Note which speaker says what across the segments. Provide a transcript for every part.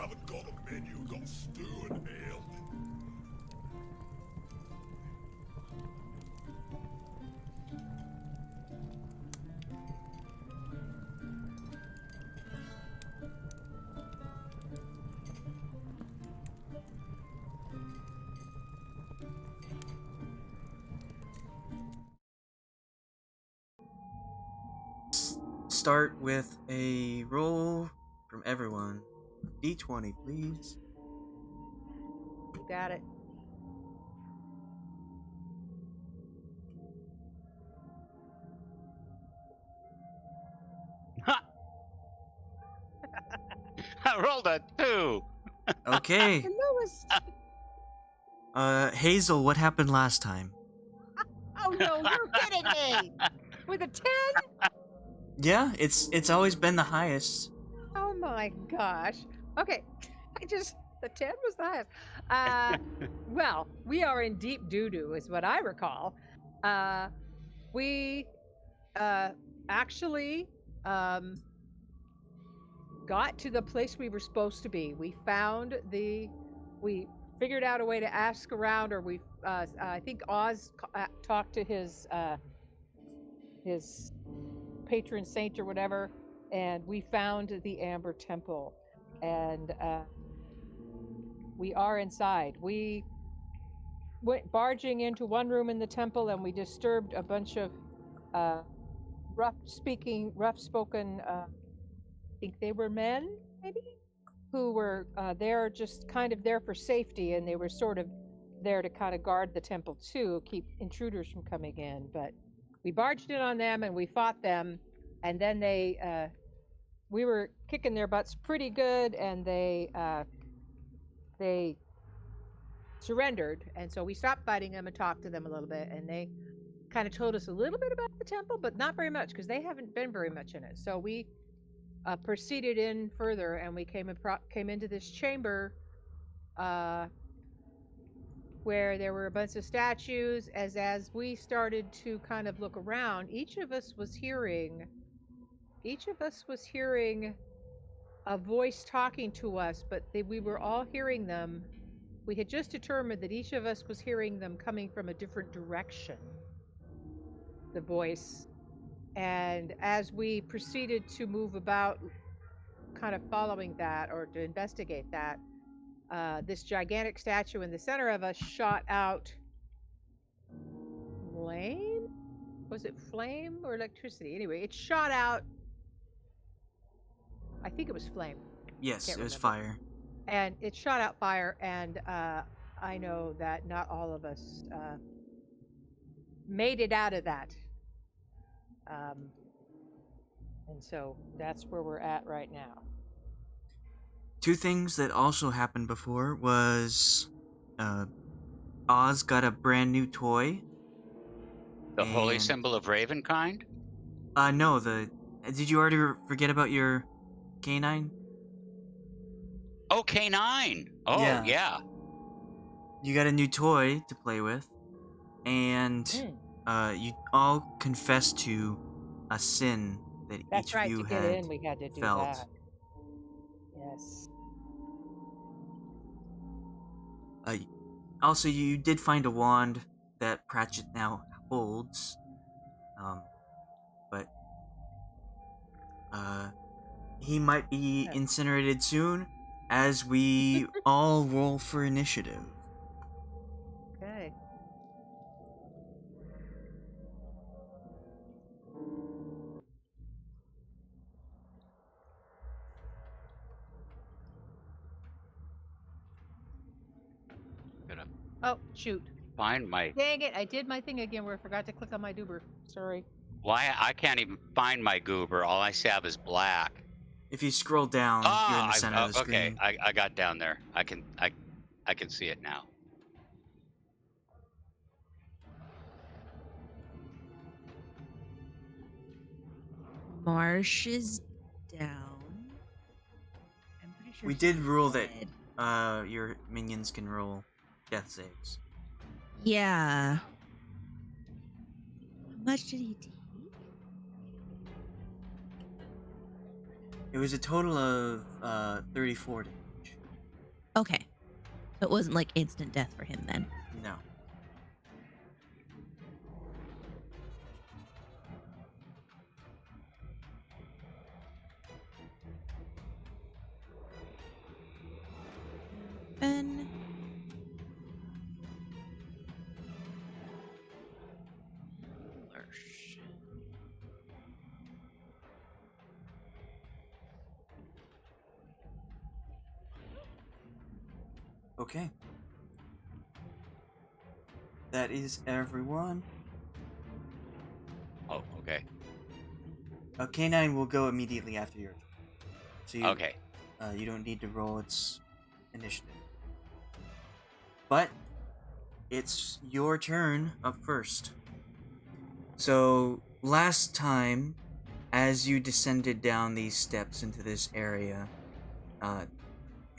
Speaker 1: haven't got a menu, got stew and ale.
Speaker 2: Start with a roll from everyone. D20, please.
Speaker 3: You got it.
Speaker 4: I rolled a 2.
Speaker 2: Okay.
Speaker 3: The lowest.
Speaker 2: Hazel, what happened last time?
Speaker 3: Oh no, you're kidding me! With a 10?
Speaker 2: Yeah, it's always been the highest.
Speaker 3: Oh my gosh. Okay, the 10 was the highest. Well, we are in deep doo-doo, is what I recall. We actually got to the place we were supposed to be. We figured out a way to ask around, or I think Oz talked to his patron saint or whatever, and we found the Amber Temple, and we are inside. We went barging into one room in the temple, and we disturbed a bunch of rough-spoken, I think they were men, maybe, who were there just kind of there for safety, and they were sort of there to kind of guard the temple too, keep intruders from coming in. But we barged in on them and we fought them, and then we were kicking their butts pretty good, and they surrendered, and so we stopped fighting them and talked to them a little bit, and they kind of told us a little bit about the temple, but not very much, because they haven't been very much in it. So we proceeded in further, and we came into this chamber where there were a bunch of statues. As we started to kind of look around, each of us was hearing a voice talking to us, but we were all hearing them. We had just determined that each of us was hearing them coming from a different direction, the voice. And as we proceeded to move about, kind of following that, or to investigate that, this gigantic statue in the center of us shot out flame? Was it flame or electricity? Anyway, it shot out, I think it was flame.
Speaker 2: Yes, it was
Speaker 3: remember.
Speaker 2: fire.
Speaker 3: And it shot out fire, and I know that not all of us made it out of that. And so that's where we're at right now.
Speaker 2: Two things that also happened before was Oz got a brand new toy.
Speaker 4: The holy symbol of Ravenkind?
Speaker 2: No, did you already forget about your canine?
Speaker 4: Oh, K9! Oh, yeah.
Speaker 2: You got a new toy to play with, and you all confessed to a sin that each of you
Speaker 3: to get in, we had to do
Speaker 2: felt.
Speaker 3: that. Yes.
Speaker 2: Also, you did find a wand that Pratchett now holds, but he might be incinerated soon, as we all roll for initiative.
Speaker 3: Okay. Oh, shoot.
Speaker 4: Find my...
Speaker 3: Dang it, I did my thing again where I forgot to click on my doober. Sorry.
Speaker 4: Why? I can't even find my goober. All I have is black.
Speaker 2: If you scroll down, you're in the center of the screen.
Speaker 4: Okay, I got down there. I can see it now.
Speaker 5: Marsh is down. I'm pretty sure
Speaker 2: We did rule
Speaker 5: dead.
Speaker 2: that your minions can roll death saves.
Speaker 5: Yeah. How much did he take?
Speaker 2: It was a total of 34 damage.
Speaker 5: It wasn't like instant death for him then.
Speaker 2: No.
Speaker 5: Fenn. Lurch.
Speaker 2: Okay. That is everyone.
Speaker 4: Oh, okay.
Speaker 2: K9 will go immediately after your turn. So
Speaker 4: Okay.
Speaker 2: You don't need to roll its initiative. But it's your turn up first. So last time, as you descended down these steps into this area,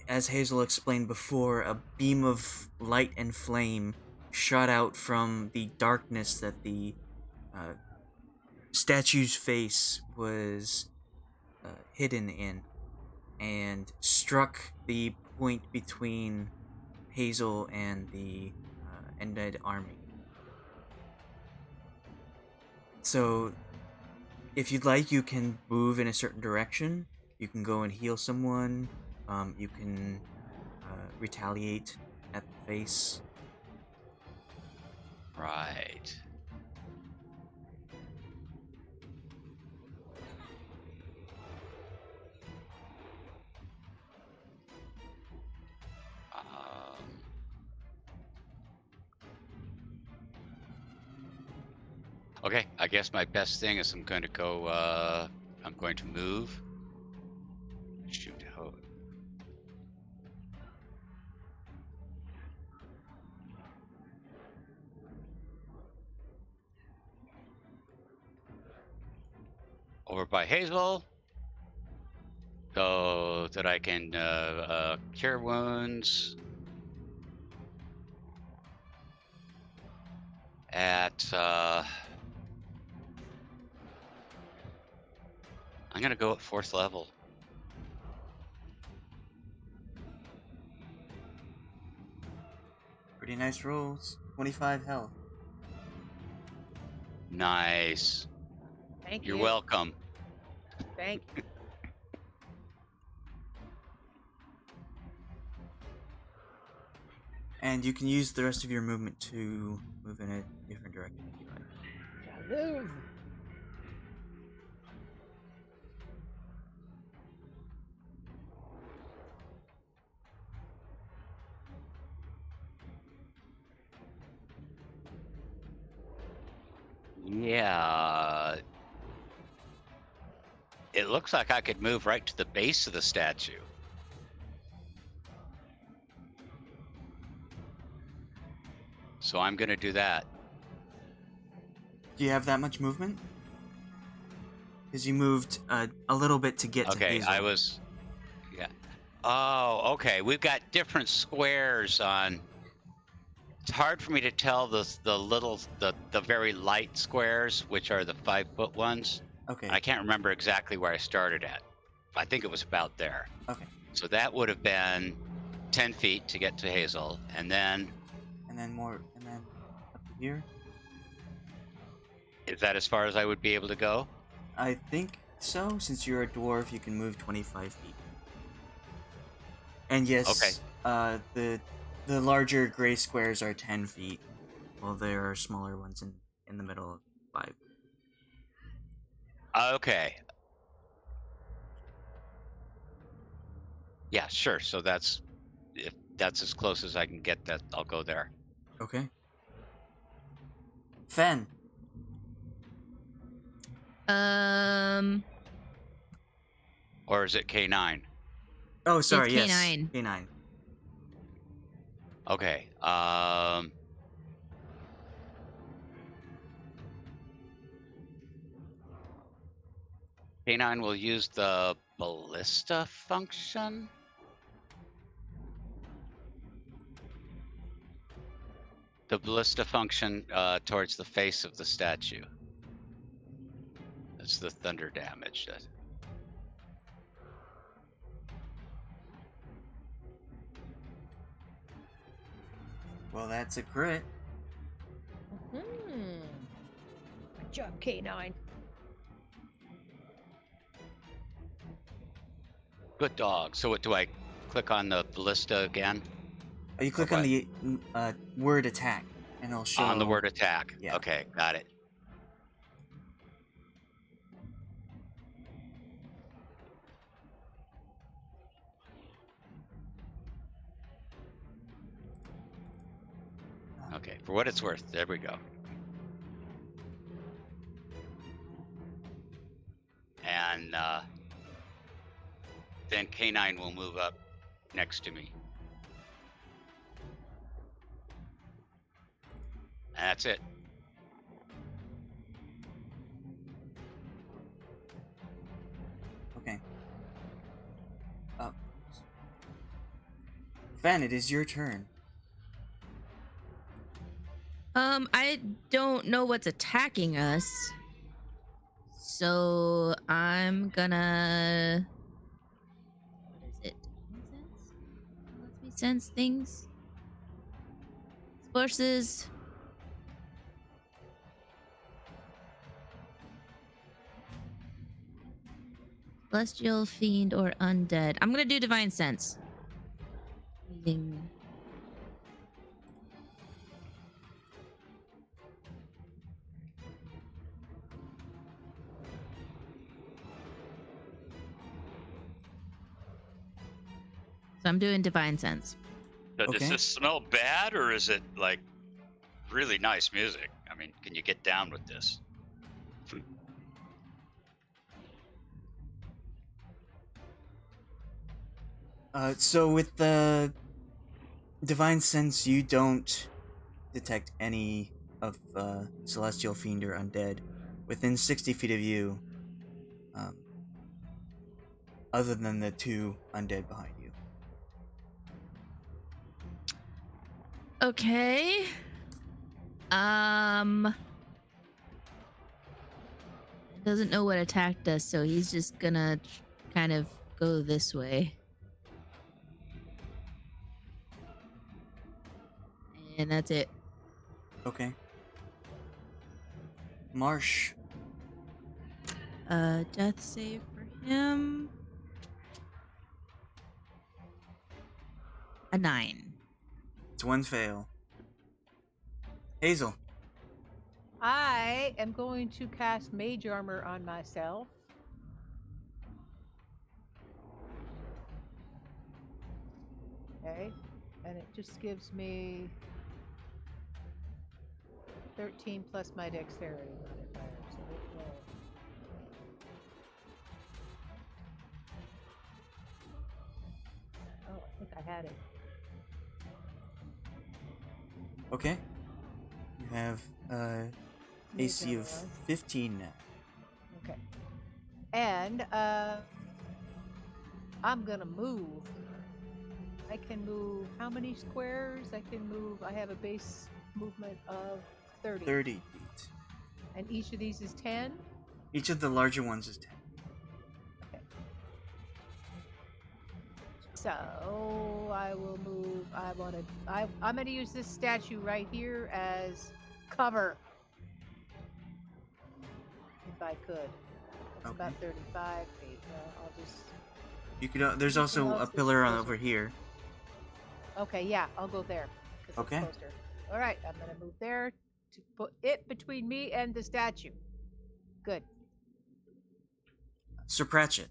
Speaker 2: as Hazel explained before, a beam of light and flame shot out from the darkness that the statue's face was hidden in, and struck the point between Hazel and the Undead army. So, if you'd like, you can move in a certain direction. You can go and heal someone. You can retaliate at the face.
Speaker 4: Right. Okay, I guess my best thing is I'm going to go, I'm going to move. Shoot, oh. Over by Hazel, so that I can cure wounds at, I'm going to go at 4th level.
Speaker 2: Pretty nice rolls. 25 health.
Speaker 4: Nice.
Speaker 3: Thank
Speaker 4: You're
Speaker 3: you.
Speaker 4: welcome.
Speaker 3: Thank you.
Speaker 2: And you can use the rest of your movement to move in a different direction if you like.
Speaker 3: Move.
Speaker 4: Yeah. It looks like I could move right to the base of the statue. So I'm going to do that.
Speaker 2: Do you have that much movement? Because you moved a little bit to get to
Speaker 4: Okay,
Speaker 2: Hazel.
Speaker 4: Yeah. Oh, okay. We've got different squares on. It's hard for me to tell the very light squares, which are the 5-foot ones.
Speaker 2: Okay.
Speaker 4: I can't remember exactly where I started at. I think it was about there.
Speaker 2: Okay.
Speaker 4: So that would have been 10 feet to get to Hazel, and then
Speaker 2: More, and then up to here.
Speaker 4: Is that as far as I would be able to go?
Speaker 2: I think so. Since you're a dwarf, you can move 25 feet. And yes, the larger gray squares are 10 feet, while there are smaller ones in the middle of 5.
Speaker 4: Okay. Yeah, sure. So if that's as close as I can get, that I'll go there.
Speaker 2: Okay. Fenn.
Speaker 4: Or is it K9?
Speaker 2: Oh, sorry.
Speaker 5: It's
Speaker 2: Yes.
Speaker 5: K9.
Speaker 2: K9.
Speaker 4: Okay. K9 will use the ballista function. The ballista function towards the face of the statue. That's the thunder damage.
Speaker 2: Well, that's a crit.
Speaker 3: Good job, K9.
Speaker 4: Good dog. So what do I click on the ballista again?
Speaker 2: You click
Speaker 4: Or
Speaker 2: on
Speaker 4: what?
Speaker 2: the word attack, and it'll show.
Speaker 4: On the word attack.
Speaker 2: Yeah.
Speaker 4: Okay, got it. Okay, for what it's worth, there we go. And then K9 will move up next to me. And that's it.
Speaker 2: Okay. Fenn, it is your turn.
Speaker 5: I don't know what's attacking us. So I'm gonna. What is it? Sense? Lets me sense things. Forces. Celestial, fiend, or undead. I'm gonna do divine sense. Using. So I'm doing divine sense.
Speaker 4: So does
Speaker 2: Okay.
Speaker 4: this smell bad, or is it like really nice music? I mean, can you get down with this?
Speaker 2: So with the divine sense, you don't detect any of celestial, fiend, or undead within 60 feet of you, other than the two undead behind you.
Speaker 5: Okay. Doesn't know what attacked us, so he's just gonna kind of go this way. And that's it.
Speaker 2: Okay. Marsh.
Speaker 5: Death save for him. A 9.
Speaker 2: It's one fail. Hazel.
Speaker 3: I am going to cast Mage Armor on myself. Okay. And it just gives me 13 plus my dexterity modifier. So it will. Oh, I think I had it.
Speaker 2: Okay. You have
Speaker 3: Mage
Speaker 2: AC
Speaker 3: Armor
Speaker 2: of
Speaker 3: on.
Speaker 2: 15 now.
Speaker 3: Okay. And I'm gonna move. I can move how many squares? I can move. I have a base movement of 30.
Speaker 2: 30 feet.
Speaker 3: And each of these is 10?
Speaker 2: Each of the larger ones is 10.
Speaker 3: Okay. So I will move. I'm gonna use this statue right here as cover. If I could. It's
Speaker 2: Okay.
Speaker 3: about 35 feet. I'll just.
Speaker 2: You could. There's
Speaker 3: Anything
Speaker 2: also
Speaker 3: else
Speaker 2: a
Speaker 3: that's
Speaker 2: pillar
Speaker 3: closer?
Speaker 2: over here.
Speaker 3: Okay, yeah, I'll go there. 'Cause
Speaker 2: Okay.
Speaker 3: it's closer. All right, I'm gonna move there to put it between me and the statue. Good.
Speaker 2: Sir Pratchett.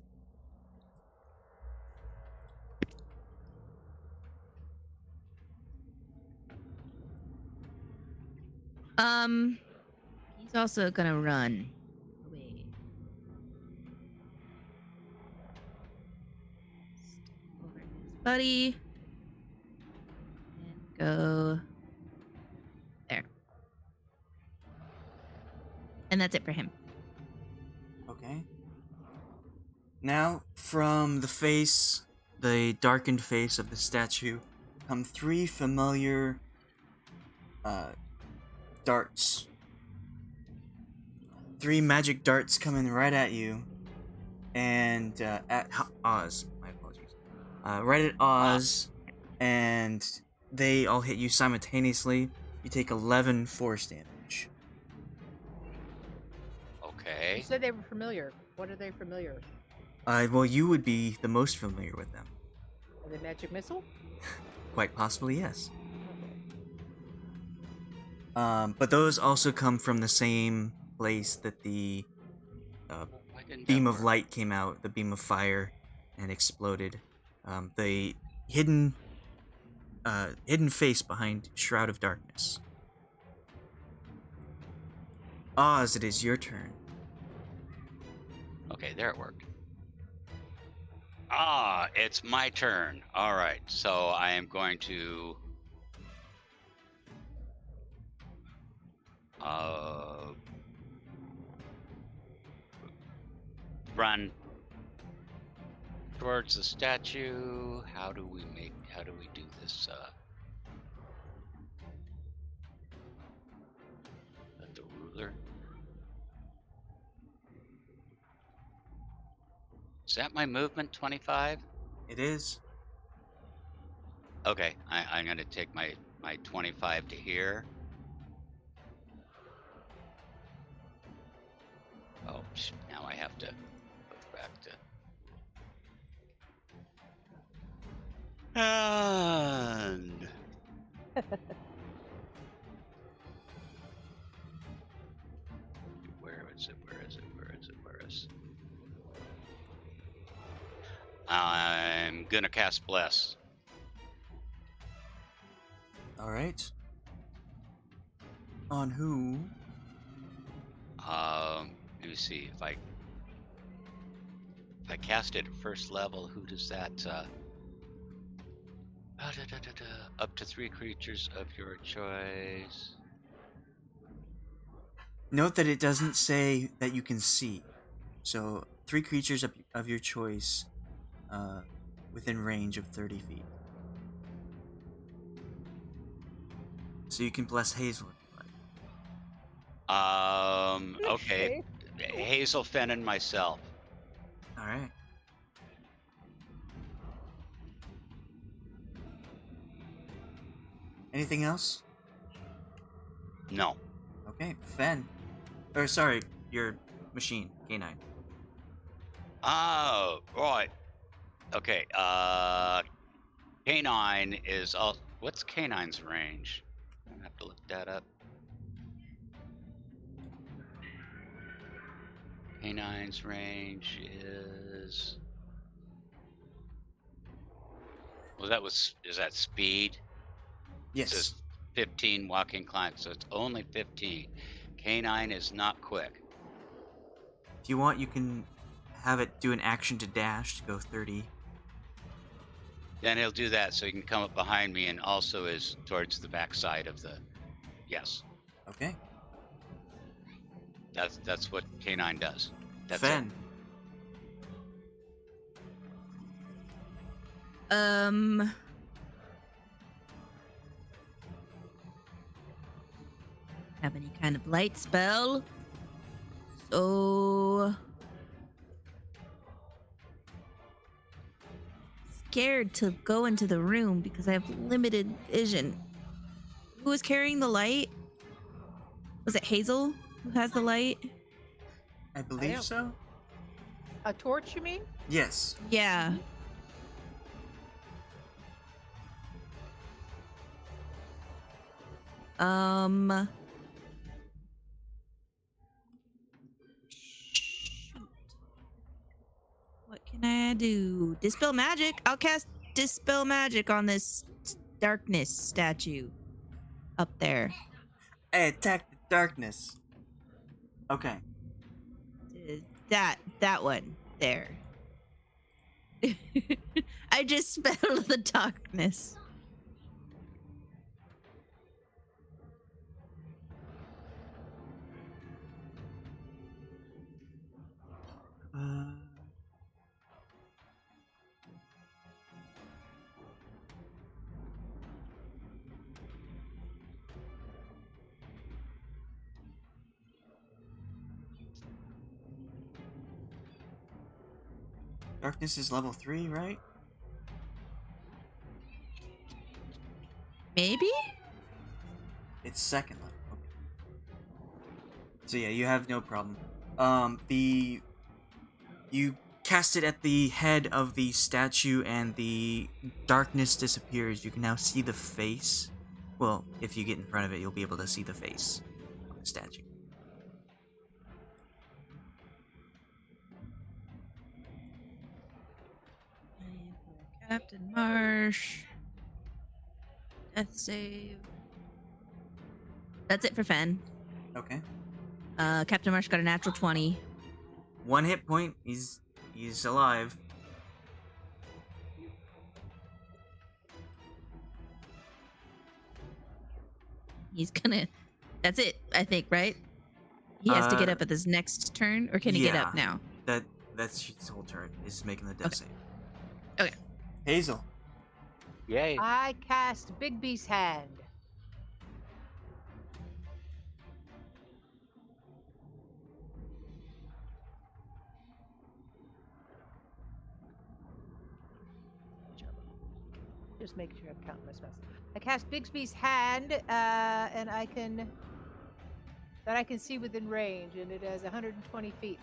Speaker 5: He's also gonna run away. Step over his buddy. And go there. And that's it for him.
Speaker 2: Okay. Now, from the face, the darkened face of the statue, come three familiar darts. 3 magic darts coming right at you, and at Oz. My apologies. Right at Oz, and they all hit you simultaneously. You take 11 force damage.
Speaker 3: You
Speaker 4: Okay.
Speaker 3: said they were familiar. What are they familiar?
Speaker 2: Well, you would be the most familiar with them.
Speaker 3: Are they magic missile?
Speaker 2: Quite possibly, yes.
Speaker 3: Okay.
Speaker 2: But those also come from the same place that the
Speaker 4: Why didn't
Speaker 2: beam
Speaker 4: that
Speaker 2: of
Speaker 4: work?
Speaker 2: light came out, the beam of fire, and exploded. The hidden face behind Shroud of Darkness. Oz, it is your turn.
Speaker 4: Okay, there it worked. Ah, it's my turn. All right, so I am going to run towards the statue. How do we do this? The ruler. Is that my movement 25?
Speaker 2: It is.
Speaker 4: Okay, I'm gonna take my 25 to here. Oh, now I have to go back to. And where is it? I'm gonna cast Bless.
Speaker 2: All right. On who?
Speaker 4: Let me see if I cast it at first level. Who does that? Up to 3 creatures of your choice.
Speaker 2: Note that it doesn't say that you can see. So 3 creatures of your choice, within range of 30 feet. So you can bless Hazel if you like.
Speaker 4: Okay. Hazel, Fenn, and myself.
Speaker 2: All right. Anything else?
Speaker 4: No.
Speaker 2: Okay, Fenn. Or sorry, your machine, K9.
Speaker 4: Oh, right. Okay. K9 is all. What's K9's range? I have to look that up. K9's range is. Well, is that speed?
Speaker 2: Yes.
Speaker 4: It says 15 walking climb, so it's only 15. K9 is not quick.
Speaker 2: If you want, you can have it do an action to dash to go 30.
Speaker 4: Then he'll do that so he can come up behind me and also is towards the backside of the. Yes.
Speaker 2: Okay.
Speaker 4: That's what K9 does. That's
Speaker 2: Fenn.
Speaker 5: Have any kind of light spell? So scared to go into the room because I have limited vision. Who is carrying the light? Was it Hazel who has the light?
Speaker 2: I believe
Speaker 3: don't-
Speaker 2: so?
Speaker 3: A torch, you mean?
Speaker 2: Yes.
Speaker 5: Yeah. Shoot. What can I do? Dispel magic. I'll cast Dispel magic on this darkness statue up there.
Speaker 2: Hey, attack the darkness. Okay.
Speaker 5: That one there. I just spelled the darkness.
Speaker 2: Darkness is level 3, right?
Speaker 5: Maybe?
Speaker 2: It's second level. Okay. So yeah, you have no problem. You cast it at the head of the statue, and the darkness disappears. You can now see the face. Well, if you get in front of it, you'll be able to see the face of the statue.
Speaker 5: Captain Marsh. Death save. That's it for Fenn.
Speaker 2: Okay.
Speaker 5: Captain Marsh got a natural 20.
Speaker 2: 1 hit point. He's alive.
Speaker 5: He's gonna. That's it, I think, right? He has to get
Speaker 2: Uh,
Speaker 5: up at this next turn, or can he get up now?
Speaker 2: That's his whole turn. Is making the death save.
Speaker 5: Okay.
Speaker 2: Hazel.
Speaker 4: Yay.
Speaker 3: I cast Bigby's hand. Just make sure I'm counting my spells. I cast Bixby's hand, and I can see within range, and it has 120 feet.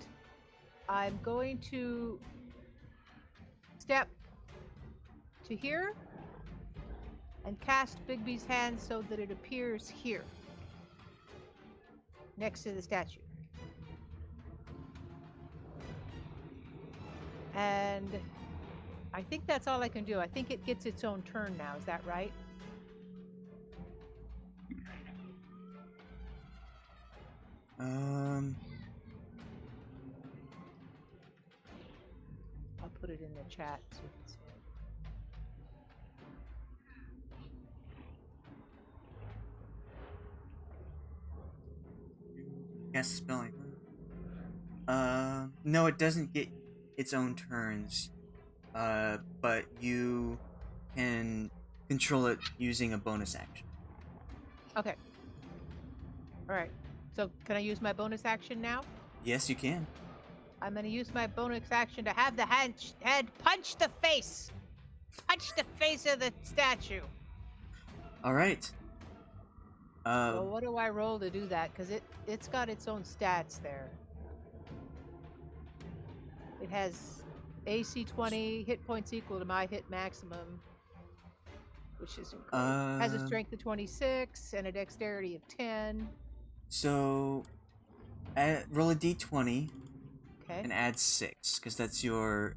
Speaker 3: I'm going to step to here and cast Bigby's hand so that it appears here, next to the statue. And I think that's all I can do. I think it gets its own turn now. Is that right? I'll put it in the chat so you can see it.
Speaker 2: Cast a spell like that. No, it doesn't get its own turns. But you can control it using a bonus action.
Speaker 3: Okay. All right. So can I use my bonus action now?
Speaker 2: Yes, you can.
Speaker 3: I'm going to use my bonus action to have the head punch the face. Punch the face of the statue.
Speaker 2: All right.
Speaker 3: Well, what do I roll to do that? Because it's got its own stats there. It has AC 20, hit points equal to my hit maximum, which is incredible. Has a strength of 26 and a dexterity of 10.
Speaker 2: So, roll a d20
Speaker 3: Okay.
Speaker 2: and add 6, because that's your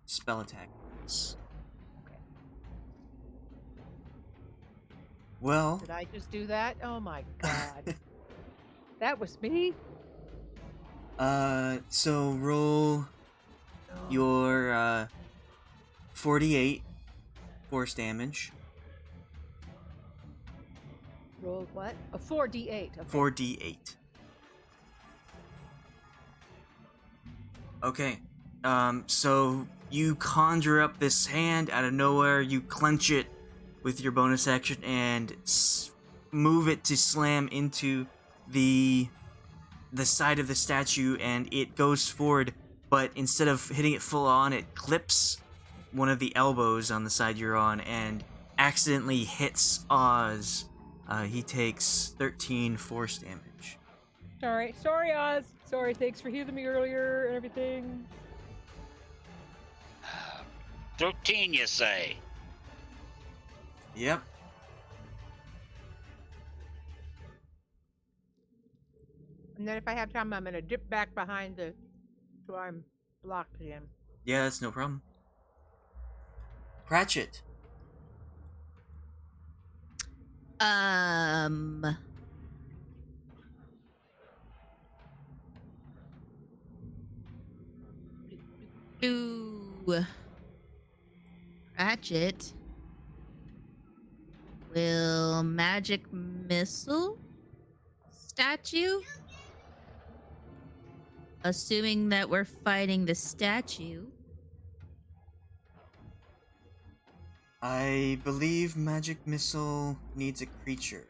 Speaker 2: spell attack.
Speaker 3: Okay.
Speaker 2: Well,
Speaker 3: Did I just do that? Oh my god. That was me?
Speaker 2: so roll your 48 force damage.
Speaker 3: Roll what? A 4d8. Okay.
Speaker 2: 4d8. Okay. So you conjure up this hand out of nowhere. You clench it with your bonus action and move it to slam into the side of the statue, and it goes forward. But instead of hitting it full on, it clips one of the elbows on the side you're on and accidentally hits Oz. He takes 13 force damage.
Speaker 3: Sorry, Oz. Sorry, thanks for healing me earlier and everything.
Speaker 4: 13, you say?
Speaker 2: Yep.
Speaker 3: And then if I have time, I'm gonna dip back behind so I'm blocked again.
Speaker 2: Yeah, that's no problem. Pratchett.
Speaker 5: Ratchet will magic missile statue, assuming that we're fighting the statue.
Speaker 2: I believe magic missile needs a creature.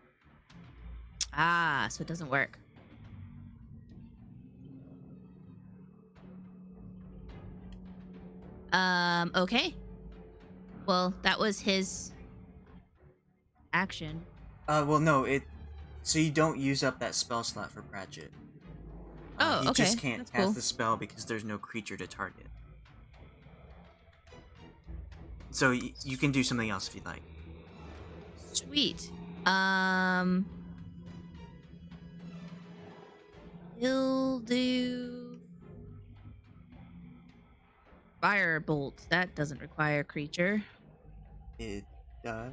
Speaker 5: Ah, so it doesn't work. Okay. Well, that was his action.
Speaker 2: Well, no, so you don't use up that spell slot for Pratchett.
Speaker 5: Oh,
Speaker 2: You
Speaker 5: okay.
Speaker 2: just can't
Speaker 5: That's
Speaker 2: cast
Speaker 5: cool.
Speaker 2: the spell because there's no creature to target. So you can do something else if you'd like.
Speaker 5: Sweet. He'll do firebolt. That doesn't require creature.
Speaker 2: It does.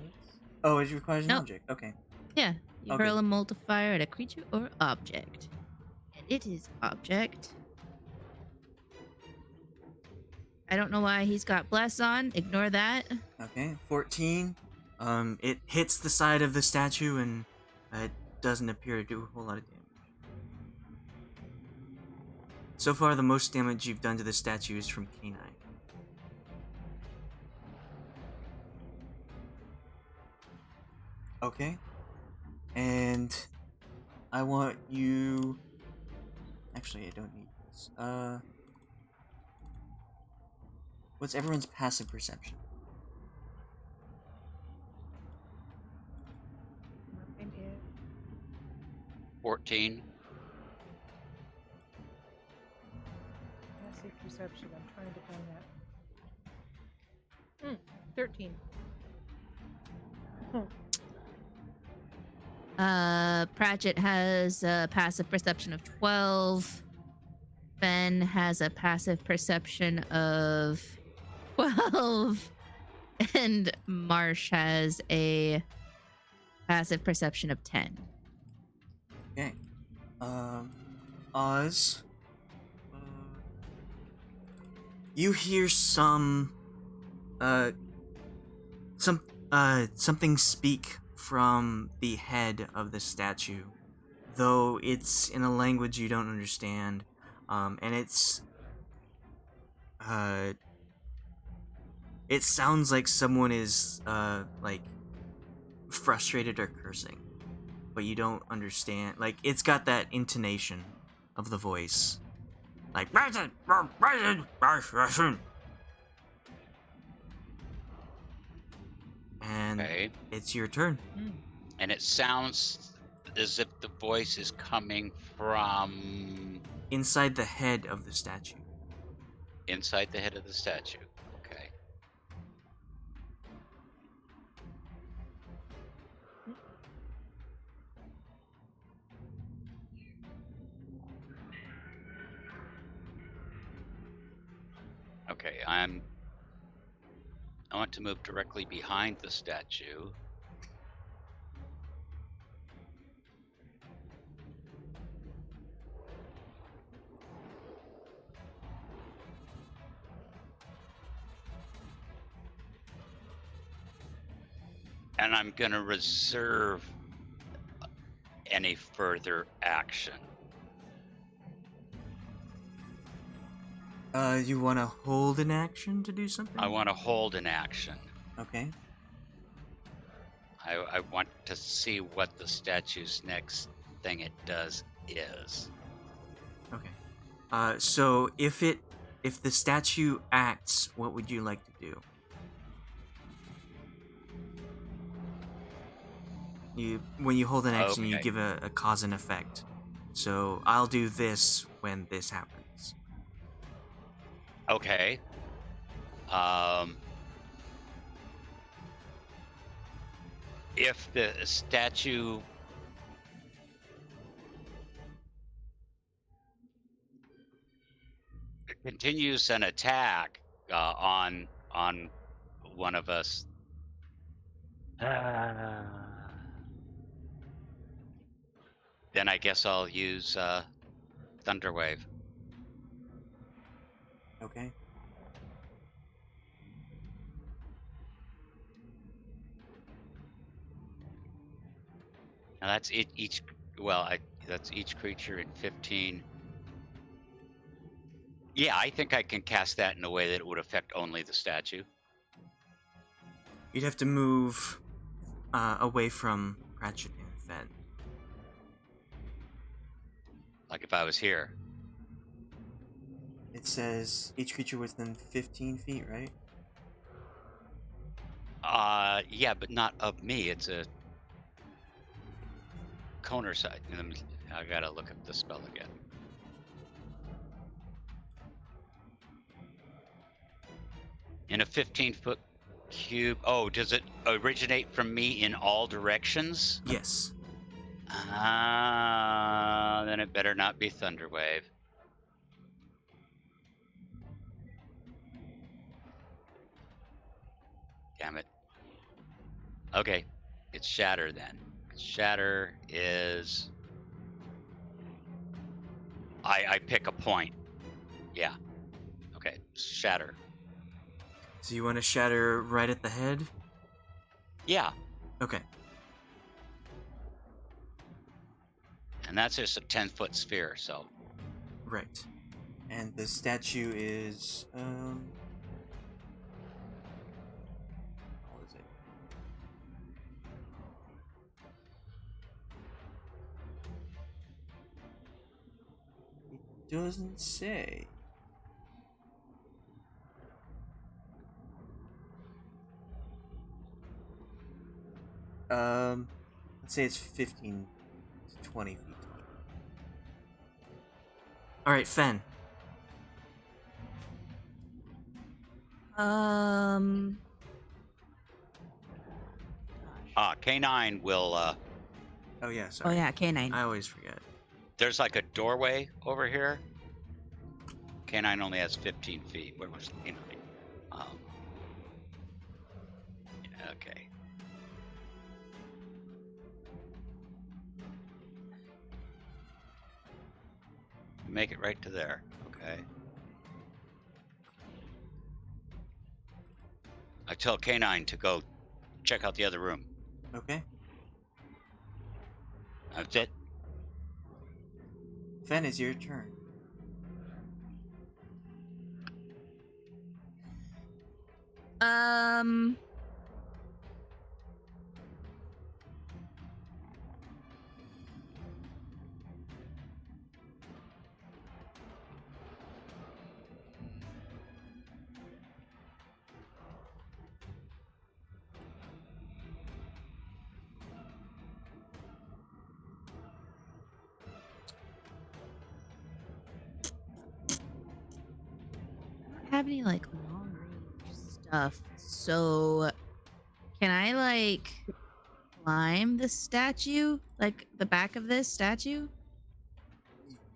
Speaker 2: Oh, it requires an
Speaker 5: Nope.
Speaker 2: object. Okay.
Speaker 5: Yeah. You
Speaker 2: Okay.
Speaker 5: hurl a multiplier at a creature or object. And it is object. I don't know why he's got bless on. Ignore that.
Speaker 2: Okay. 14. It hits the side of the statue and it doesn't appear to do a whole lot of damage. So far, the most damage you've done to the statue is from K9. Okay. And I want you... Actually, I don't need this. What's everyone's passive perception?
Speaker 3: Mine is
Speaker 4: 14.
Speaker 3: passive perception. I'm trying to find that. 13.
Speaker 5: Pratchett has a passive perception of 12. Fenn has a passive perception of 12. And Marsh has a passive perception of 10.
Speaker 2: Okay. Oz. You hear something speak from the head of the statue, though it's in a language you don't understand, and it sounds like someone is like frustrated or cursing, but you don't understand. Like, it's got that intonation of the voice, like and
Speaker 4: Okay.
Speaker 2: it's your turn.
Speaker 4: And it sounds as if the voice is coming from
Speaker 2: Inside the head of the statue.
Speaker 4: inside the head of the statue. Okay. Okay, I want to move directly behind the statue. And I'm going to reserve any further action.
Speaker 2: You want to hold an action to do something?
Speaker 4: I want to hold an action.
Speaker 2: Okay.
Speaker 4: I want to see what the statue's next thing it does is.
Speaker 2: Okay. So if the statue acts, what would you like to do? When you hold an action, you
Speaker 4: Okay.
Speaker 2: give a cause and effect. So I'll do this when this happens.
Speaker 4: Okay. If the statue continues an attack on one of us, then I guess I'll use Thunderwave.
Speaker 2: Okay.
Speaker 4: Now that's that's each creature in 15. Yeah, I think I can cast that in a way that it would affect only the statue.
Speaker 2: You'd have to move away from Pratchett and Fenn.
Speaker 4: Like if I was here.
Speaker 2: It says each creature within 15 feet, right?
Speaker 4: Yeah, but not of me. corner side. I gotta look up the spell again. In a 15-foot cube. Oh, does it originate from me in all directions?
Speaker 2: Yes.
Speaker 4: Then it better not be Thunderwave. Damn it. Okay, it's Shatter then. Shatter is... I pick a point. Yeah. Okay, Shatter.
Speaker 2: So you want to shatter right at the head?
Speaker 4: Yeah,
Speaker 2: Okay.
Speaker 4: and that's just a 10-foot sphere, so...
Speaker 2: Right. And the statue is how is it? It doesn't say. Let's say it's 15 to 20 feet tall. All right, Fenn.
Speaker 4: K9 will,
Speaker 2: Oh yeah,
Speaker 5: Oh
Speaker 2: sorry.
Speaker 5: yeah, K9.
Speaker 2: I always forget.
Speaker 4: there's like a doorway over here. K9 only has 15 feet. Where was K9? Okay. Make it right to there. Okay. I tell K9 to go check out the other room.
Speaker 2: Okay.
Speaker 4: That's it.
Speaker 2: Fenn, it's your turn.
Speaker 5: Have any like long range stuff, so can I like climb the statue, like the back of this statue?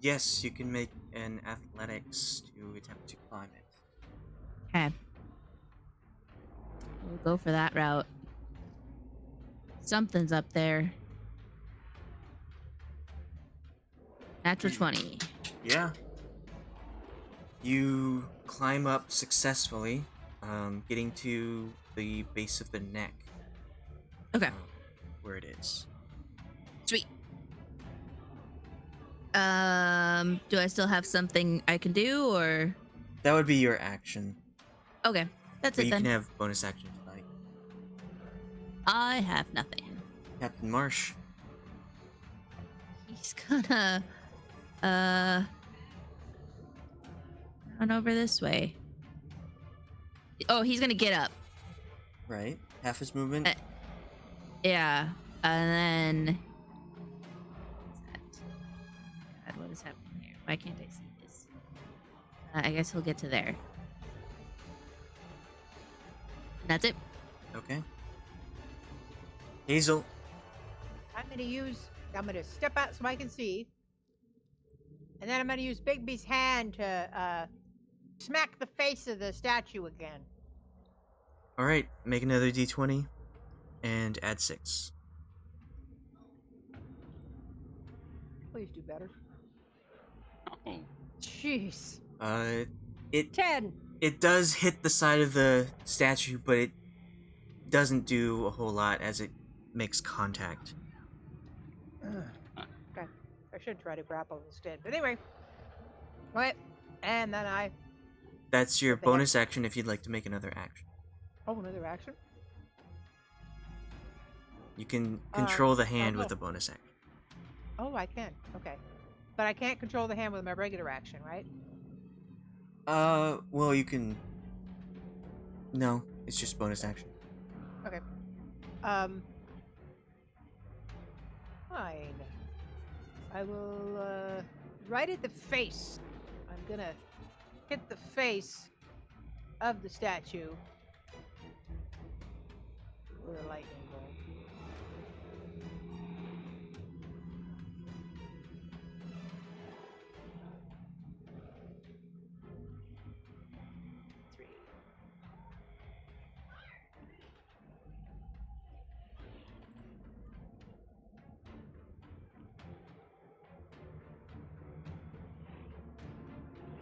Speaker 2: Yes, you can make an athletics to attempt to climb it.
Speaker 5: Okay, we'll go for that route. Something's up there. Natural 20.
Speaker 2: Yeah. You climb up successfully, getting to the base of the neck.
Speaker 5: Okay,
Speaker 2: Where it is.
Speaker 5: sweet. Do I still have something I can do, or
Speaker 2: That would be your action.
Speaker 5: okay, that's
Speaker 2: But
Speaker 5: it
Speaker 2: you
Speaker 5: then.
Speaker 2: can have bonus actions like
Speaker 5: I have nothing.
Speaker 2: Captain Marsh.
Speaker 5: He's gonna run over this way. Oh, he's gonna get up.
Speaker 2: Right? Half his movement.
Speaker 5: Yeah, and then God, what is happening here? Why can't I see this? I guess he'll get to there. That's it.
Speaker 2: Okay. Hazel.
Speaker 3: I'm gonna step out so I can see. And then I'm gonna use Bigby's hand to smack the face of the statue again.
Speaker 2: Alright, make another d20 and add 6.
Speaker 3: Please do better.
Speaker 4: Oh.
Speaker 3: Jeez.
Speaker 2: It
Speaker 3: 10.
Speaker 2: it does hit the side of the statue, but it doesn't do a whole lot as it makes contact.
Speaker 3: Okay. I should try to grapple instead. But anyway. What? And then
Speaker 2: That's your
Speaker 3: What the heck?
Speaker 2: bonus action if you'd like to make another action.
Speaker 3: Oh, another action?
Speaker 2: You can control the hand
Speaker 3: oh.
Speaker 2: with a bonus action.
Speaker 3: Oh, I can. Okay. But I can't control the hand with my regular action, right?
Speaker 2: Well, you can... No, it's just bonus action.
Speaker 3: Okay. Fine. I will, right at the face. I'm gonna hit the face of the statue with a lightning bolt. Three.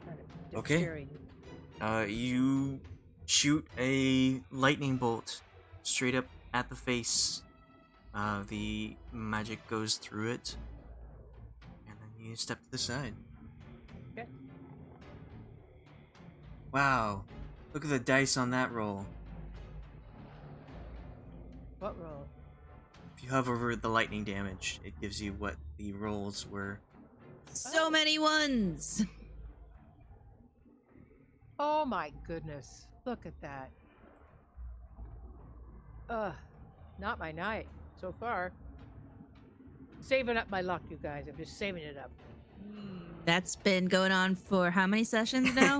Speaker 3: Kind of
Speaker 2: Okay.
Speaker 3: scaring.
Speaker 2: You shoot a lightning bolt straight up at the face. The magic goes through it, and then you step to the side.
Speaker 3: Okay.
Speaker 2: Wow, look at the dice on that roll.
Speaker 3: What roll?
Speaker 2: If you hover over the lightning damage, it gives you what the rolls were.
Speaker 5: So many ones.
Speaker 3: Oh my goodness. Look at that. Not my night so far. Saving up my luck, you guys. I'm just saving it up.
Speaker 5: That's been going on for how many sessions now?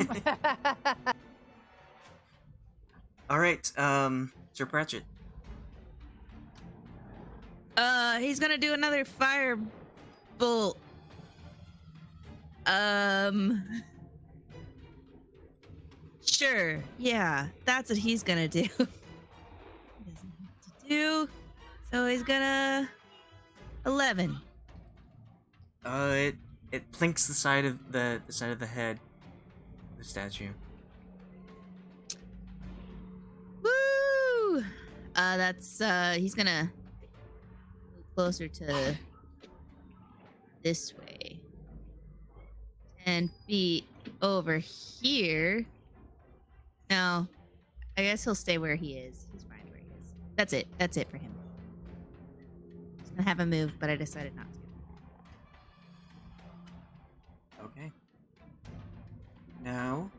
Speaker 2: All right, Sir Pratchett.
Speaker 5: He's gonna do another fire bolt. Sure. Yeah, that's what he's gonna do. He doesn't have to do. So he's gonna 11.
Speaker 2: It plinks the side of the side of the head, of the statue.
Speaker 5: Woo! That's he's gonna move closer to this way. 10 feet over here. No, I guess he'll stay where he is. He's fine where he is. That's it. That's it for him. He's gonna have a move, but I decided not to.
Speaker 2: Okay. Now,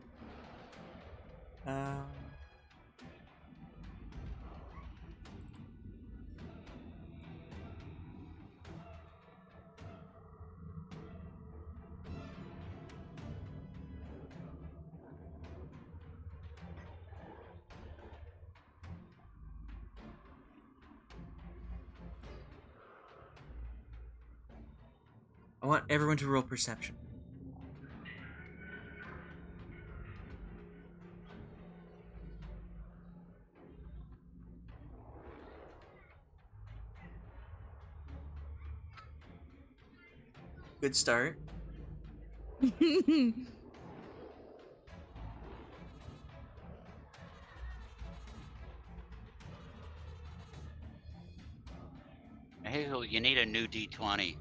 Speaker 2: I want everyone to roll perception. Good start.
Speaker 4: Hazel, you need a new D20.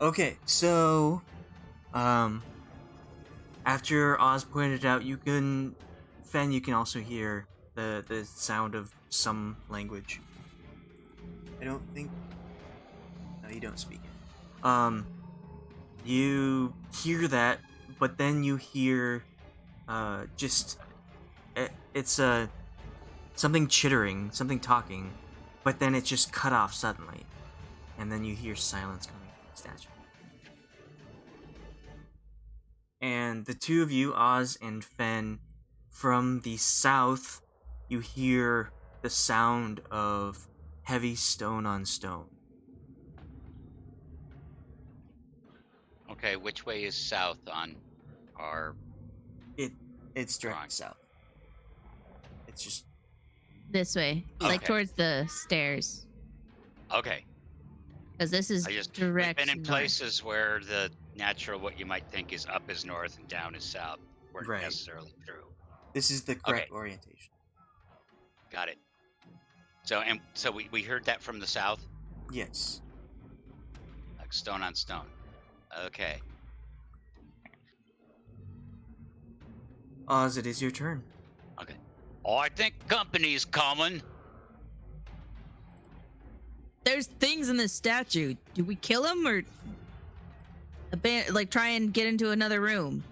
Speaker 2: Okay, so, after Oz pointed out, Fenn, you can also hear the sound of some language. I don't think, no, you don't speak it. You hear that, but then you hear, it's something chittering, something talking, but then it's just cut off suddenly, and then you hear silence coming from the statue. And the two of you, Oz and Fenn, from the south, you hear the sound of heavy stone on stone.
Speaker 4: Okay, which way is south on our...
Speaker 2: It's directly
Speaker 4: Drawing.
Speaker 2: south. It's just
Speaker 5: This way, like
Speaker 4: Okay.
Speaker 5: towards the stairs,
Speaker 4: Okay.
Speaker 5: because this is
Speaker 4: I just
Speaker 5: direct
Speaker 4: I've been in
Speaker 5: north.
Speaker 4: places where the natural, what you might think is up is north and down is south, weren't
Speaker 2: Right.
Speaker 4: necessarily true.
Speaker 2: this is the correct orientation.
Speaker 4: Got it. So we heard that from the south,
Speaker 2: Yes.
Speaker 4: like stone on stone. Okay.
Speaker 2: Oz, it is your turn.
Speaker 4: Okay. Oh, I think company's coming.
Speaker 5: There's things in this statue. Do we kill him or? Like try and get into another room.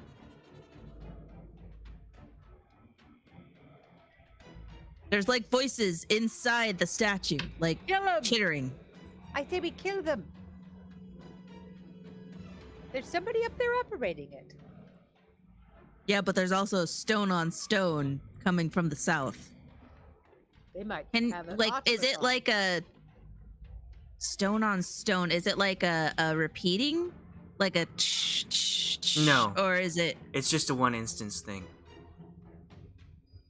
Speaker 5: There's like voices inside the statue, like
Speaker 3: Kill 'em!
Speaker 5: chittering.
Speaker 3: I say we kill them. There's somebody up there operating it.
Speaker 5: Yeah, but there's also stone on stone coming from the south.
Speaker 3: They might
Speaker 5: And
Speaker 3: have an
Speaker 5: like, is it
Speaker 3: automaton.
Speaker 5: like a stone on stone? Is it like a repeating, like a
Speaker 2: No.
Speaker 5: or is it?
Speaker 2: It's just a one instance thing.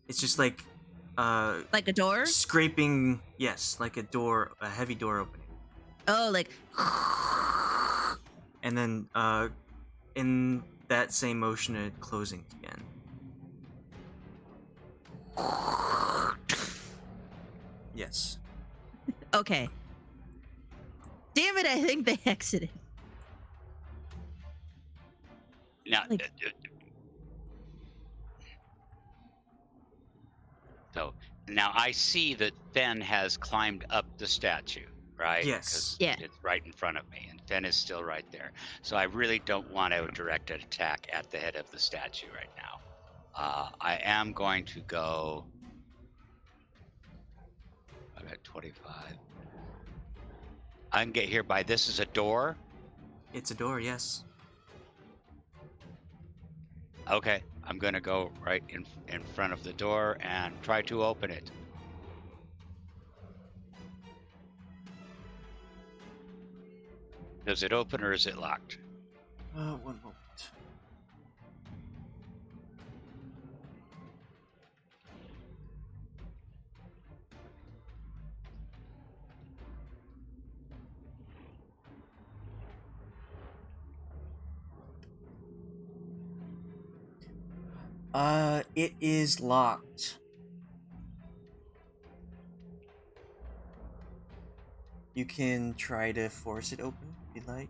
Speaker 2: It's just like
Speaker 5: Like a door?
Speaker 2: scraping, yes, like a door, a heavy door opening.
Speaker 5: Oh, like
Speaker 2: And then in that same motion it closing again. Yes.
Speaker 5: okay. Damn it! I think they exited.
Speaker 4: Now,
Speaker 5: Like-
Speaker 4: so now I see that Fenn has climbed up the statue, right?
Speaker 2: Yes.
Speaker 4: 'Cause
Speaker 5: Yeah.
Speaker 4: It's right in front of me, and Fenn is still right there. So I really don't want to direct an attack at the head of the statue right now. I am going to go. I'm at 25. I can get here by this is a door.
Speaker 2: It's a door, yes.
Speaker 4: Okay, I'm gonna go right in front of the door and try to open it. Does it open or is it locked?
Speaker 2: One moment. It is locked. You can try to force it open if you'd like.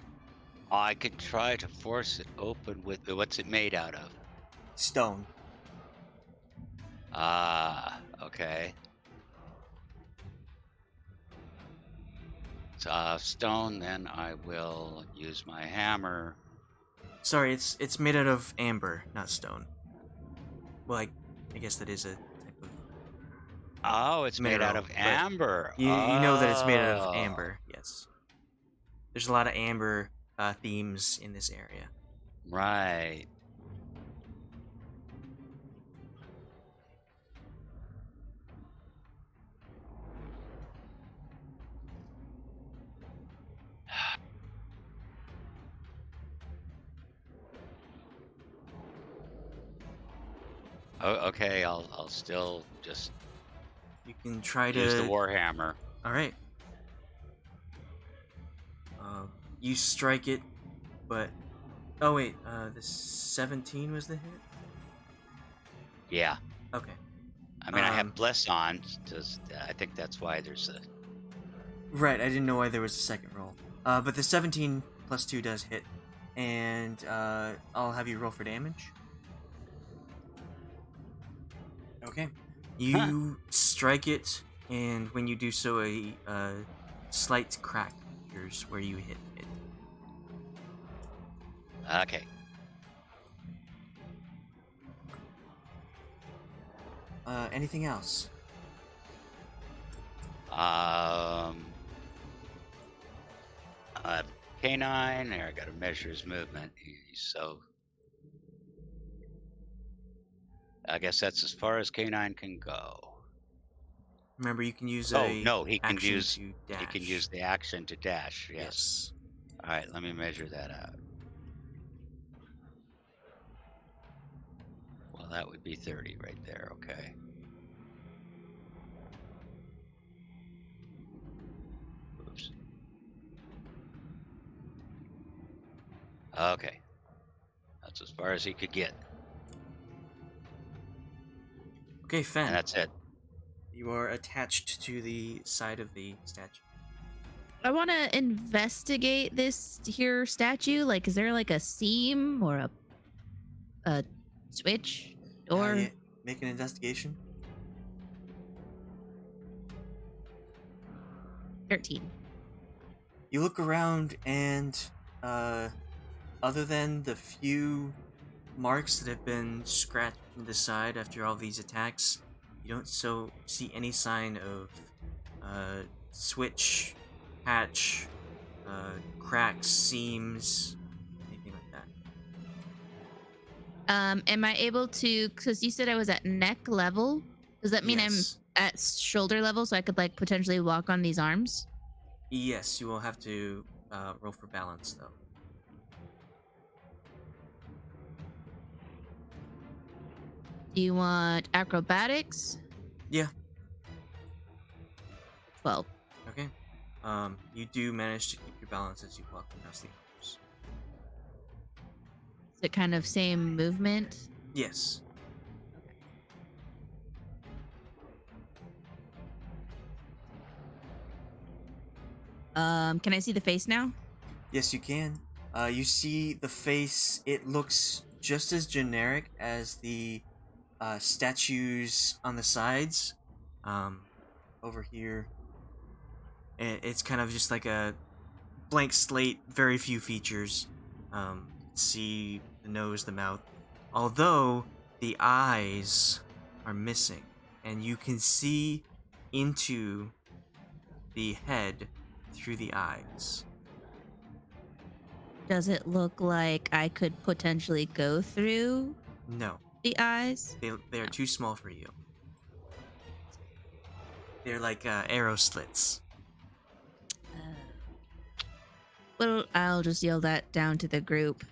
Speaker 4: I could try to force it open with what's it made out of?
Speaker 2: Stone.
Speaker 4: Ah, okay. It's stone, then I will use my hammer.
Speaker 2: Sorry, it's made out of amber, not stone. Well, I guess that is a type of.
Speaker 4: Oh, it's made out
Speaker 2: Mineral,
Speaker 4: of
Speaker 2: but
Speaker 4: amber.
Speaker 2: You know that it's made out of
Speaker 4: Oh,
Speaker 2: amber, yes. There's a lot of amber themes in this area.
Speaker 4: Right. Oh, okay, I'll still just
Speaker 2: You can try
Speaker 4: use the
Speaker 2: to.
Speaker 4: warhammer.
Speaker 2: All right. You strike it, but oh wait, the 17 was the hit.
Speaker 4: Yeah.
Speaker 2: Okay.
Speaker 4: I mean, I
Speaker 2: Um,
Speaker 4: have bless on. Just, I think that's why there's a.
Speaker 2: Right, I didn't know why there was a second roll. But the 17 plus 2 does hit, and I'll have you roll for damage. Okay. You strike it, and when you do so, a slight crack appears where you hit it.
Speaker 4: Okay.
Speaker 2: Anything else?
Speaker 4: Canine. There, I got to measure his movement. So, I guess that's as far as Canine can go.
Speaker 2: Remember, you can use
Speaker 4: Oh
Speaker 2: a
Speaker 4: no, he can
Speaker 2: action
Speaker 4: use
Speaker 2: to dash.
Speaker 4: he can use the action to dash. Yes.
Speaker 2: Yes.
Speaker 4: All right, let me measure that out. Well, that would be 30 right there. Okay. Oops. Okay. That's as far as he could get,
Speaker 2: Okay,
Speaker 4: and
Speaker 2: Fenn.
Speaker 4: that's it.
Speaker 2: You are attached to the side of the statue.
Speaker 5: I want to investigate this here statue. Like, is there like a seam or a switch door?
Speaker 2: Yeah, make an investigation.
Speaker 5: 13.
Speaker 2: You look around and other than the few marks that have been scratched in the side after all these attacks, you don't see any sign of switch, hatch, cracks, seams, anything like that.
Speaker 5: Am I able to? Because you said I was at neck level. Does that mean
Speaker 2: Yes.
Speaker 5: I'm at shoulder level, so I could like potentially walk on these arms?
Speaker 2: Yes, you will have to roll for balance though.
Speaker 5: Do you want acrobatics?
Speaker 2: Yeah.
Speaker 5: 12.
Speaker 2: Okay. You do manage to keep your balance as you walk across the arms.
Speaker 5: Is it kind of same movement?
Speaker 2: Yes.
Speaker 5: Can I see the face now?
Speaker 2: Yes, you can. You see the face. It looks just as generic as the statues on the sides. Over here, it's kind of just like a blank slate, very few features. See the nose, the mouth. Although the eyes are missing, and you can see into the head through the eyes.
Speaker 5: Does it look like I could potentially go through
Speaker 2: No,
Speaker 5: the eyes?
Speaker 2: they're too small for you. They're like arrow slits.
Speaker 5: Well, I'll just yell that down to the group.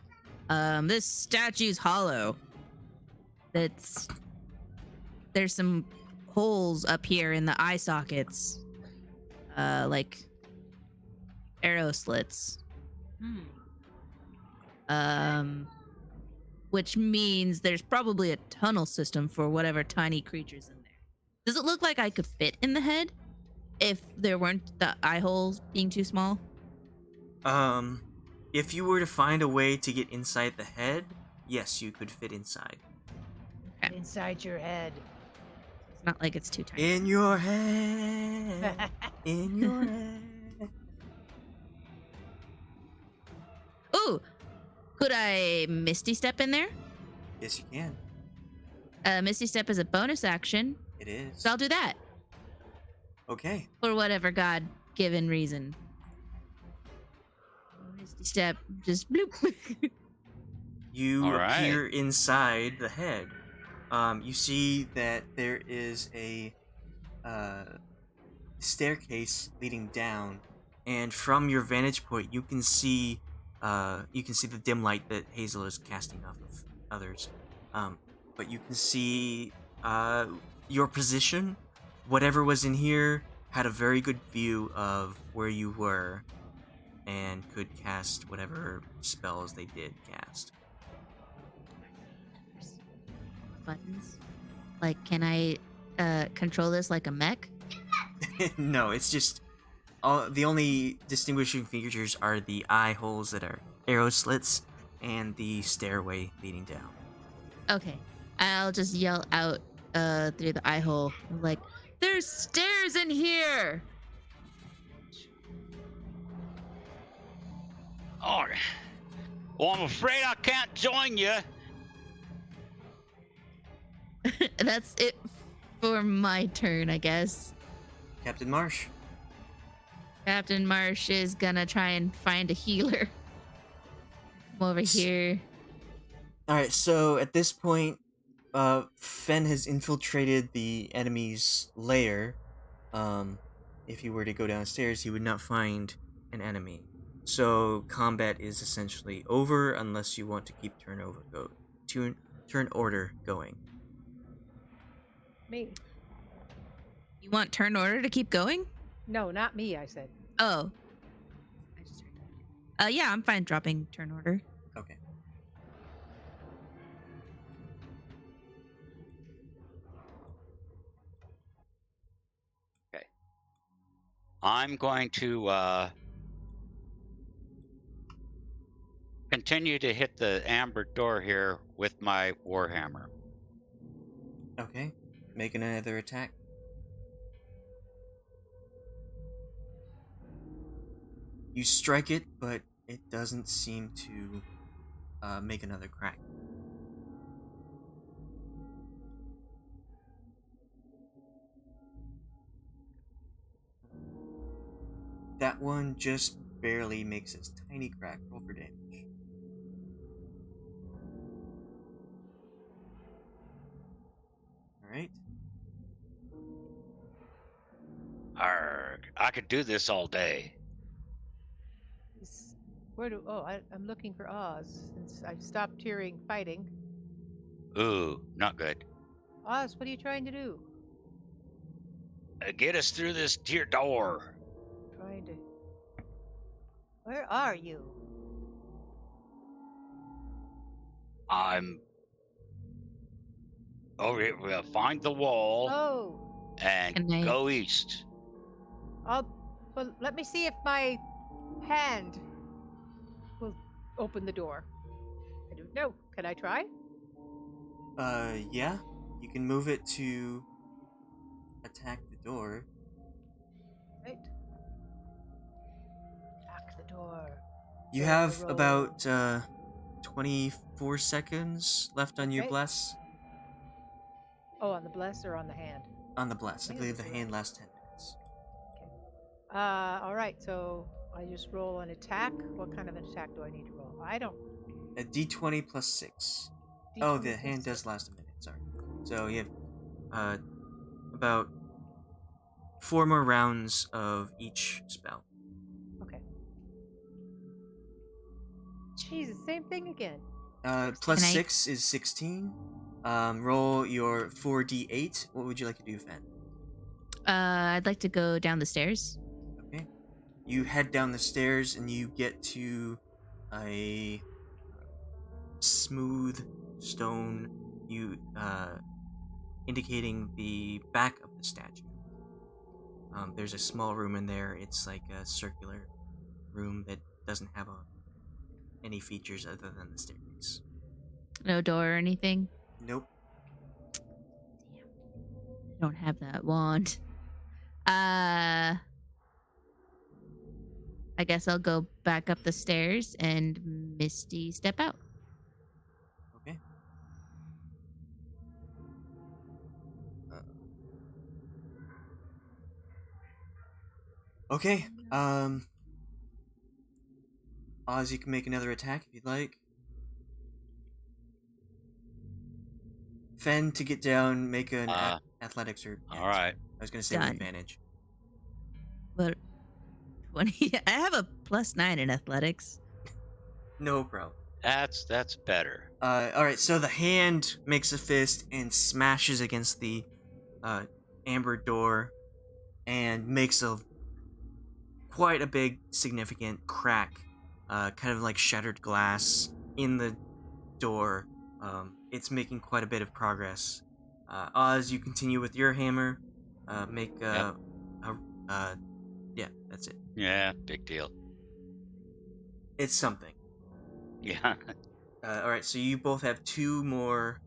Speaker 5: This statue's hollow. There's some holes up here in the eye sockets. Like arrow slits. Which means there's probably a tunnel system for whatever tiny creatures in there. Does it look like I could fit in the head if there weren't the eye holes being too small?
Speaker 2: If you were to find a way to get inside the head, yes, you could fit inside.
Speaker 3: Inside your head.
Speaker 5: It's not like it's too tiny.
Speaker 2: In your head. In your head.
Speaker 5: Ooh, could I Misty Step in there?
Speaker 2: Yes, you can.
Speaker 5: Misty Step is a bonus action,
Speaker 2: It is.
Speaker 5: so I'll do that
Speaker 2: Okay.
Speaker 5: for whatever God-given reason. Misty Step, just bloop.
Speaker 2: You
Speaker 4: All right.
Speaker 2: appear inside the head. You see that there is a staircase leading down, and from your vantage point, you can see the dim light that Hazel is casting off of others. But you can see your position. Whatever was in here had a very good view of where you were, and could cast whatever spells they did cast.
Speaker 5: Buttons. Like, can I control this like a mech?
Speaker 2: No, it's just the only distinguishing features are the eye holes that are arrow slits and the stairway leading down.
Speaker 5: Okay, I'll just yell out through the eye hole, like, "There's stairs in here!"
Speaker 4: Oh, well, I'm afraid I can't join you.
Speaker 5: That's it for my turn, I guess.
Speaker 2: Captain Marsh.
Speaker 5: Captain Marsh is gonna try and find a healer. Come over here.
Speaker 2: Alright, so at this point, Fenn has infiltrated the enemy's lair. If he were to go downstairs, he would not find an enemy. So combat is essentially over unless you want to keep turn order going.
Speaker 3: Me.
Speaker 5: You want turn order to keep going?
Speaker 3: No, not me, I said.
Speaker 5: Oh. Yeah, I'm fine dropping turn order.
Speaker 2: Okay.
Speaker 4: I'm going to continue to hit the amber door here with my warhammer.
Speaker 2: Okay. Make another attack. You strike it, but it doesn't seem to make another crack. That one just barely makes its tiny crack. Roll for damage. Alright.
Speaker 4: Arg, I could do this all day.
Speaker 3: I'm looking for Oz since I've stopped hearing fighting.
Speaker 4: Ooh, not good.
Speaker 3: Oz, what are you trying to do?
Speaker 4: Get us through this dear door.
Speaker 3: Trying to. Where are you?
Speaker 4: I'm over here. We'll find the wall
Speaker 3: Oh,
Speaker 4: and
Speaker 5: Can I-
Speaker 4: go east.
Speaker 3: well, let me see if my hand will open the door. I don't know. Can I try?
Speaker 2: Yeah. You can move it to attack the door.
Speaker 3: Right. Attack the door.
Speaker 2: You
Speaker 3: Roll
Speaker 2: have
Speaker 3: the roll.
Speaker 2: about 24 seconds left on your
Speaker 3: Okay.
Speaker 2: bless.
Speaker 3: Oh, on the bless or on the hand?
Speaker 2: On the bless. I
Speaker 3: Yeah,
Speaker 2: believe
Speaker 3: the
Speaker 2: the hand lasts 10 minutes.
Speaker 3: All right. So I just roll an attack. What kind of an attack do I need to roll? I don't.
Speaker 2: A d20 plus 6. Oh,
Speaker 3: D20
Speaker 2: the
Speaker 3: plus
Speaker 2: hand does
Speaker 3: 6.
Speaker 2: last a minute. Sorry. So you have about 4 more rounds of each spell.
Speaker 3: Okay. Jeez, the same thing again.
Speaker 2: Plus
Speaker 5: Can I-
Speaker 2: 6 is 16. Roll your 4d8. What would you like to do, Fenn?
Speaker 5: I'd like to go down the stairs.
Speaker 2: Okay. You head down the stairs and you get to a smooth stone, indicating the back of the statue. There's a small room in there. It's like a circular room that doesn't have any features other than the staircase.
Speaker 5: No door or anything.
Speaker 2: Nope.
Speaker 5: I don't have that wand. I guess I'll go back up the stairs and Misty step out.
Speaker 2: Okay. Okay. Oz, you can make another attack if you'd like. Fenn, to get down, make an athletics or.
Speaker 4: All right.
Speaker 2: I was gonna say with
Speaker 5: Done.
Speaker 2: advantage.
Speaker 5: But 20. I have a +9 in athletics.
Speaker 2: No problem.
Speaker 4: That's better.
Speaker 2: Alright, so the hand makes a fist and smashes against the amber door and makes quite a big significant crack, kind of like shattered glass in the door. It's making quite a bit of progress. Oz, you continue with your hammer. Make yeah, that's it.
Speaker 4: Yeah, big deal.
Speaker 2: It's something.
Speaker 4: Yeah.
Speaker 2: Alright, so you both have 3 more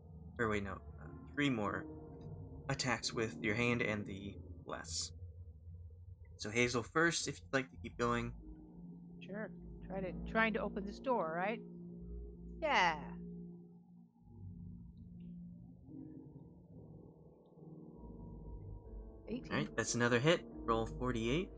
Speaker 2: attacks with your hand and the bless. So Hazel first, if you'd like to keep going.
Speaker 3: Sure. Trying to open this door, right? Yeah.
Speaker 2: Alright, that's another hit. Roll 48.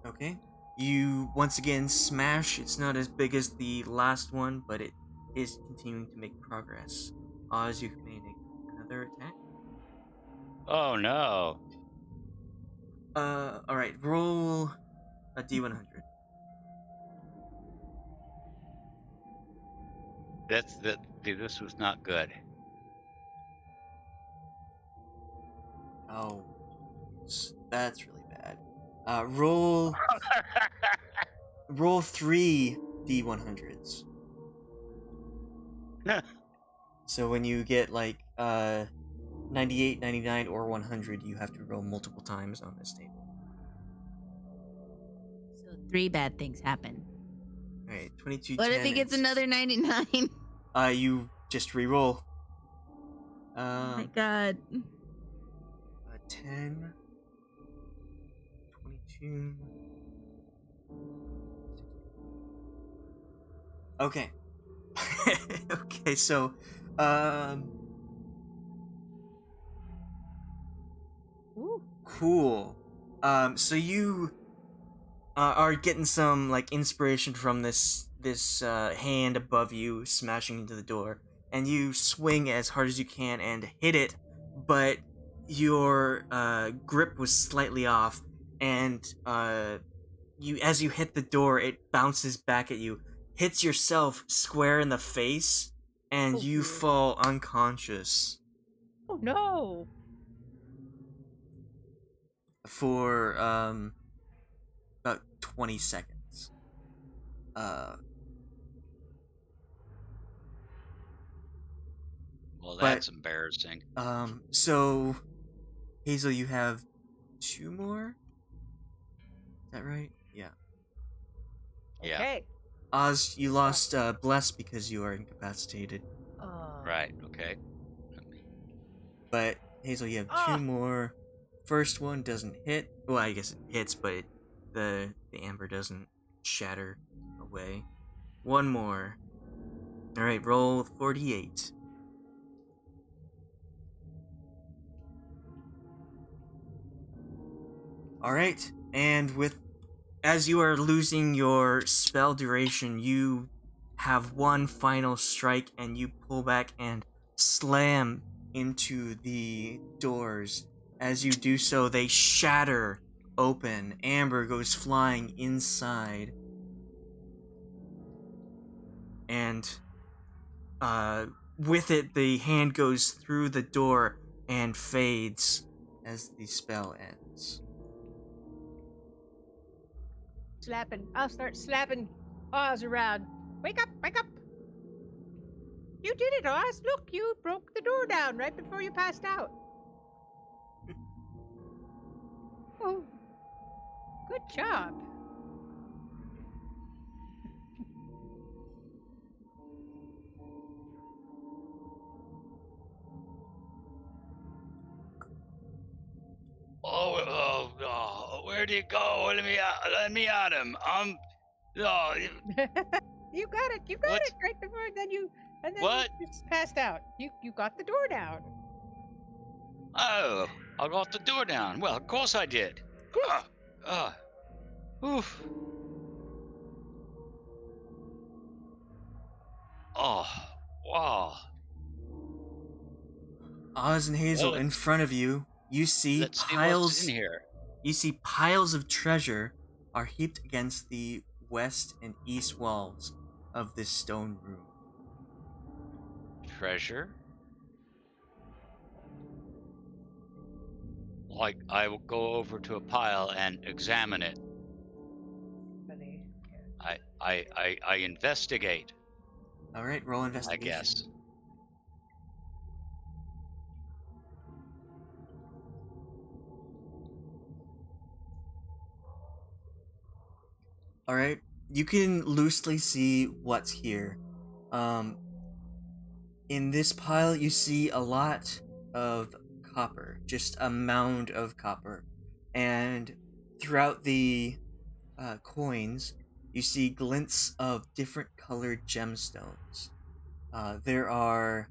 Speaker 2: Okay. You once again smash. It's not as big as the last one, but it is continuing to make progress. Oz, you can make another attack.
Speaker 4: Oh no.
Speaker 2: Alright, roll a d100.
Speaker 4: This was not good.
Speaker 2: Oh, that's really bad. Roll 3 d100s. So when you get like 98, 99, or 100, you have to roll multiple times on this table.
Speaker 5: So 3 bad things happen.
Speaker 2: Alright, 22.
Speaker 5: What
Speaker 2: 10,
Speaker 5: if he gets
Speaker 2: and
Speaker 5: another 99?
Speaker 2: 6. You just re-roll.
Speaker 5: Oh my god.
Speaker 2: 10, 22. Okay. Okay, so,
Speaker 3: Ooh.
Speaker 2: cool. So you are getting some like inspiration from this hand above you smashing into the door, and you swing as hard as you can and hit it, but your grip was slightly off, and you as you hit the door, it bounces back at you, hits yourself square in the face, and
Speaker 3: Oh,
Speaker 2: you
Speaker 3: dear.
Speaker 2: fall unconscious
Speaker 3: Oh no!
Speaker 2: for about 20 seconds. Uh,
Speaker 4: Well,
Speaker 2: but
Speaker 4: that's embarrassing.
Speaker 2: So Hazel, you have 2 more. Is that right? Yeah.
Speaker 4: Yeah.
Speaker 3: Okay.
Speaker 2: Oz, you lost bless because you are incapacitated.
Speaker 4: Right. Okay. Let me-
Speaker 2: But Hazel, you have 2 more. First one doesn't hit. Well, I guess it hits, but the amber doesn't shatter away. 1 more. All right, roll 48. All right, and with as you are losing your spell duration, you have one final strike, and you pull back and slam into the doors. As you do so, they shatter open. Amber goes flying inside, and with it, the hand goes through the door and fades as the spell ends.
Speaker 3: Slapping. I'll start slapping Oz around. Wake up! Wake up! You did it, Oz. Look, you broke the door down right before you passed out. Oh, good job.
Speaker 4: Where do you go? Let me at him. Oh,
Speaker 3: You got it. You got
Speaker 4: What?
Speaker 3: it right before. And then
Speaker 4: What?
Speaker 3: you just passed out. You got the door down.
Speaker 4: Oh, I got the door down. Well, of course I did.
Speaker 3: Yes.
Speaker 4: Oof. Oh, wow.
Speaker 2: Oz and Hazel,
Speaker 4: Well,
Speaker 2: in front of you, you see
Speaker 4: let's see what's in
Speaker 2: piles.
Speaker 4: here.
Speaker 2: You see piles of treasure are heaped against the west and east walls of this stone room.
Speaker 4: Treasure? Like, I will go over to a pile and examine it.
Speaker 3: Funny.
Speaker 4: I investigate,
Speaker 2: All right, roll
Speaker 4: I
Speaker 2: investigation.
Speaker 4: guess.
Speaker 2: All right, you can loosely see what's here. Um, in this pile, you see a lot of copper, just a mound of copper, and throughout the coins, you see glints of different colored gemstones. There are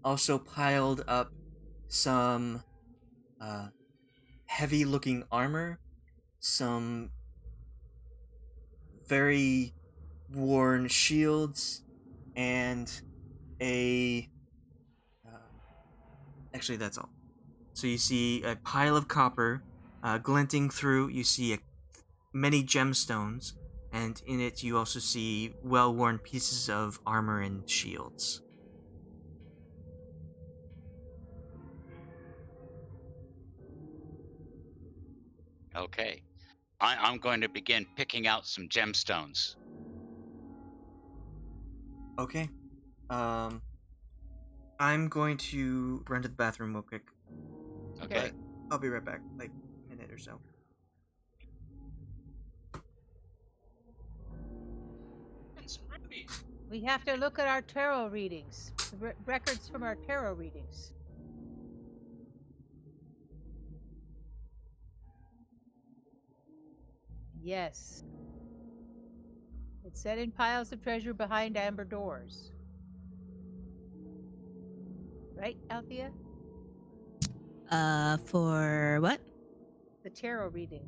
Speaker 2: also piled up some heavy looking armor, some very worn shields, and a. Uh, actually, that's all. So you see a pile of copper glinting through, you see many gemstones, and in it you also see well worn pieces of armor and shields.
Speaker 4: Okay. I'm going to begin picking out some gemstones.
Speaker 2: Okay. I'm going to run to the bathroom real quick.
Speaker 4: Okay.
Speaker 2: I'll be right back, like a minute or so.
Speaker 4: And some rabbits.
Speaker 3: We have to look at our tarot readings, the records from our tarot readings. Yes. It's set in piles of treasure behind amber doors. Right, Althea?
Speaker 5: For what?
Speaker 3: The tarot reading.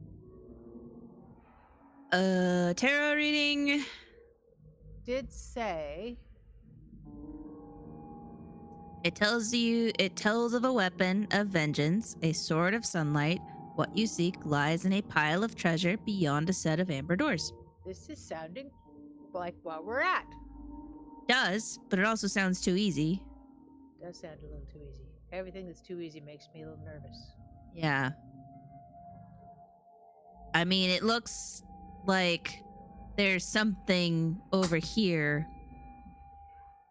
Speaker 5: Tarot reading.
Speaker 3: Did say
Speaker 5: It tells of a weapon of vengeance, a sword of sunlight. What you seek lies in a pile of treasure beyond a set of amber doors.
Speaker 3: this is sounding like what we're at.
Speaker 5: Does, but it also sounds too easy.
Speaker 3: Does sound a little too easy. Everything that's too easy makes me a little nervous.
Speaker 5: Yeah. I mean, it looks like there's something over here.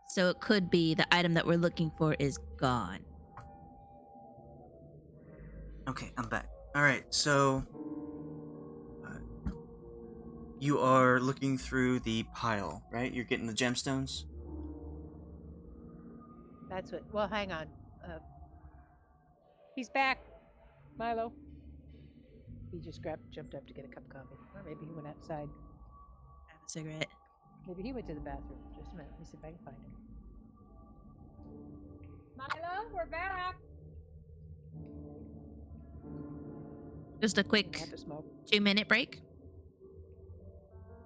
Speaker 5: So it could be the item that we're looking for is gone.
Speaker 2: Okay, I'm back. All right, so you are looking through the pile, right? You're getting the gemstones.
Speaker 3: That's what. Well, hang on. He's back, Milo. He just jumped up to get a cup of coffee, or maybe he went outside.
Speaker 5: Have a cigarette.
Speaker 3: Maybe he went to the bathroom. Just a minute. Let me see if I can find him. Milo, we're back.
Speaker 5: Just a quick
Speaker 3: Have to smoke.
Speaker 5: 2-minute break.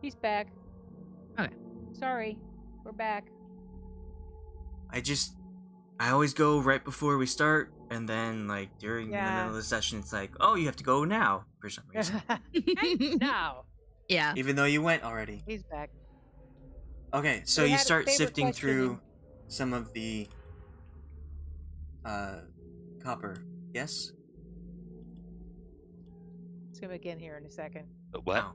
Speaker 3: He's back.
Speaker 5: Okay.
Speaker 3: Sorry, we're back.
Speaker 2: I always go right before we start, and then like during the middle of the session, it's like, oh, you have to go now for some reason,
Speaker 3: Now
Speaker 5: Yeah.
Speaker 2: even though you went already.
Speaker 3: he's back.
Speaker 2: Okay, so
Speaker 3: They
Speaker 2: you
Speaker 3: had a
Speaker 2: start
Speaker 3: favorite
Speaker 2: sifting
Speaker 3: question
Speaker 2: through some of the copper. Yes.
Speaker 3: It's gonna begin here in a second.
Speaker 4: But what?
Speaker 2: Oh.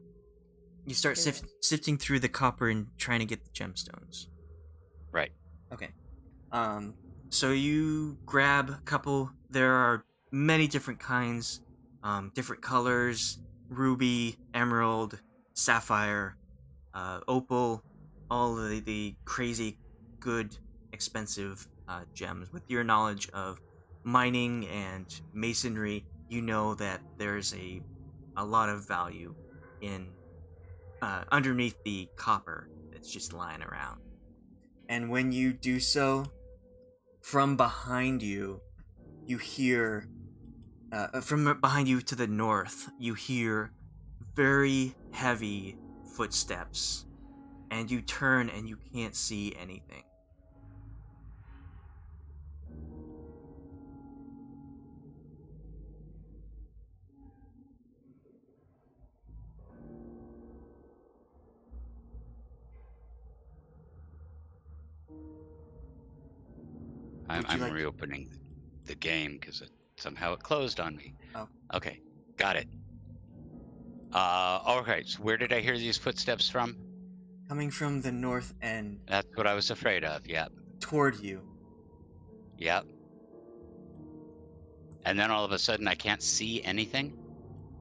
Speaker 2: You start
Speaker 3: Yeah.
Speaker 2: sifting through the copper and trying to get the gemstones.
Speaker 4: Right.
Speaker 2: Okay. So you grab a couple. There are many different kinds, different colors: ruby, emerald, sapphire, opal, all of the crazy, good, expensive gems. With your knowledge of mining and masonry, you know that there's a lot of value in underneath the copper that's just lying around. And when you do so, from behind you, you hear, from behind you to the north, you hear very heavy footsteps. And you turn and you can't see anything. Would you
Speaker 4: I'm
Speaker 2: like-
Speaker 4: reopening the game because somehow it closed on me.
Speaker 2: Oh.
Speaker 4: Okay, got it. Okay, so where did I hear these footsteps from?
Speaker 2: Coming from the north end
Speaker 4: That's what I was afraid of. Yep,
Speaker 2: toward you.
Speaker 4: yep. And then all of a sudden, I can't see anything.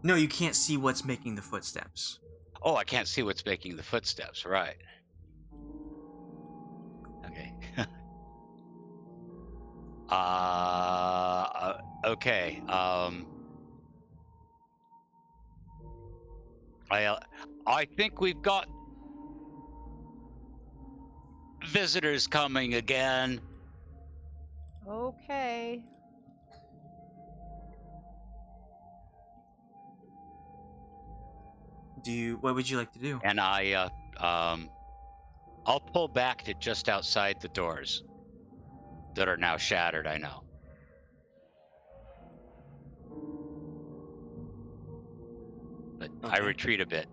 Speaker 2: No, you can't see what's making the footsteps.
Speaker 4: Oh, I can't see what's making the footsteps. Right. Okay. Okay. I think we've got visitors coming again.
Speaker 3: Okay.
Speaker 2: What would you like to do?
Speaker 4: And I'll pull back to just outside the doors that are now shattered. I know. But I
Speaker 2: Okay.
Speaker 4: retreat a bit.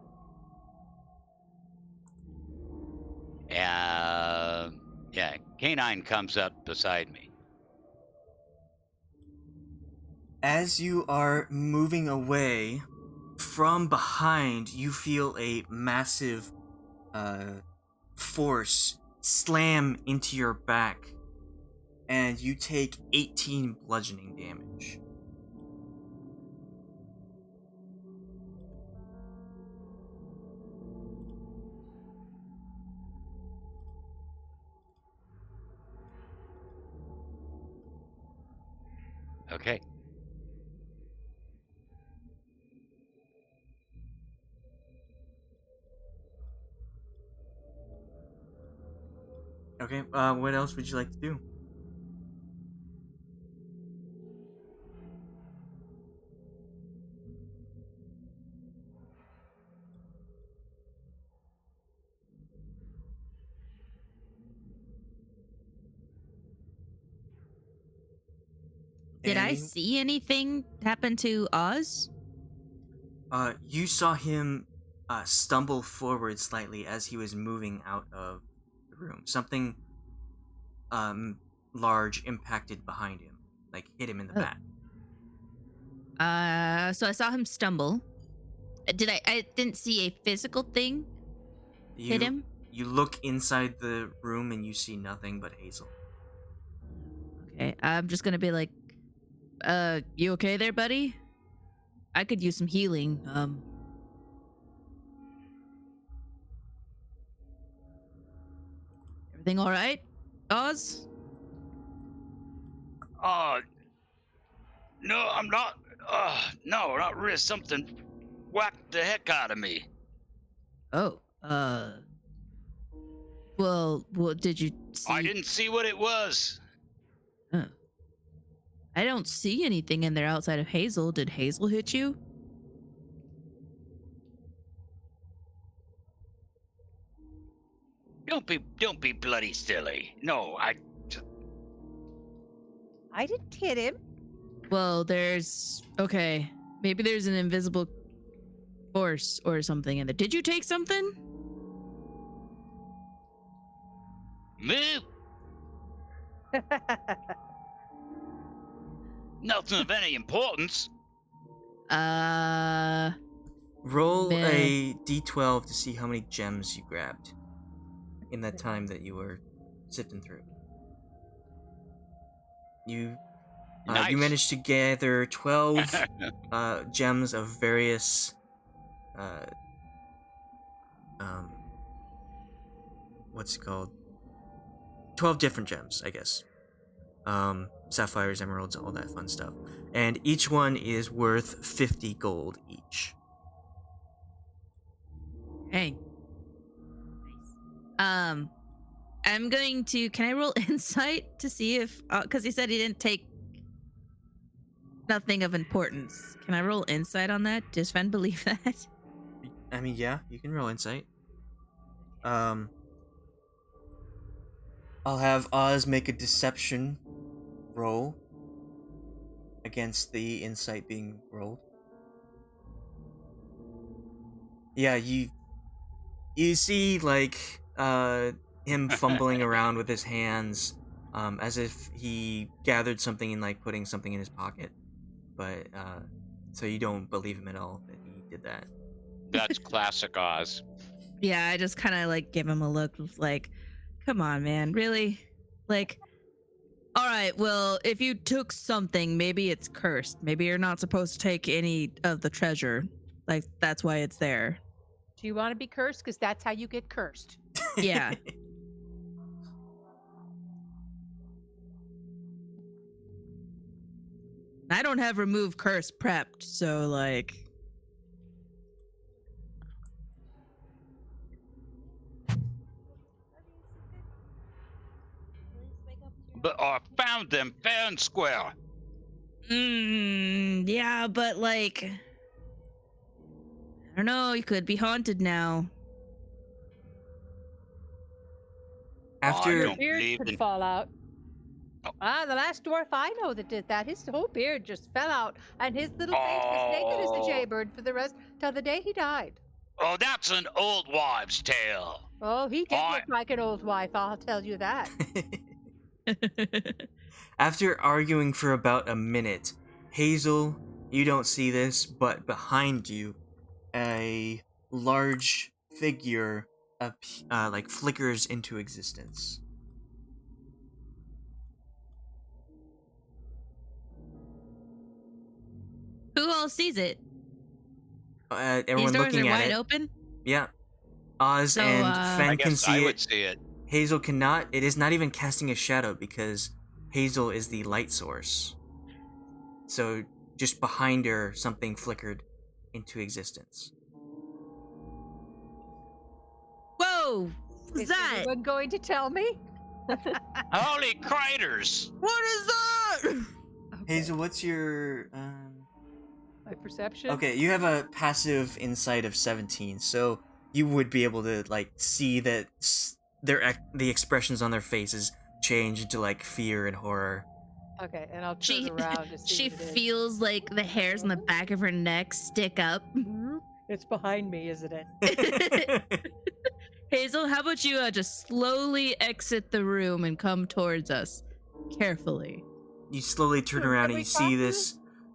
Speaker 4: And yeah, Canine comes up beside me.
Speaker 2: As you are moving away, from behind, you feel a massive force slam into your back, and you take 18 bludgeoning damage.
Speaker 4: Okay.
Speaker 2: Okay. What else would you like to do?
Speaker 5: Did I
Speaker 2: Any-
Speaker 5: see anything happen to Oz?
Speaker 2: You saw him stumble forward slightly as he was moving out of the room. Something large impacted behind him, like hit him in the
Speaker 5: Oh.
Speaker 2: back.
Speaker 5: So I saw him stumble. I didn't see a physical thing hit him?
Speaker 2: You look inside the room and you see nothing but Hazel.
Speaker 5: Okay, I'm just gonna be like, you okay there, buddy? I could use some healing. Everything all right, Oz?
Speaker 4: No, I'm not. No, not really. Something whacked the heck out of me.
Speaker 5: Oh, well, did you see?
Speaker 4: I didn't see what it was.
Speaker 5: I don't see anything in there outside of Hazel. Did Hazel hit you?
Speaker 4: Don't be bloody silly. No,
Speaker 3: I didn't hit him.
Speaker 5: Well, okay. Maybe there's an invisible force or something in there. Did you take something?
Speaker 4: me. Nothing of any importance.
Speaker 2: Roll
Speaker 5: Man.
Speaker 2: a d12 to see how many gems you grabbed in that time that you were sifting through. You
Speaker 4: Nice.
Speaker 2: you managed to gather 12 gems of various what's it called? 12 different gems, I guess. Sapphires, emeralds, all that fun stuff. And each one is worth 50 gold each.
Speaker 5: Hey. I'm going to. Can I roll insight to see if? Because he said he didn't take nothing of importance. Can I roll insight on that? Does Fenn believe that?
Speaker 2: I mean, yeah, you can roll insight. I'll have Oz make a deception roll against the insight being rolled. Yeah, you see like him fumbling around with his hands, as if he gathered something and like putting something in his pocket. But so you don't believe him at all that he did that.
Speaker 4: That's classic Oz.
Speaker 5: Yeah, I just kind of like give him a look of like, come on, man, really? Like, all right, well, if you took something, maybe it's cursed. Maybe you're not supposed to take any of the treasure. Like, that's why it's there.
Speaker 3: Do you want to be cursed? Because that's how you get cursed.
Speaker 5: Yeah. I don't have remove curse prepped, so like.
Speaker 4: But I found them fair and square.
Speaker 5: Yeah, but like, I don't know. You could be haunted now.
Speaker 4: I
Speaker 2: After
Speaker 4: don't
Speaker 3: Beard
Speaker 4: believe
Speaker 3: could
Speaker 4: in.
Speaker 3: fall out.
Speaker 4: Oh.
Speaker 3: The last dwarf I know that did that, his whole beard just fell out, and his little face was naked as a jaybird for the rest till the day he died.
Speaker 4: Oh, that's an old wives' tale.
Speaker 3: Oh, he did
Speaker 4: I-
Speaker 3: look like an old wife, I'll tell you that.
Speaker 2: After arguing for about a minute, Hazel, you don't see this, but behind you, a large figure like flickers into existence.
Speaker 5: Who all sees it?
Speaker 2: Everyone
Speaker 5: These doors
Speaker 2: looking
Speaker 5: are
Speaker 2: at
Speaker 5: wide
Speaker 2: it.
Speaker 5: open.
Speaker 2: Yeah. Oz
Speaker 5: So,
Speaker 2: and Fenn
Speaker 4: I
Speaker 2: can
Speaker 4: guess
Speaker 2: see
Speaker 4: I
Speaker 2: it.
Speaker 4: would see it.
Speaker 2: Hazel cannot. It is not even casting a shadow because Hazel is the light source. So just behind her, something flickered into existence.
Speaker 5: Whoa! What's
Speaker 3: Is
Speaker 5: that?
Speaker 3: anyone going to tell me?
Speaker 4: Holy craters!
Speaker 5: What is that?
Speaker 3: Okay.
Speaker 2: Hazel, what's your
Speaker 3: My perception?
Speaker 2: Okay, you have a passive insight of 17, so you would be able to like see that the expressions on their faces change into like fear and horror.
Speaker 3: Okay, and I'll turn
Speaker 5: She
Speaker 3: around to see
Speaker 5: she
Speaker 3: what it is.
Speaker 5: feels like the hairs on the back of her neck stick up.
Speaker 3: It's behind me, isn't it?
Speaker 5: Hazel, how about you just slowly exit the room and come towards us, carefully.
Speaker 2: You slowly turn
Speaker 3: Sure,
Speaker 2: around
Speaker 3: can
Speaker 2: and
Speaker 3: we
Speaker 2: you see
Speaker 3: talk to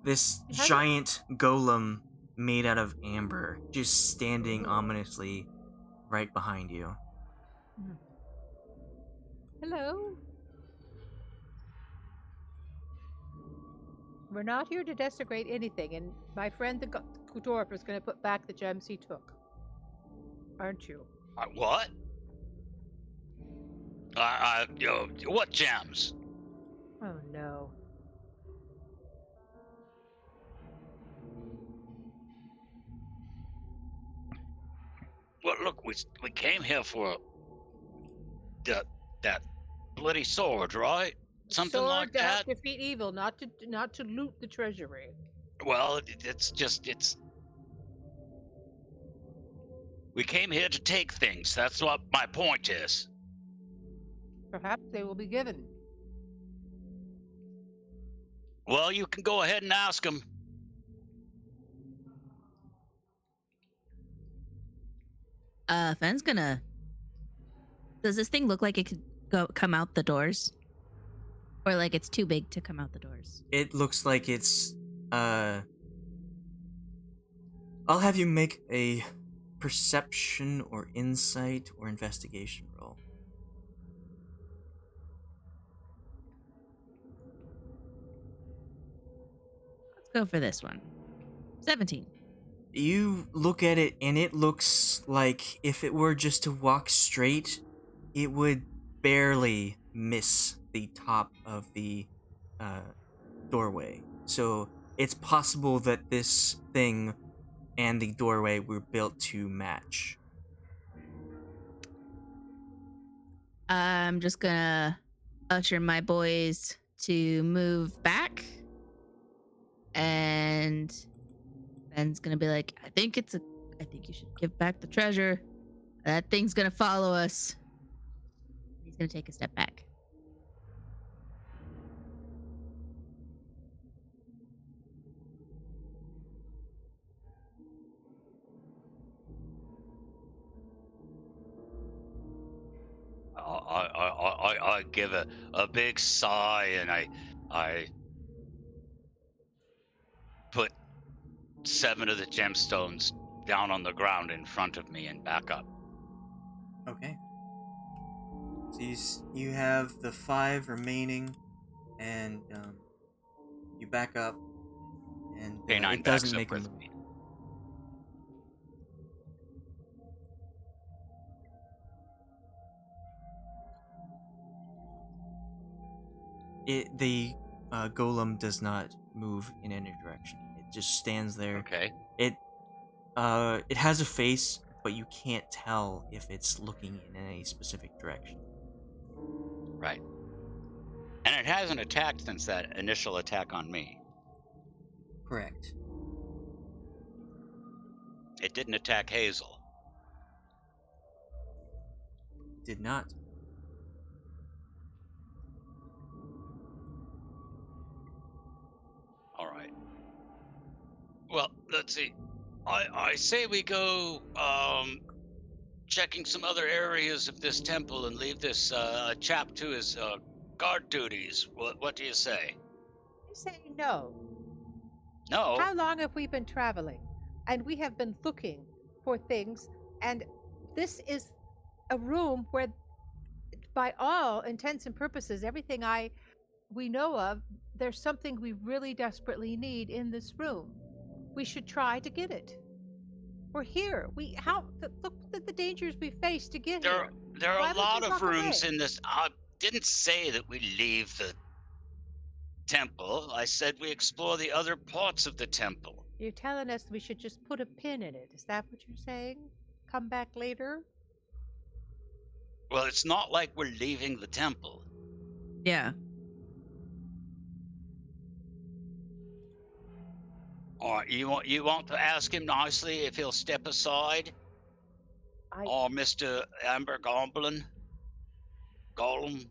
Speaker 2: this
Speaker 3: How do-
Speaker 2: giant golem made out of amber just standing ominously right behind you.
Speaker 3: Hello? We're not here to desecrate anything, and my friend the Dwarf is going to put back the gems he took. Aren't you?
Speaker 4: What? What gems?
Speaker 3: Oh no.
Speaker 4: Well, look, we came here for that bloody sword, right? Something
Speaker 3: Sword
Speaker 4: like
Speaker 3: to help
Speaker 4: that.
Speaker 3: defeat evil, not to loot the treasury.
Speaker 4: Well, it's. We came here to take things. That's what my point is.
Speaker 3: Perhaps they will be given.
Speaker 4: Well, you can go ahead and ask them.
Speaker 5: Fenn's gonna. Does this thing look like it could come out the doors, or like it's too big to come out the doors?
Speaker 2: It looks like it's I'll have you make a perception or insight or investigation roll.
Speaker 5: Let's go for this one. 17.
Speaker 2: You look at it and it looks like if it were just to walk straight, it would barely miss the top of the doorway. So it's possible that this thing and the doorway were built to match.
Speaker 5: I'm just gonna usher my boys to move back, and Ben's gonna be like, I think you should give back the treasure. That thing's gonna follow us. He's gonna take a step back.
Speaker 4: I give a big sigh and I put 7 of the gemstones down on the ground in front of me and back up.
Speaker 2: Okay. So you have the 5 remaining, and you back up, and
Speaker 4: K9
Speaker 2: it
Speaker 4: backs
Speaker 2: doesn't
Speaker 4: up
Speaker 2: make a
Speaker 4: with
Speaker 2: move.
Speaker 4: me.
Speaker 2: The golem does not move in any direction. It just stands there.
Speaker 4: Okay.
Speaker 2: It has a face, but you can't tell if it's looking in any specific direction.
Speaker 4: Right. And it hasn't attacked since that initial attack on me.
Speaker 2: Correct.
Speaker 4: It didn't attack Hazel.
Speaker 2: Did not.
Speaker 4: All right. Well, let's see. I say we go checking some other areas of this temple and leave this chap to his guard duties. What do you say?
Speaker 3: I say no.
Speaker 4: No.
Speaker 3: How long have we been traveling? And we have been looking for things, and this is a room where, by all intents and purposes, everything we know of, there's something we really desperately need in this room. We should try to get it. We're here. Look at the dangers we face to get here.
Speaker 4: There are
Speaker 3: Why
Speaker 4: a
Speaker 3: would
Speaker 4: lot
Speaker 3: we
Speaker 4: of
Speaker 3: walk
Speaker 4: rooms
Speaker 3: away?
Speaker 4: in this. I didn't say that we leave the temple. I said we explore the other parts of the temple.
Speaker 3: You're telling us we should just put a pin in it. Is that what you're saying? Come back later?
Speaker 4: Well, it's not like we're leaving the temple.
Speaker 5: Yeah.
Speaker 4: Or you want to ask him nicely if he'll step aside?
Speaker 3: I
Speaker 4: Or Mr. Amber Goblin? Golem?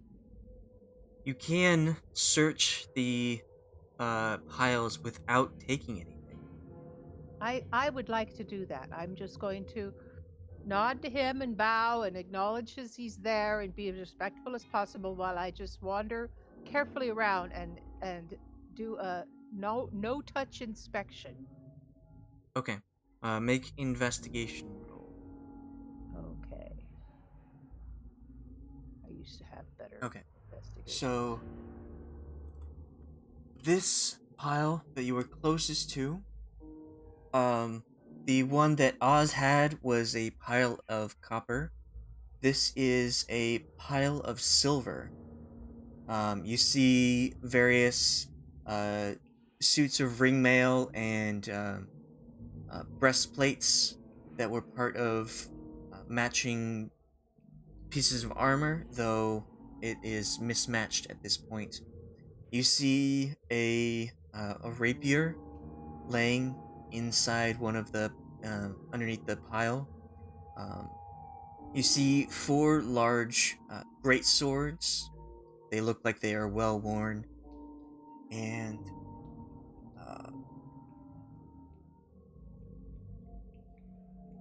Speaker 2: You can search the piles without taking anything.
Speaker 3: I would like to do that. I'm just going to nod to him and bow and acknowledge as he's there and be as respectful as possible while I just wander carefully around and do a no touch inspection.
Speaker 2: Okay. Make investigation roll.
Speaker 3: Okay. I used to have better
Speaker 2: Okay.
Speaker 3: investigation.
Speaker 2: So this pile that you were closest to, the one that Oz had was a pile of copper. This is a pile of silver. You see various suits of ringmail and breastplates that were part of matching pieces of armor, though it is mismatched at this point. You see a rapier laying inside one of the underneath the pile. You see 4 large great swords. They look like they are well worn, and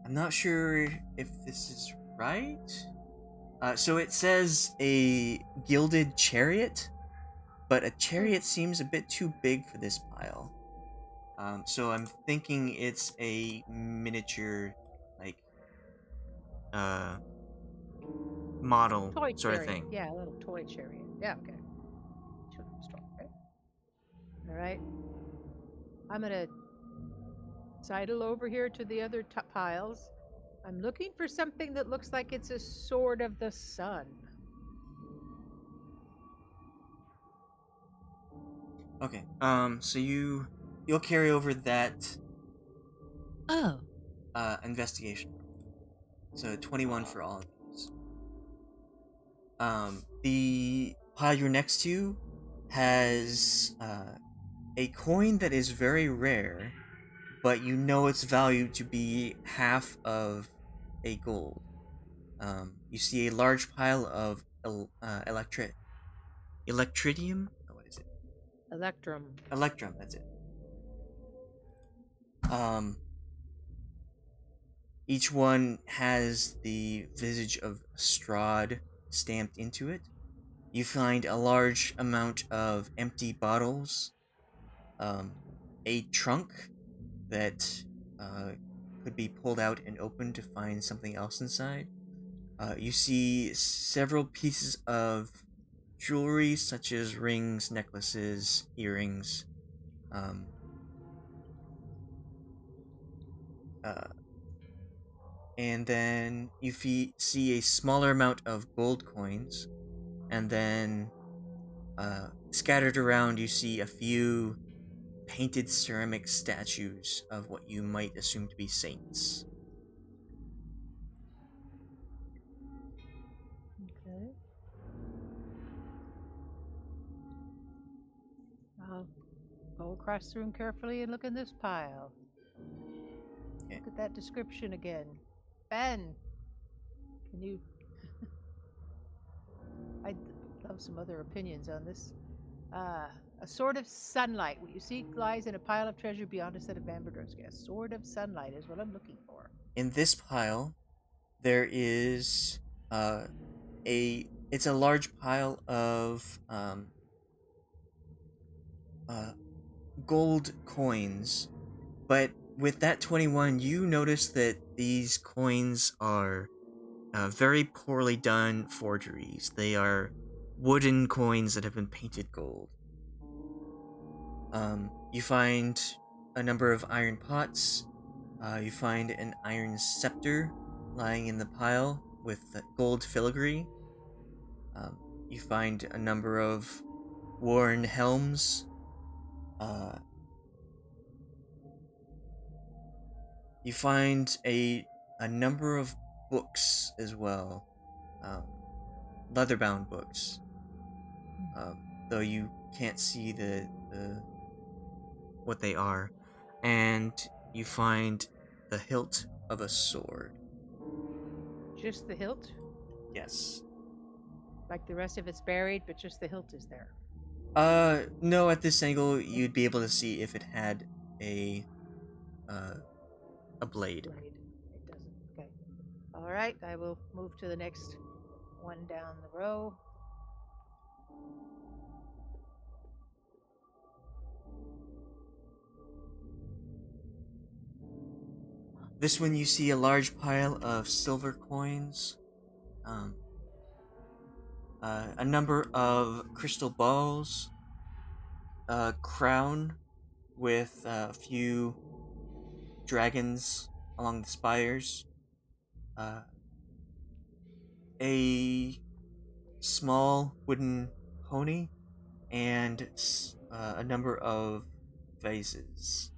Speaker 2: I'm not sure if this is right. So it says a gilded chariot, but a chariot seems a bit too big for this pile. So I'm thinking it's a miniature, like, model
Speaker 3: Toy
Speaker 2: sort
Speaker 3: chariot.
Speaker 2: of thing.
Speaker 3: Yeah, a little toy chariot. Yeah, okay. Children's toy, right? All right. I'm gonna sidle over here to the other piles. I'm looking for something that looks like it's a sword of the sun.
Speaker 2: Okay. So you'll carry over that
Speaker 5: Oh.
Speaker 2: investigation. So 21 for all of those. The pile you're next to has a coin that is very rare, but you know its value to be half of a gold. You see a large pile of electritium. Oh, what is it?
Speaker 3: Electrum.
Speaker 2: Electrum. That's it. Each one has the visage of Strahd stamped into it. You find a large amount of empty bottles, a trunk that could be pulled out and opened to find something else inside. You see several pieces of jewelry, such as rings, necklaces, earrings. And then you see a smaller amount of gold coins, and then scattered around you see a few painted ceramic statues of what you might assume to be saints.
Speaker 3: Okay. I'll go across the room carefully and look in this pile.
Speaker 2: Okay.
Speaker 3: Look at that description again. Fenn, can you... I'd love some other opinions on this. A sword of sunlight. What you seek lies in a pile of treasure beyond a set of amber doors. A sword of sunlight is what I'm looking for.
Speaker 2: In this pile, there is it's a large pile of gold coins, but with that 21, you notice that these coins are very poorly done forgeries. They are wooden coins that have been painted gold. You find a number of iron pots. You find an iron scepter lying in the pile with gold filigree. You find a number of worn helms You find a number of books as well, leather-bound books. Though you can't see the what they are, and you find the hilt of a sword.
Speaker 3: Just the hilt?
Speaker 2: Yes.
Speaker 3: Like the rest of it's buried, but just the hilt is there.
Speaker 2: No. At this angle, you'd be able to see if it had a uh a blade.
Speaker 3: Blade. It doesn't. Okay. All right. I will move to the next one down the row.
Speaker 2: This one, you see a large pile of silver coins, um, a number of crystal balls, a crown with a few dragons along the spires, uh, a small wooden pony, and a number of vases.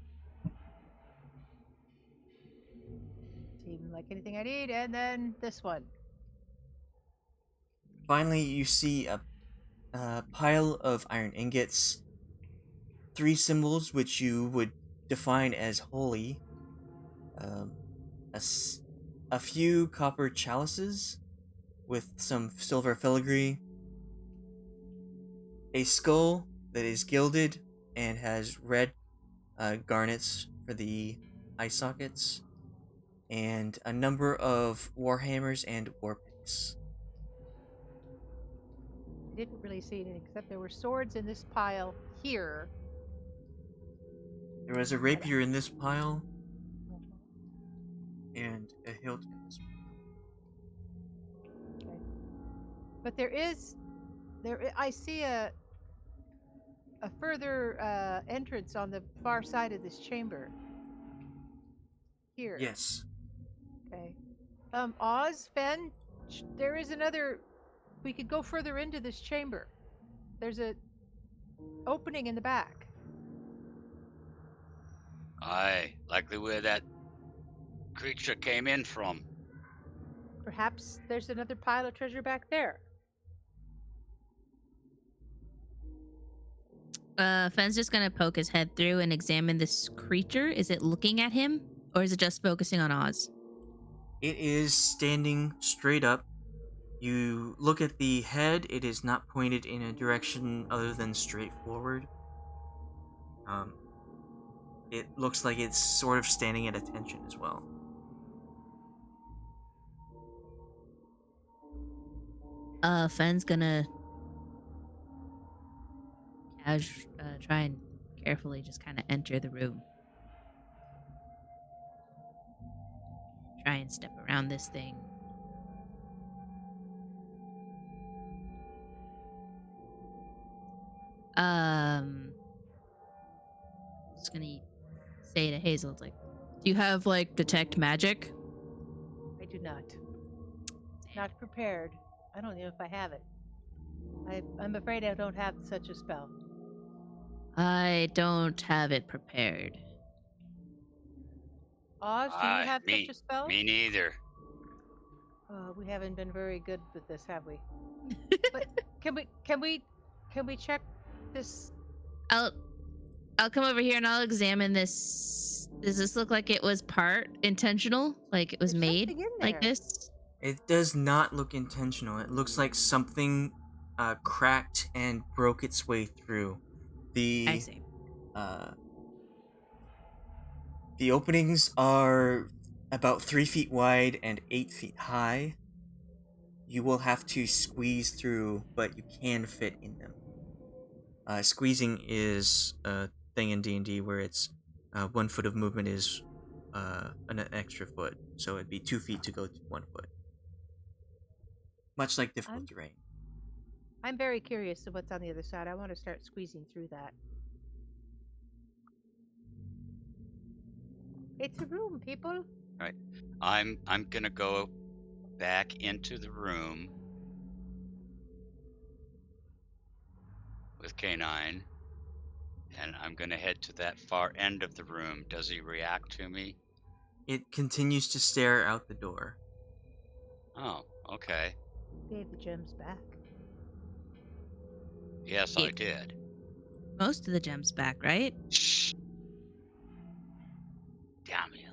Speaker 3: Seem like anything I need, and then this one.
Speaker 2: Finally, you see a pile of iron ingots, 3 symbols which you would define as holy, um, a few copper chalices with some silver filigree, a skull that is gilded and has red garnets for the eye sockets, and a number of warhammers and war picks.
Speaker 3: I didn't really see anything except there were swords in this pile here.
Speaker 2: There was a rapier in this pile, and a hilt in this pile.
Speaker 3: Okay. But I see a further entrance on the far side of this chamber. Here.
Speaker 2: Yes.
Speaker 3: Okay. Oz, Fenn, there is another. We could go further into this chamber. There's a opening in the back.
Speaker 4: Aye, likely where that creature came in from.
Speaker 3: Perhaps there's another pile of treasure back there.
Speaker 5: Fenn's just gonna poke his head through and examine this creature. Is it looking at him, or is it just focusing on Oz?
Speaker 2: It is standing straight up. You look at the head, it is not pointed in a direction other than straight forward. It looks like it's sort of standing at attention as well.
Speaker 5: Fenn's gonna try and carefully just kind of enter the room. Try and step around this thing. Just gonna say to Hazel, it's like, do you have like detect magic?
Speaker 3: I do not. Not prepared. I don't know if I have it. I'm afraid I don't have such a spell.
Speaker 5: I don't have it prepared.
Speaker 3: Oz, do you have such a spell?
Speaker 4: Me neither.
Speaker 3: We haven't been very good with this, have we? But can we check this?
Speaker 5: I'll come over here and I'll examine this. Does this look like it was part intentional? Like it was
Speaker 3: There's
Speaker 5: made
Speaker 3: something in
Speaker 5: like
Speaker 3: there.
Speaker 5: this?
Speaker 2: It does not look intentional. It looks like something cracked and broke its way through.
Speaker 5: I see.
Speaker 2: The openings are about 3 feet wide and 8 feet high. You will have to squeeze through, but you can fit in them. Squeezing is a thing in D&D where it's 1 foot of movement is an extra foot, so it'd be 2 feet to go to 1 foot. Much like difficult terrain.
Speaker 3: I'm very curious of what's on the other side. I want to start squeezing through that. It's a room, people.
Speaker 4: Right. I'm gonna go back into the room with K9 And I'm gonna head to that far end of the room. Does he react to me?
Speaker 2: It continues to stare out the door.
Speaker 4: Oh, okay.
Speaker 3: Gave the gems back.
Speaker 4: Yes, I did.
Speaker 5: Most of the gems back, right?
Speaker 4: Shh. Damn you.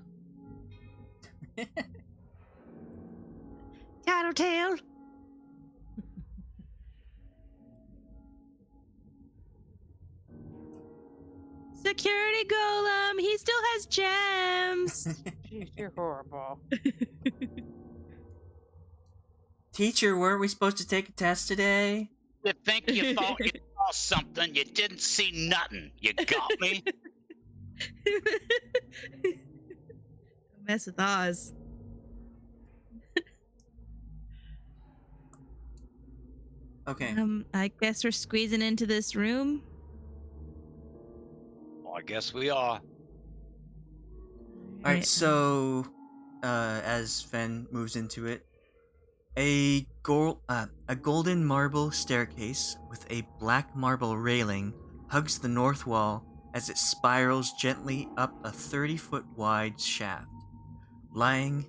Speaker 5: Tattletale. Security golem. He still has gems.
Speaker 3: Jeez, you're horrible.
Speaker 2: Teacher, weren't we supposed to take a test today?
Speaker 4: You think you thought you saw something? You didn't see nothing. You got me?
Speaker 5: Don't mess with Oz.
Speaker 2: Okay.
Speaker 5: I guess we're squeezing into this room.
Speaker 4: Well, I guess we are.
Speaker 2: Alright, so as Fenn moves into it, a golden marble staircase with a black marble railing hugs the north wall as it spirals gently up a 30-foot wide shaft. Lying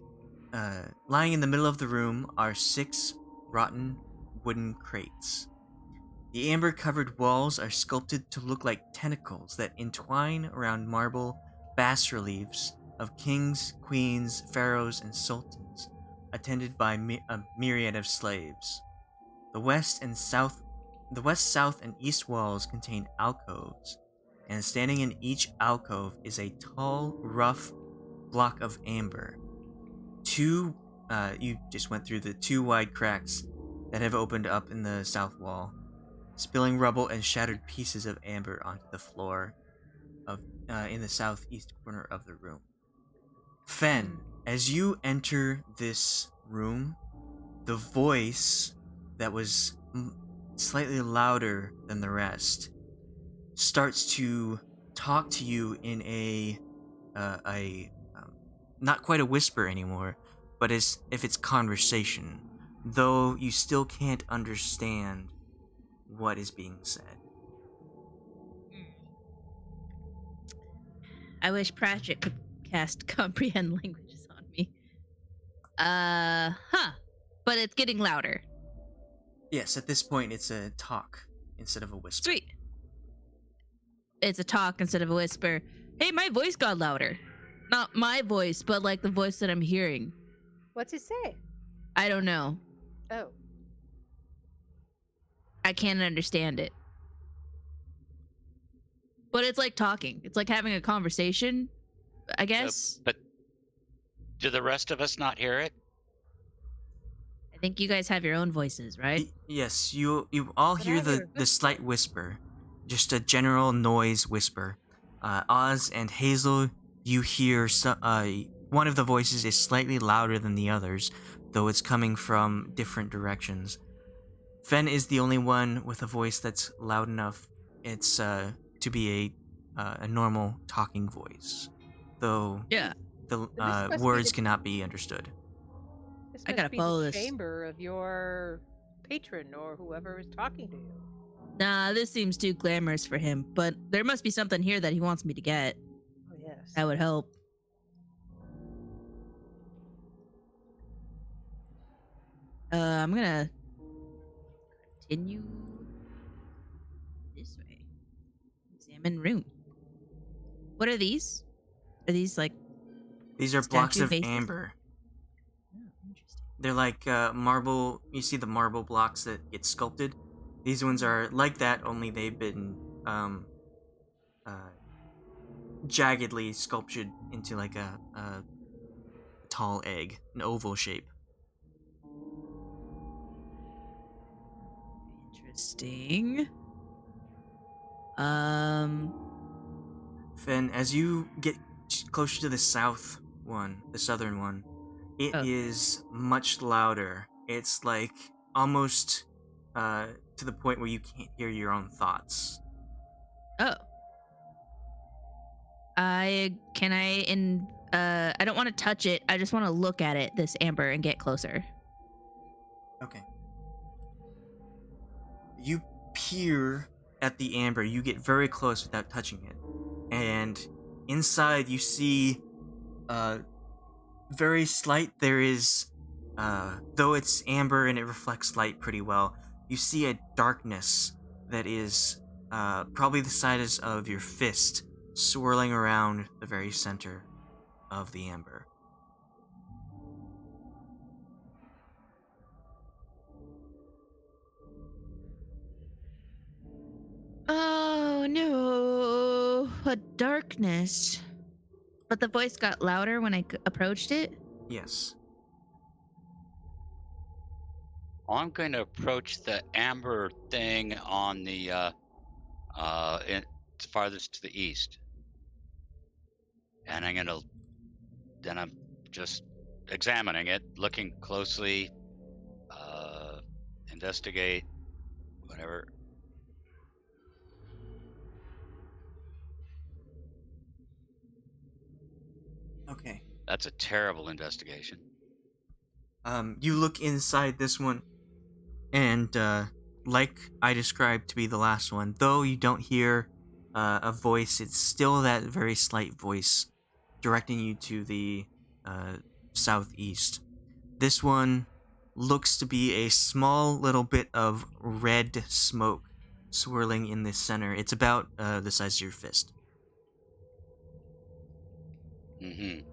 Speaker 2: in the middle of the room are 6 rotten wooden crates. The amber-covered walls are sculpted to look like tentacles that entwine around marble bas-reliefs of kings, queens, pharaohs, and sultans, attended by a myriad of slaves. The west, south, and east walls contain alcoves, and standing in each alcove is a tall, rough block of amber. You just went through the 2 wide cracks that have opened up in the south wall, spilling rubble and shattered pieces of amber onto the floor in the southeast corner of the room. Fenn, as you enter this room, the voice that was slightly louder than the rest starts to talk to you in a not quite a whisper anymore, but as if it's conversation, though you still can't understand what is being said.
Speaker 5: I wish Pratchett could cast comprehend languages on me. But it's getting louder.
Speaker 2: Yes, at this point it's a talk instead of a whisper.
Speaker 5: Sweet. It's a talk instead of a whisper. Hey, my voice got louder. Not my voice, but like the voice that I'm hearing.
Speaker 3: What's it say?
Speaker 5: I don't know.
Speaker 3: Oh.
Speaker 5: I can't understand it. But it's like talking. It's like having a conversation, I guess.
Speaker 4: But do the rest of us not hear it?
Speaker 5: I think you guys have your own voices, right?
Speaker 2: Yes, you all
Speaker 3: But
Speaker 2: hear
Speaker 3: I hear
Speaker 2: the slight whisper, just a general noise whisper. Oz and Hazel, you hear one of the voices is slightly louder than the others, though it's coming from different directions. Fenn is the only one with a voice that's loud enough. It's to be a normal talking voice, though
Speaker 5: Yeah.
Speaker 2: the
Speaker 3: must be
Speaker 2: words
Speaker 3: the-
Speaker 2: cannot be understood.
Speaker 3: This
Speaker 5: I
Speaker 3: must
Speaker 5: gotta
Speaker 3: be
Speaker 5: follow
Speaker 3: the
Speaker 5: this.
Speaker 3: chamber of your patron or whoever is talking to you.
Speaker 5: Nah, this seems too glamorous for him, but there must be something here that he wants me to get.
Speaker 3: Oh, yes.
Speaker 5: That would help. I'm gonna continue this way. Examine room. What are these? Are these like...
Speaker 2: These are blocks
Speaker 5: Statue
Speaker 2: of
Speaker 5: faces?
Speaker 2: amber.
Speaker 5: Oh, interesting.
Speaker 2: They're like marble. You see the marble blocks that get sculpted? These ones are like that, only they've been jaggedly sculptured into like a tall egg, an oval shape.
Speaker 5: Interesting.
Speaker 2: Fenn, as you get closer to the southern one, it is much louder. It's like almost to the point where you can't hear your own thoughts.
Speaker 5: Oh. I don't want to touch it. I just want to look at it, this amber, and get closer.
Speaker 2: Okay. You peer at the amber. You get very close without touching it. And inside you see very slight, there is, though it's amber and it reflects light pretty well, you see a darkness that is probably the size of your fist swirling around the very center of the amber.
Speaker 5: Oh no, a darkness. But the voice got louder when I approached it?
Speaker 2: Yes.
Speaker 4: I'm going to approach the amber thing on the farthest to the east, and I'm just examining it, looking closely, investigate, whatever.
Speaker 2: Okay.
Speaker 4: That's a terrible investigation.
Speaker 2: You look inside this one, and like I described to be the last one, though you don't hear a voice, it's still that very slight voice directing you to the southeast. This one looks to be a small little bit of red smoke swirling in the center. It's about the size of your fist.
Speaker 4: Mm-hmm.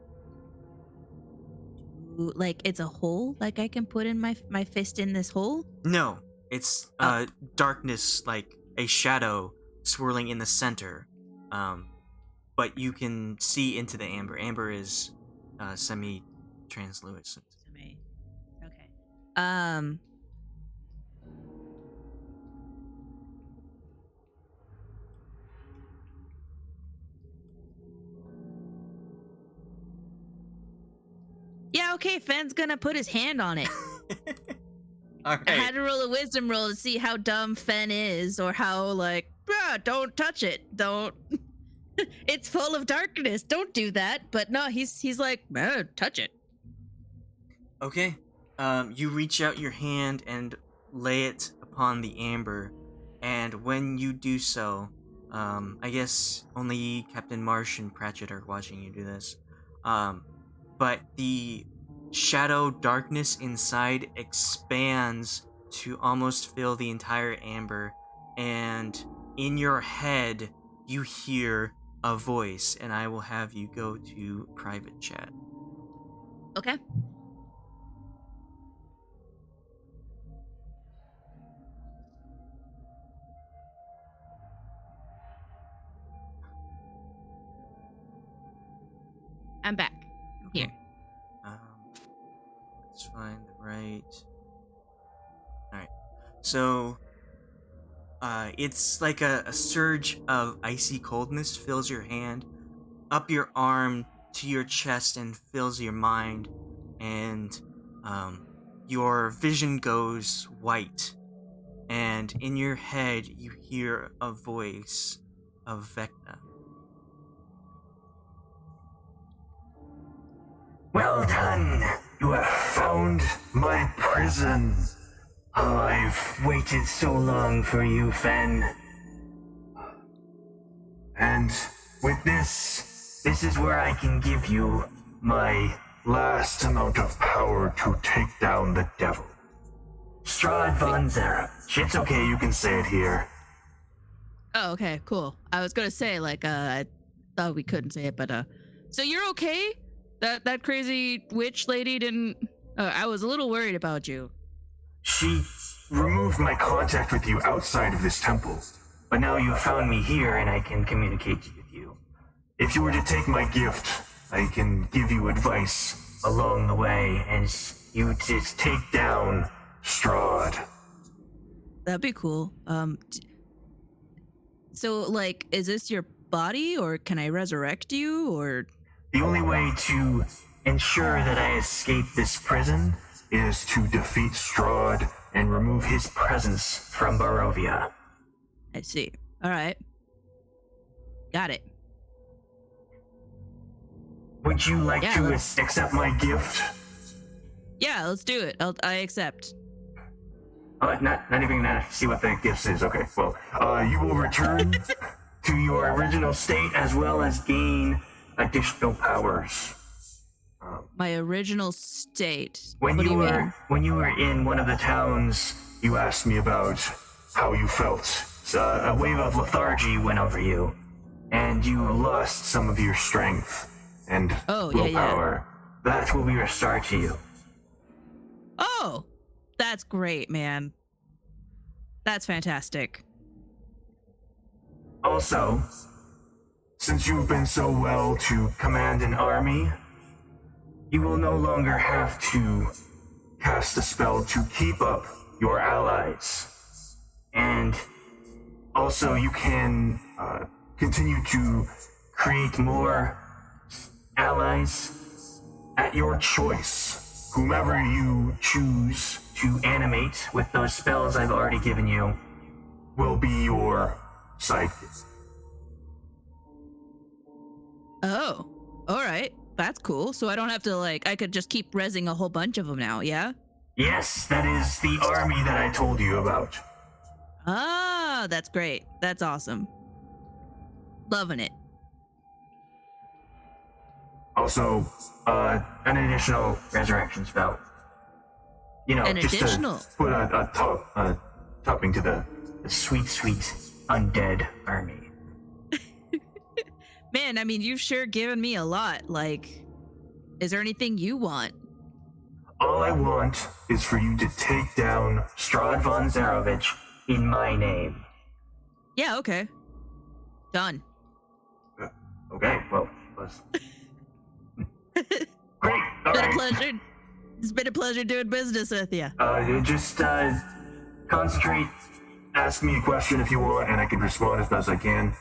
Speaker 5: Like it's a hole? Like I can put in my fist in this hole?
Speaker 2: No, it's darkness, like a shadow swirling in the center. But you can see into the amber. Amber is semi-translucent.
Speaker 5: Okay. Yeah, okay, Fenn's gonna put his hand on it.
Speaker 2: All
Speaker 5: I had
Speaker 2: right.
Speaker 5: to roll a wisdom roll to see how dumb Fenn is, or how, like, don't touch it. Don't. It's full of darkness. Don't do that. But no, he's like, touch it.
Speaker 2: Okay. You reach out your hand and lay it upon the amber, and when you do so, I guess only Captain Marsh and Pratchett are watching you do this. But the shadow darkness inside expands to almost fill the entire amber, and in your head you hear a voice, and I will have you go to private chat.
Speaker 5: Okay. I'm back. Here.
Speaker 2: Let's find the right. Alright. So, it's like a surge of icy coldness fills your hand, up your arm to your chest, and fills your mind, and your vision goes white, and in your head you hear a voice of Vecna.
Speaker 6: Well done! You have found my prison. Oh, I've waited so long for you, Fenn. And with this is where I can give you my last amount of power to take down the devil. Strahd von Zera. It's okay, you can say it here.
Speaker 5: Oh, okay, cool. I was gonna say, like, I thought we couldn't say it, but so you're okay? That crazy witch lady didn't. I was a little worried about you.
Speaker 6: She removed my contact with you outside of this temple, but now you have found me here and I can communicate with you. If you were to take my gift, I can give you advice along the way, and you just take down Strahd.
Speaker 5: That'd be cool. So, like, is this your body, or can I resurrect you, or?
Speaker 6: The only way to ensure that I escape this prison is to defeat Strahd and remove his presence from Barovia.
Speaker 5: I see. All right. Got it.
Speaker 6: Would you like
Speaker 5: Yeah,
Speaker 6: to
Speaker 5: let's-
Speaker 6: accept my gift?
Speaker 5: Yeah, let's do it. I accept.
Speaker 6: Not even gonna see what the gifts is. Okay, well, you will return to your original state as well as gain additional powers.
Speaker 5: My original state.
Speaker 6: When
Speaker 5: What do you mean?
Speaker 6: when you were in one of the towns, you asked me about how you felt. So, a wave of lethargy went over you, and you lost some of your strength and willpower. That will be restored to you.
Speaker 5: Oh, that's great, man. That's fantastic.
Speaker 6: Also, since you've been so well to command an army, you will no longer have to cast a spell to keep up your allies. And also you can continue to create more allies at your choice. Whomever you choose to animate with those spells I've already given you will be your sidekick.
Speaker 5: Oh, all right. That's cool. So I don't have to, like, I could just keep rezzing a whole bunch of them now, yeah?
Speaker 6: Yes, that is the army that I told you about.
Speaker 5: Ah, that's great. That's awesome. Loving it.
Speaker 6: Also, an additional resurrection spell. You know,
Speaker 5: An
Speaker 6: just
Speaker 5: additional?
Speaker 6: to put a topping to the sweet, sweet undead army.
Speaker 5: Man, I mean, you've sure given me a lot. Like, is there anything you want?
Speaker 6: All I want is for you to take down Strahd von Zarovich in my name.
Speaker 5: Yeah, okay. Done.
Speaker 6: Okay, well, great. All
Speaker 5: Been a
Speaker 6: right.
Speaker 5: pleasure. It's been a pleasure doing business with you.
Speaker 6: Just concentrate. Ask me a question if you want, and I can respond as best I can.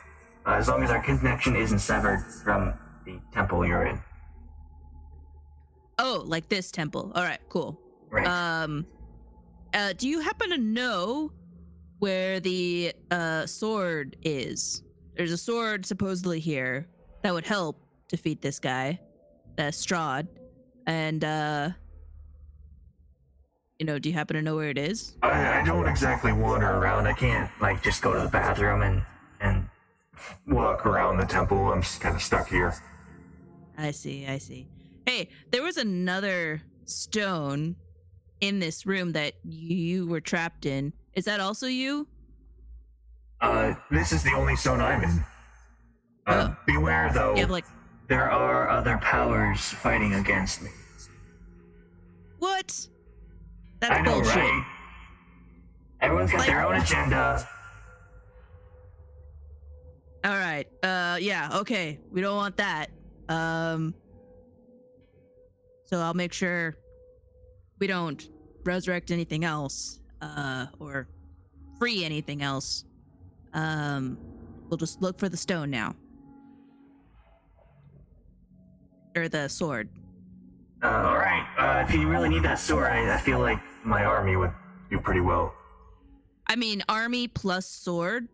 Speaker 6: As long as our connection isn't severed from the temple you're in.
Speaker 5: Oh, like this temple. All right, cool.
Speaker 6: Right.
Speaker 5: Do you happen to know where the sword is? There's a sword supposedly here that would help defeat this guy, Strahd. And do you happen to know where it is?
Speaker 6: I don't exactly wander around. I can't, like, just go to the bathroom and walk around the temple. I'm just kind of stuck here.
Speaker 5: I see. Hey, there was another stone in this room that you were trapped in. Is that also you?
Speaker 6: This is the only stone I'm in. Beware, though.
Speaker 5: You have, like,
Speaker 6: there are other powers fighting against me.
Speaker 5: what? That's
Speaker 6: I know,
Speaker 5: bullshit.
Speaker 6: right? Everyone's got their own agenda.
Speaker 5: All right. Yeah, okay. We don't want that. So I'll make sure we don't resurrect anything else, or free anything else. We'll just look for the stone now. Or the sword.
Speaker 6: All right. If you really need that sword, I feel like my army would do pretty well.
Speaker 5: I mean, army plus sword.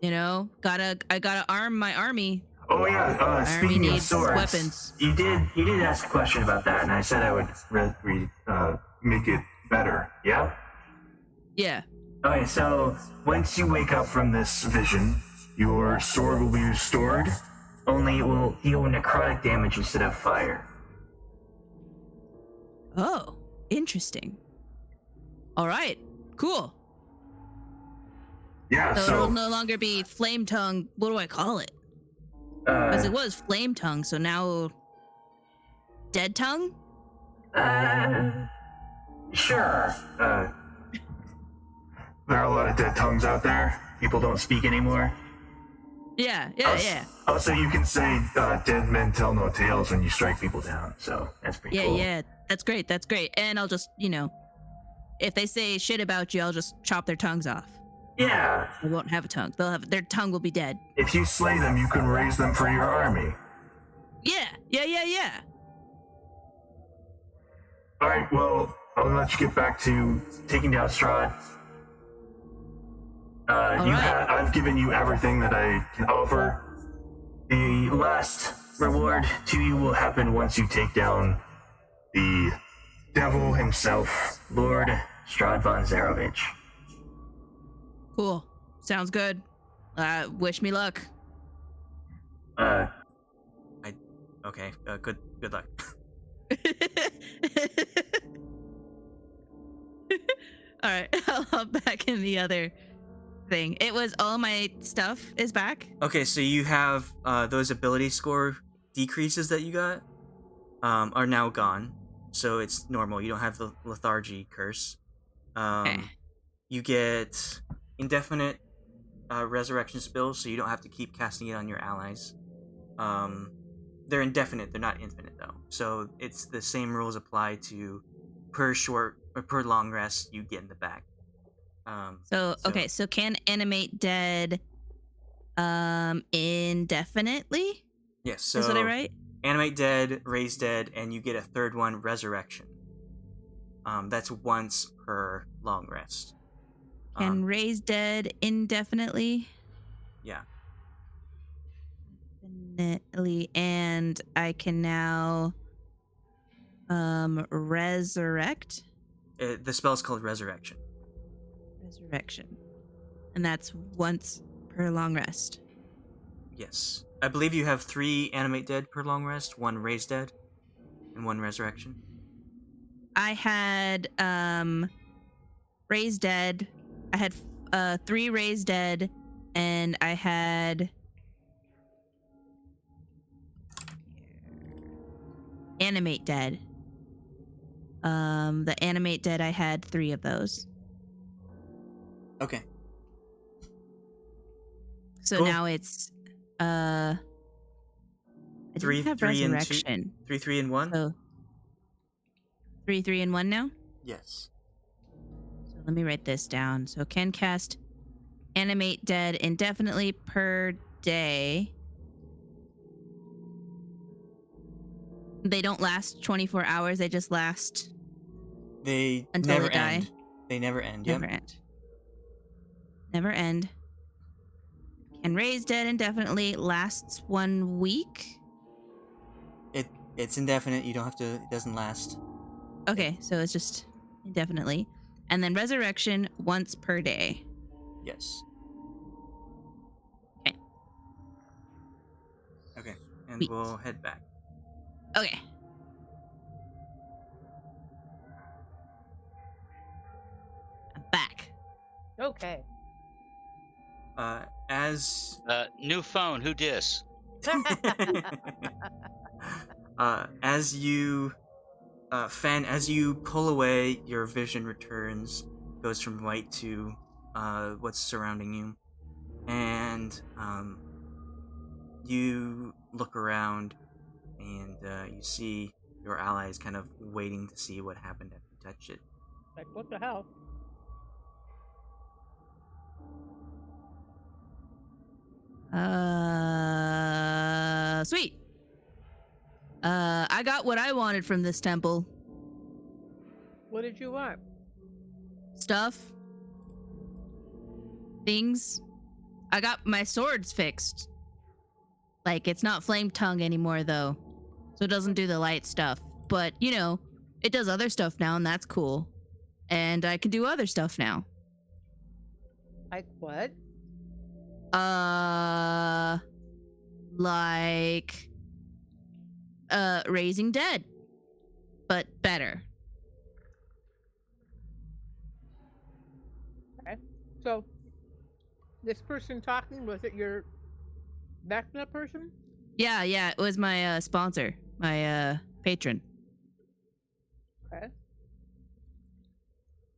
Speaker 5: I gotta arm my army.
Speaker 6: Oh yeah.
Speaker 5: army
Speaker 6: Speaking of
Speaker 5: needs
Speaker 6: swords,
Speaker 5: weapons.
Speaker 6: you did ask a question about that, and I said I would make it better. Yeah.
Speaker 5: Yeah.
Speaker 6: Okay. So once you wake up from this vision, your sword will be restored. Only it will deal necrotic damage instead of fire.
Speaker 5: Oh, interesting. All right. Cool.
Speaker 6: Yeah.
Speaker 5: So
Speaker 6: So
Speaker 5: it'll no longer be flame tongue. What do I call it? Because it was flame tongue, so now dead tongue?
Speaker 6: Sure. There are a lot of dead tongues out there. People don't speak anymore.
Speaker 5: Yeah.
Speaker 6: Also, you can say dead men tell no tales when you strike people down, so that's pretty cool.
Speaker 5: Yeah. That's great. And I'll just, if they say shit about you, I'll just chop their tongues off.
Speaker 6: Yeah.
Speaker 5: They won't have a tongue. Their tongue will be dead.
Speaker 6: If you slay them, you can raise them for your army.
Speaker 5: Yeah.
Speaker 6: Alright, well, I'll let you get back to taking down Strahd. I've given you everything that I can offer. The last reward to you will happen once you take down the devil himself, Lord Strahd von Zarovich.
Speaker 5: Cool. Sounds good. Wish me luck.
Speaker 2: Okay. Good luck.
Speaker 5: All right, I'll hop back in the other thing. It was all my stuff is back.
Speaker 2: Okay, so you have those ability score decreases that you got are now gone. So it's normal. You don't have the lethargy curse.
Speaker 5: Okay.
Speaker 2: You get indefinite resurrection spells, so you don't have to keep casting it on your allies. They're indefinite. They're not infinite though. So it's the same rules apply to per short or per long rest you get in the back.
Speaker 5: So can animate dead indefinitely?
Speaker 2: Yes. So
Speaker 5: Is what I write?
Speaker 2: animate dead, raise dead, and you get a third one, resurrection. That's once per long rest.
Speaker 5: Can raise dead indefinitely?
Speaker 2: Yeah.
Speaker 5: Indefinitely, and I can now resurrect.
Speaker 2: The spell's called resurrection.
Speaker 5: Resurrection. And that's once per long rest.
Speaker 2: Yes. I believe you have 3 animate dead per long rest, 1 raise dead, and 1 resurrection.
Speaker 5: I had raised dead. I had 3 raised dead, and I had animate dead. The animate dead, I had 3 of those.
Speaker 2: Okay.
Speaker 5: So
Speaker 2: Cool.
Speaker 5: now it's I
Speaker 2: Three,
Speaker 5: didn't have
Speaker 2: 3, and 2.
Speaker 5: resurrection.
Speaker 2: 3, 3, and 1?
Speaker 5: So 3, 3, and 1 now?
Speaker 2: Yes.
Speaker 5: So let me write this down. So can cast animate dead indefinitely per day. They don't last 24 hours. They just last
Speaker 2: They
Speaker 5: until
Speaker 2: never
Speaker 5: they die.
Speaker 2: end. They never end.
Speaker 5: Never
Speaker 2: Yep.
Speaker 5: end. Never end. Can raise dead indefinitely. Lasts 1 week.
Speaker 2: It's indefinite. You don't have to. It doesn't last.
Speaker 5: Okay, so it's just indefinitely. And then resurrection once per day.
Speaker 2: Yes.
Speaker 5: Okay.
Speaker 2: Okay. And
Speaker 5: Sweet.
Speaker 2: we'll head back.
Speaker 5: Okay. I'm back.
Speaker 3: Okay.
Speaker 2: As
Speaker 4: New phone. Who dis?
Speaker 2: as you, Fenn, as you pull away, your vision returns, goes from white to what's surrounding you, and you look around, and you see your allies kind of waiting to see what happened after you touched it.
Speaker 3: Like, what the hell?
Speaker 5: Sweet. I got what I wanted from this temple.
Speaker 3: What did you want?
Speaker 5: Stuff. Things. I got my swords fixed. Like, it's not flame tongue anymore, though. So it doesn't do the light stuff. But, you know, it does other stuff now, and that's cool. And I can do other stuff now.
Speaker 3: Like what?
Speaker 5: Like raising dead, but better.
Speaker 3: Okay. So, this person talking, was it your Vecna person?
Speaker 5: Yeah, it was my sponsor, my patron.
Speaker 3: Okay.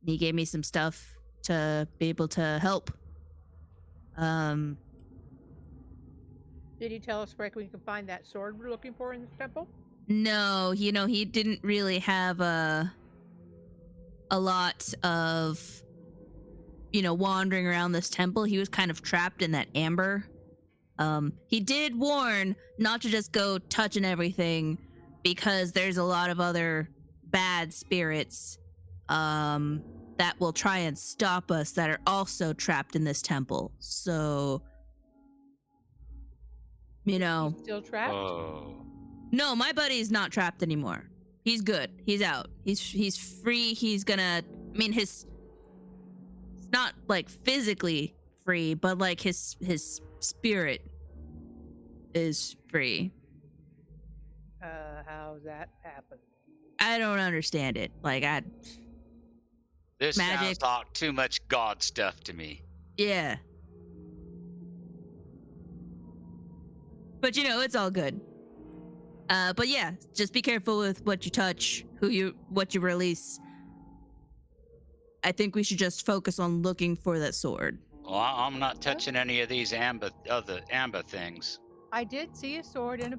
Speaker 5: He gave me some stuff to be able to help.
Speaker 3: Did he tell us where we can find that sword we're looking for in this temple?
Speaker 5: No, you know, he didn't really have a lot of, you know, wandering around this temple. He was kind of trapped in that amber. He did warn not to just go touching everything because there's a lot of other bad spirits that will try and stop us that are also trapped in this temple. So, you know.
Speaker 3: He's still trapped?
Speaker 4: Oh.
Speaker 5: No, my buddy's not trapped anymore. He's good. He's out. He's free. He's gonna I mean, it's not like physically free, but like his spirit is free.
Speaker 3: How's that happen?
Speaker 5: I don't understand it. Like
Speaker 4: This
Speaker 5: magic.
Speaker 4: sounds like too much god stuff to me.
Speaker 5: Yeah. But you know, it's all good. But yeah, just be careful with what you touch, what you release. I think we should just focus on looking for that sword.
Speaker 4: Well, I'm not touching any of these amber things.
Speaker 3: I did see a sword in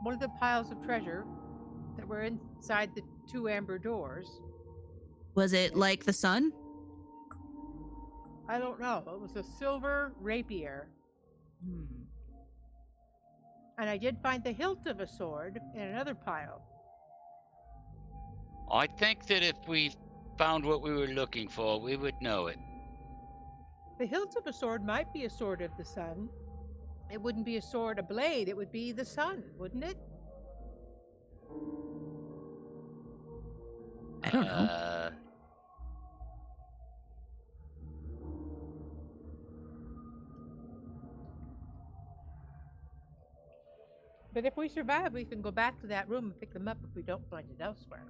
Speaker 3: one of the piles of treasure that were inside the 2 amber doors.
Speaker 5: Was it like the sun?
Speaker 3: I don't know. It was a silver rapier. And I did find the hilt of a sword in another pile.
Speaker 4: I think that if we found what we were looking for, we would know it.
Speaker 3: The hilt of a sword might be a sword of the sun. It wouldn't be a blade. It would be the sun, wouldn't it?
Speaker 5: I don't know.
Speaker 3: But if we survive, we can go back to that room and pick them up if we don't find it elsewhere.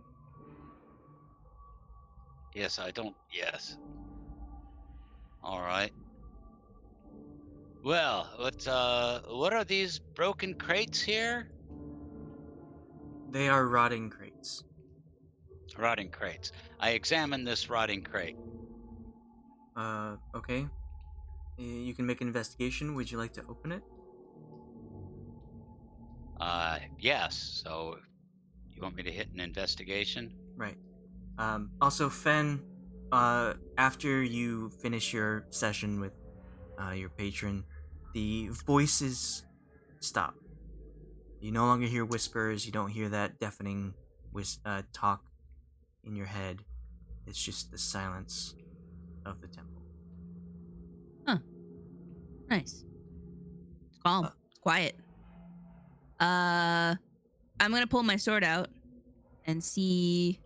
Speaker 4: Yes, I don't. Yes. All right. Well, what are these broken crates here?
Speaker 2: They are rotting crates.
Speaker 4: Rotting crates. I examined this rotting crate.
Speaker 2: Okay. You can make an investigation. Would you like to open it?
Speaker 4: Yes. So, you want me to hit an investigation?
Speaker 2: Right. Also, Fenn, after you finish your session with your patron, the voices stop. You no longer hear whispers. You don't hear that deafening talk in your head. It's just the silence of the temple.
Speaker 5: Huh. Nice. It's calm. It's quiet. I'm gonna pull my sword out and see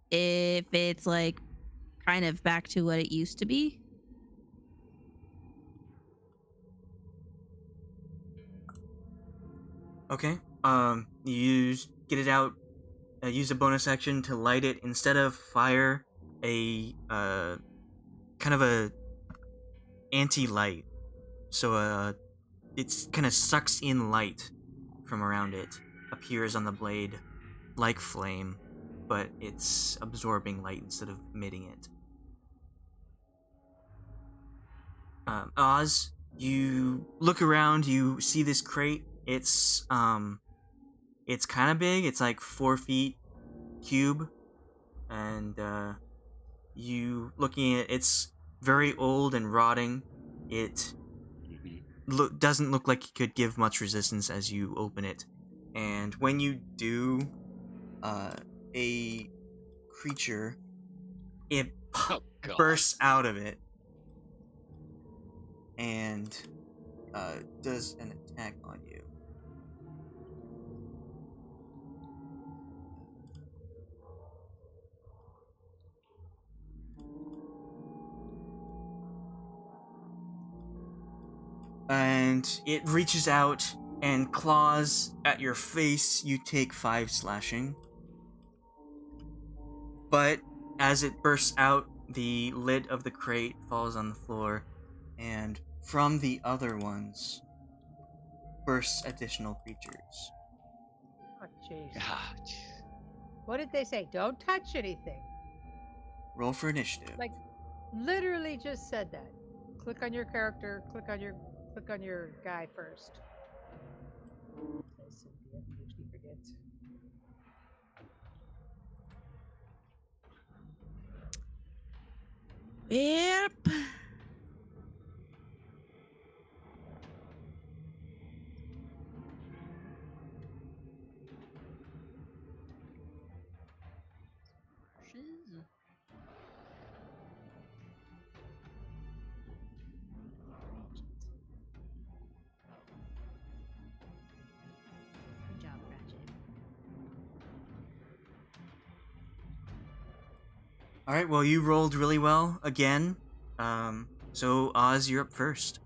Speaker 5: if it's like kind of back to what it used to be.
Speaker 2: Okay. You get it out. Use a bonus action to light it. Instead of fire, a kind of a anti-light. So it's kind of sucks in light from around it. Appears on the blade like flame, but it's absorbing light instead of emitting it. Oz, you look around. You see this crate. It's kind of big. It's like 4 feet cube, and you looking at it's very old and rotting. It doesn't look like it could give much resistance as you open it, and when you do, a creature bursts out of it and does an attack on you. And it reaches out and claws at your face. You take 5 slashing. But as it bursts out, the lid of the crate falls on the floor, and from the other ones bursts additional creatures.
Speaker 3: Oh, jeez.
Speaker 4: Ah,
Speaker 3: What did they say? Don't touch anything.
Speaker 2: Roll for initiative.
Speaker 3: Like, literally just said that. Click on your character. Click on your guy first. Cynthia usually forgets.
Speaker 5: Yep. Good job, Ratchet.
Speaker 2: All right. Well, you rolled really well again. So Oz, you're up first.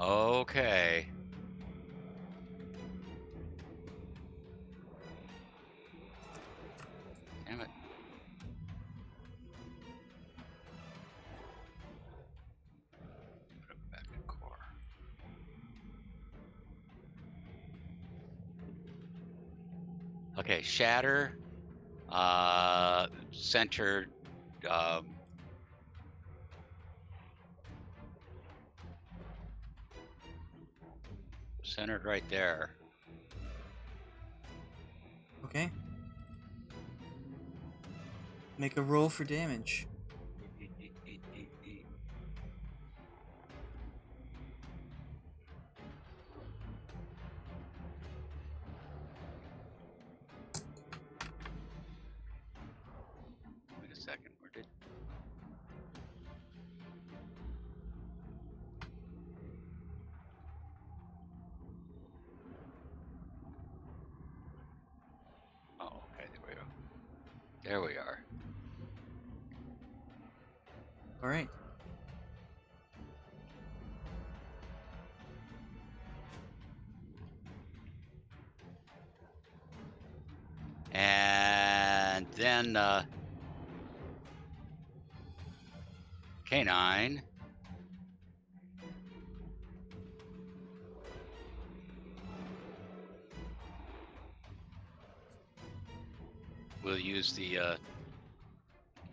Speaker 4: Okay. Damn it. Put it back in core. Okay, shatter. Centered. Centered right there.
Speaker 2: Okay. Make a roll for damage.
Speaker 4: Wait a second. Where did? Oh, okay. There we go. There we are.
Speaker 2: All right.
Speaker 4: And then K9. We'll use the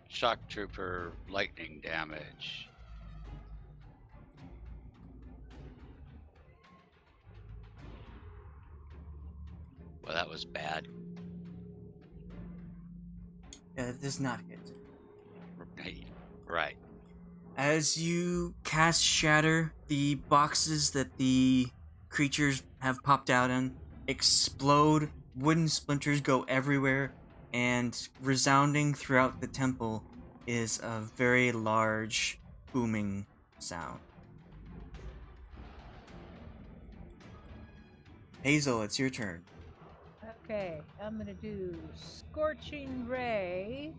Speaker 4: shock trooper lightning damage. Well, that was bad.
Speaker 2: Yeah, that does not hit.
Speaker 4: Right.
Speaker 2: As you cast Shatter, the boxes that the creatures have popped out in explode, wooden splinters go everywhere, and resounding throughout the temple is a very large booming sound. Hazel, it's your turn.
Speaker 3: Okay, I'm gonna do Scorching Ray.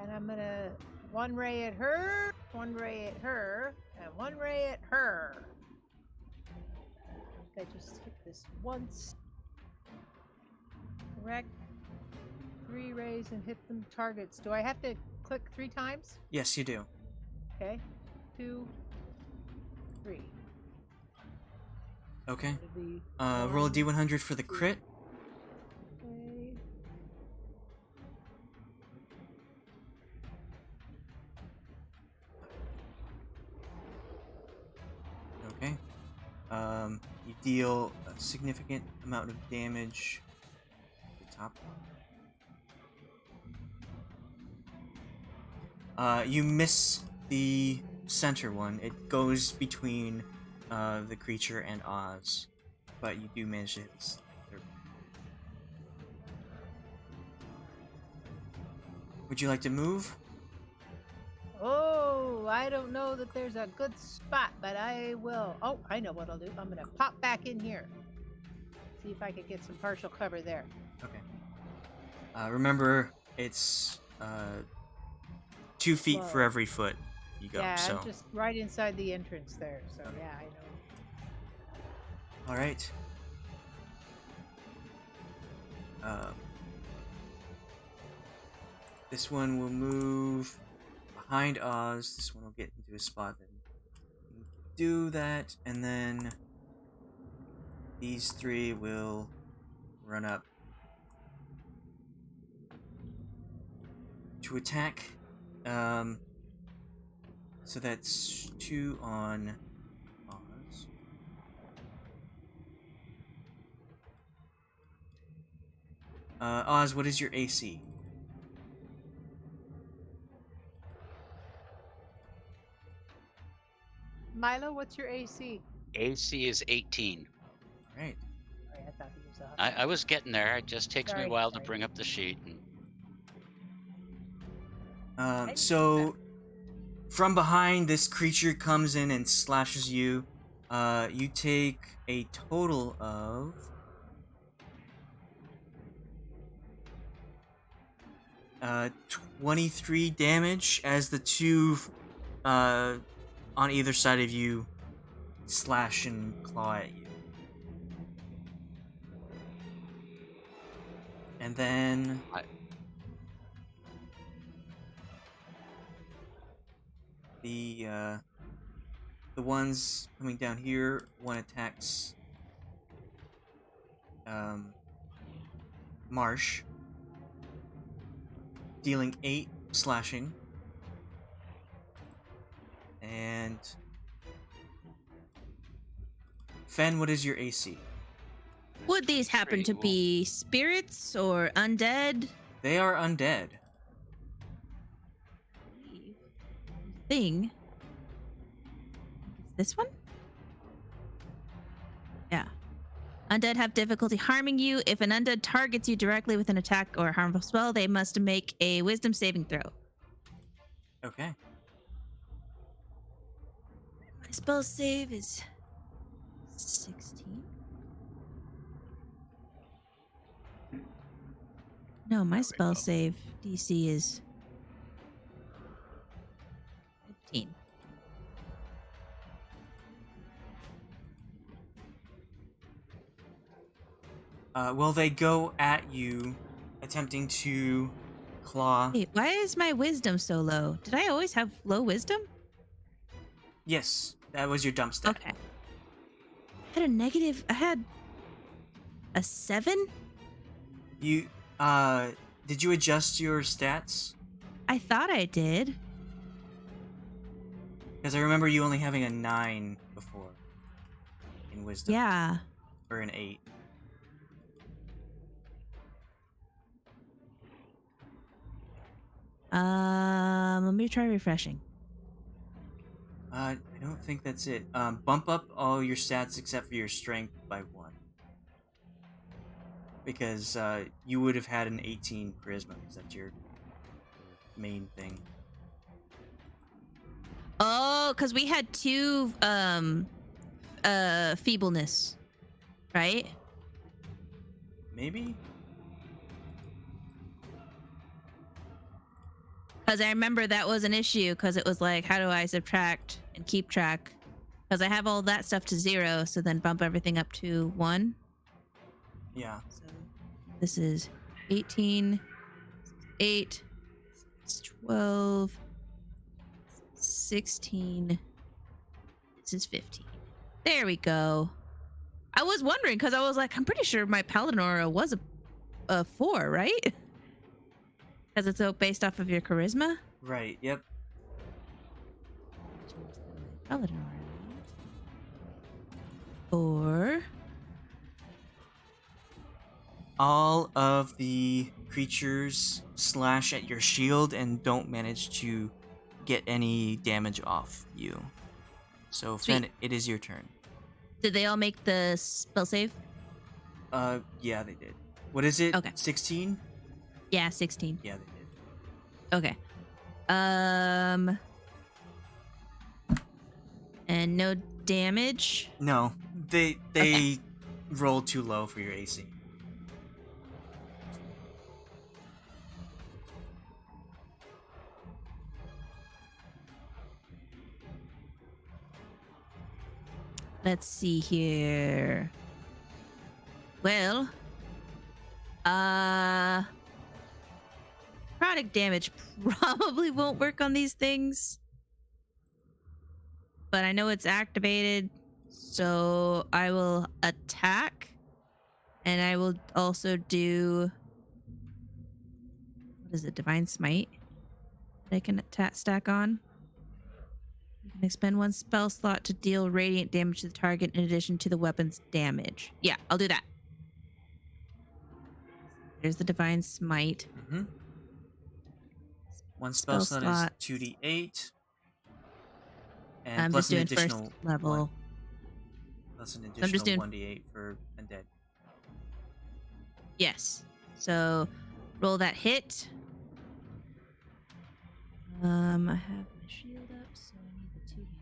Speaker 3: And I'm gonna one ray at her, one ray at her, and one ray at her. I think I just hit this once. Correct. 3 rays and hit them targets. Do I have to click 3 times?
Speaker 2: Yes, you do.
Speaker 3: Okay. 2, 3.
Speaker 2: Okay.
Speaker 3: It'll be
Speaker 2: Roll a
Speaker 3: one,
Speaker 2: d100 for the
Speaker 3: two.
Speaker 2: crit.
Speaker 3: Okay.
Speaker 2: Okay. You deal a significant amount of damage. The top one. You miss the center one. It goes between the creature and Oz, but you do manage to hit this third one. Would you like to move?
Speaker 3: Oh, I don't know that there's a good spot, but I will. Oh, I know what I'll do. I'm going to pop back in here. See if I can get some partial cover there.
Speaker 2: Okay. Remember, it's 2 feet for
Speaker 3: Whoa.
Speaker 2: every foot you go.
Speaker 3: Yeah,
Speaker 2: So,
Speaker 3: I'm just right inside the entrance there. So, yeah, I know.
Speaker 2: all right. This one will move behind Oz. This one will get into a spot that can do that, and then these 3 will run up to attack. So that's 2 on Oz. Oz, what is your AC?
Speaker 3: Milo, what's your AC?
Speaker 4: AC is 18.
Speaker 2: Right.
Speaker 3: Sorry, I thought he was up.
Speaker 4: I was getting there. It just takes me a
Speaker 3: Sorry,
Speaker 4: while
Speaker 3: sorry.
Speaker 4: to bring up the sheet. And
Speaker 3: didn't
Speaker 2: So from behind, this creature comes in and slashes you. You take a total of 23 damage as the two on either side of you slash and claw at you. And then the ones coming down here, one attacks Marsh, dealing 8 slashing. And Fenn, what is your AC?
Speaker 5: Would these happen to be spirits or undead?
Speaker 2: They are undead.
Speaker 5: Thing. Is this one? Yeah. Undead have difficulty harming you. If an undead targets you directly with an attack or a harmful spell, they must make a wisdom saving throw.
Speaker 2: Okay.
Speaker 5: My spell save is 16. No, my spell save DC is 15.
Speaker 2: Well, they go at you, attempting to claw.
Speaker 5: Wait, why is my wisdom so low? Did I always have low wisdom?
Speaker 2: Yes, that was your dump stat.
Speaker 5: Okay. I had a 7?
Speaker 2: You, did you adjust your stats?
Speaker 5: I thought I did.
Speaker 2: Because I remember you only having a 9 before in wisdom.
Speaker 5: Yeah.
Speaker 2: Or an 8.
Speaker 5: Let me try refreshing.
Speaker 2: I don't think that's it. Bump up all your stats except for your strength by 1. Because, you would have had an 18 charisma, because that's your main thing.
Speaker 5: Oh, because we had 2, feebleness, right?
Speaker 2: Maybe?
Speaker 5: Because I remember that was an issue, because it was like, how do I subtract and keep track? Because I have all that stuff to 0, so then bump everything up to 1.
Speaker 2: Yeah.
Speaker 5: So this is 18, 8, it's 12, 16, this is 15. There we go. I was wondering, because I was like, I'm pretty sure my Paladin aura was a 4, right? Because it's based off of your charisma?
Speaker 2: Right, yep.
Speaker 5: Paladin aura. 4.
Speaker 2: All of the creatures slash at your shield and don't manage to get any damage off you. So,
Speaker 5: Sweet.
Speaker 2: Fenn, it is your turn.
Speaker 5: Did they all make the spell save?
Speaker 2: Yeah, they did. What is it?
Speaker 5: Okay.
Speaker 2: 16?
Speaker 5: Yeah, 16.
Speaker 2: Yeah, they did.
Speaker 5: Okay. And no damage.
Speaker 2: No, they
Speaker 5: Okay.
Speaker 2: rolled too low for your AC.
Speaker 5: Let's see here. Well, product damage probably won't work on these things. But I know it's activated, so I will attack. And I will also do, what is it, Divine Smite that I can stack on. You can expend 1 spell slot to deal radiant damage to the target in addition to the weapon's damage. Yeah, I'll do that. There's the Divine Smite.
Speaker 2: Mm-hmm. 1 spell slot is 2d8. And
Speaker 5: I'm
Speaker 2: plus
Speaker 5: just
Speaker 2: an
Speaker 5: doing
Speaker 2: additional
Speaker 5: first level.
Speaker 2: 1. Plus an
Speaker 5: I'm just
Speaker 2: additional
Speaker 5: doing-
Speaker 2: 1d8 for undead.
Speaker 5: Yes. So roll that hit. I have my my shield up, so I need the two-handed.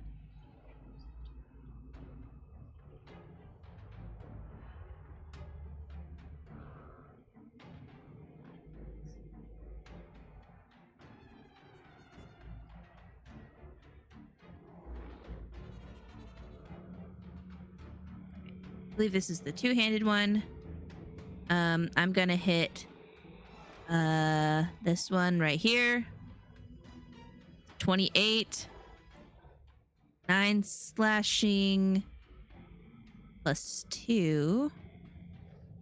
Speaker 5: I believe this is the two-handed one. I'm gonna hit this one right here. 28. 9 slashing plus 2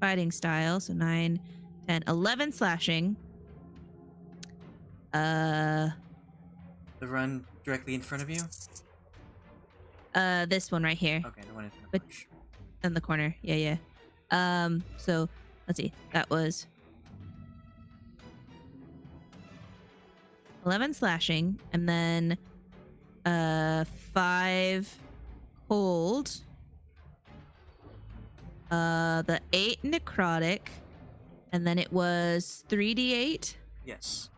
Speaker 5: fighting style, so 9, 10, 11 slashing.
Speaker 2: The run directly in front of you?
Speaker 5: This one right here.
Speaker 2: Okay, the one in front of
Speaker 5: But-
Speaker 2: Marsh.
Speaker 5: In the corner. Yeah. So let's see. That was 11 slashing, and then 5 cold. The 8 necrotic, and then it was 3d8,
Speaker 2: Yes.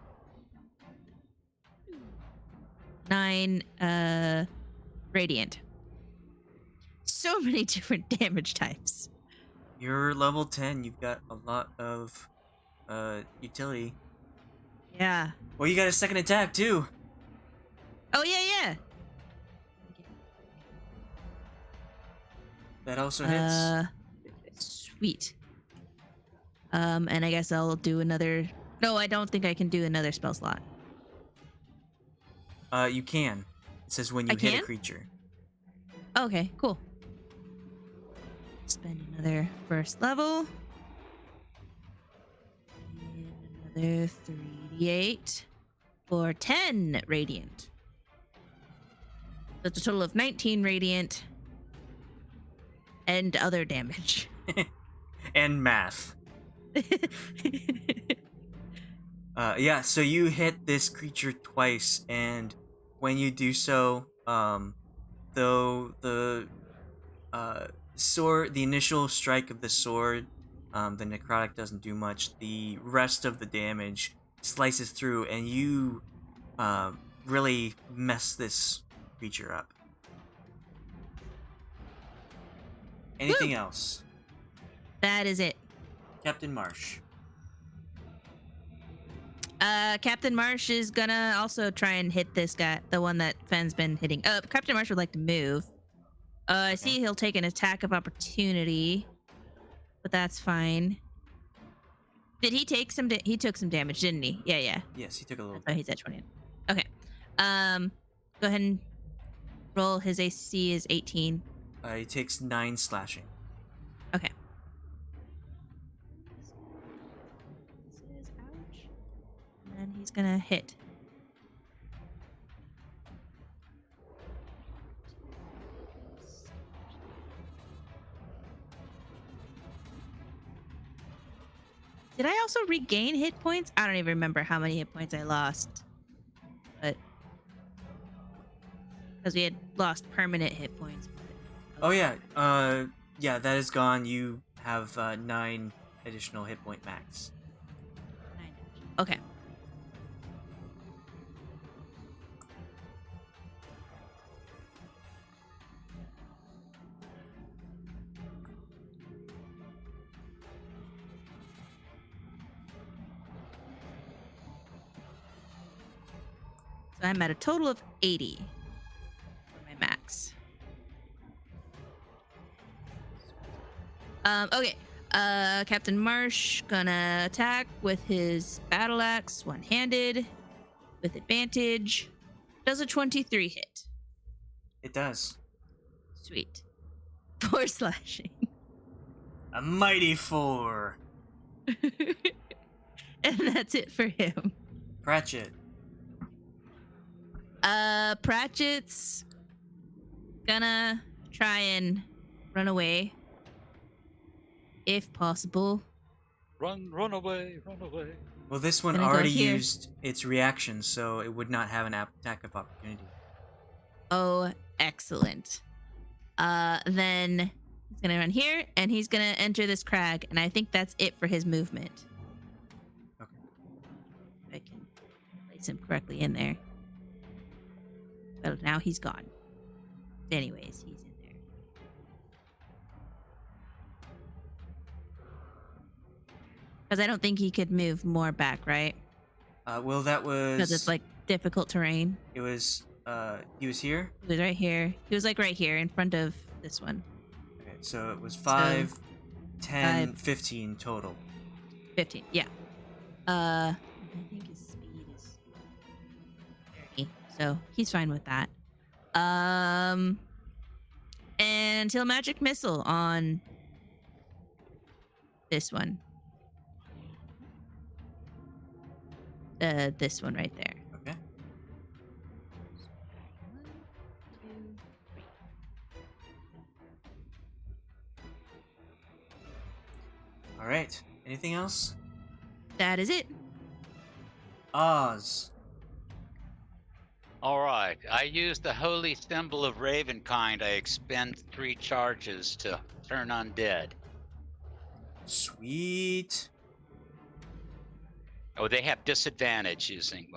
Speaker 5: 9 radiant. So many different damage types.
Speaker 2: You're level 10. You've got a lot of utility.
Speaker 5: Yeah.
Speaker 2: Well, you got a second attack, too.
Speaker 5: Oh yeah.
Speaker 2: That also hits.
Speaker 5: Sweet. And I guess I'll do another. No, I don't think I can do another spell slot.
Speaker 2: You can. It says when you
Speaker 5: I
Speaker 2: hit a
Speaker 5: can?
Speaker 2: creature.
Speaker 5: Okay, cool. Spend another first level. And another 3d8 for 10 radiant. That's a total of 19 radiant and other damage.
Speaker 2: And math. Yeah, so you hit this creature twice, and when you do so, though the sword, the initial strike of the sword, the necrotic doesn't do much. The rest of the damage slices through, and you really mess this creature up. Anything else?
Speaker 5: That is it.
Speaker 2: Captain Marsh.
Speaker 5: Captain Marsh is gonna also try and hit this guy, the one that Fenn's been hitting. Captain Marsh would like to move. I see he'll take an attack of opportunity, but that's fine. Did he take some? He took some damage, didn't he? Yeah.
Speaker 2: Yes, he took a little
Speaker 5: Oh, he's at 20. Okay. Go ahead and roll. His AC is 18.
Speaker 2: He takes 9 slashing.
Speaker 5: Okay. Says ouch. And then he's gonna hit. Did I also regain hit points? I don't even remember how many hit points I lost. But because we had lost permanent hit points.
Speaker 2: Oh yeah, yeah, that is gone. You have 9 additional hit point max.
Speaker 5: 9 damage. Okay. So I'm at a total of 80 for my max. Okay. Captain Marsh gonna attack with his battle axe, one-handed, with advantage. Does a 23 hit?
Speaker 2: It does.
Speaker 5: Sweet. 4 slashing.
Speaker 2: A mighty 4.
Speaker 5: And that's it for him.
Speaker 2: Pratchett.
Speaker 5: Pratchett's gonna try and run away. If possible.
Speaker 4: Run away, run away.
Speaker 2: Well, this one
Speaker 5: Gonna go
Speaker 2: already
Speaker 5: here.
Speaker 2: used its reaction, so it would not have an attack of opportunity.
Speaker 5: Oh, excellent. Then he's gonna run here, and he's gonna enter this crag, and I think that's it for his movement.
Speaker 2: Okay.
Speaker 5: If I can place him correctly in there. Well, now he's gone. Anyways, he's in there. Because I don't think he could move more back, right?
Speaker 2: Well, that was
Speaker 5: Because it's like difficult terrain.
Speaker 2: it was. He was here.
Speaker 5: He was right here. He was like right here in front of this one.
Speaker 2: Okay, so it was 5, 10,
Speaker 5: 5.
Speaker 2: 15 total.
Speaker 5: 15. Yeah. I think his speed is 30, so he's fine with that. And he'll magic missile on this one. This one right there.
Speaker 2: Okay.
Speaker 5: 1, 2, 3.
Speaker 2: All right. Anything else?
Speaker 5: That is it.
Speaker 2: Oz.
Speaker 4: All right. I use the holy symbol of Ravenkind. I expend 3 charges to turn undead.
Speaker 2: Sweet.
Speaker 4: Oh, they have disadvantage using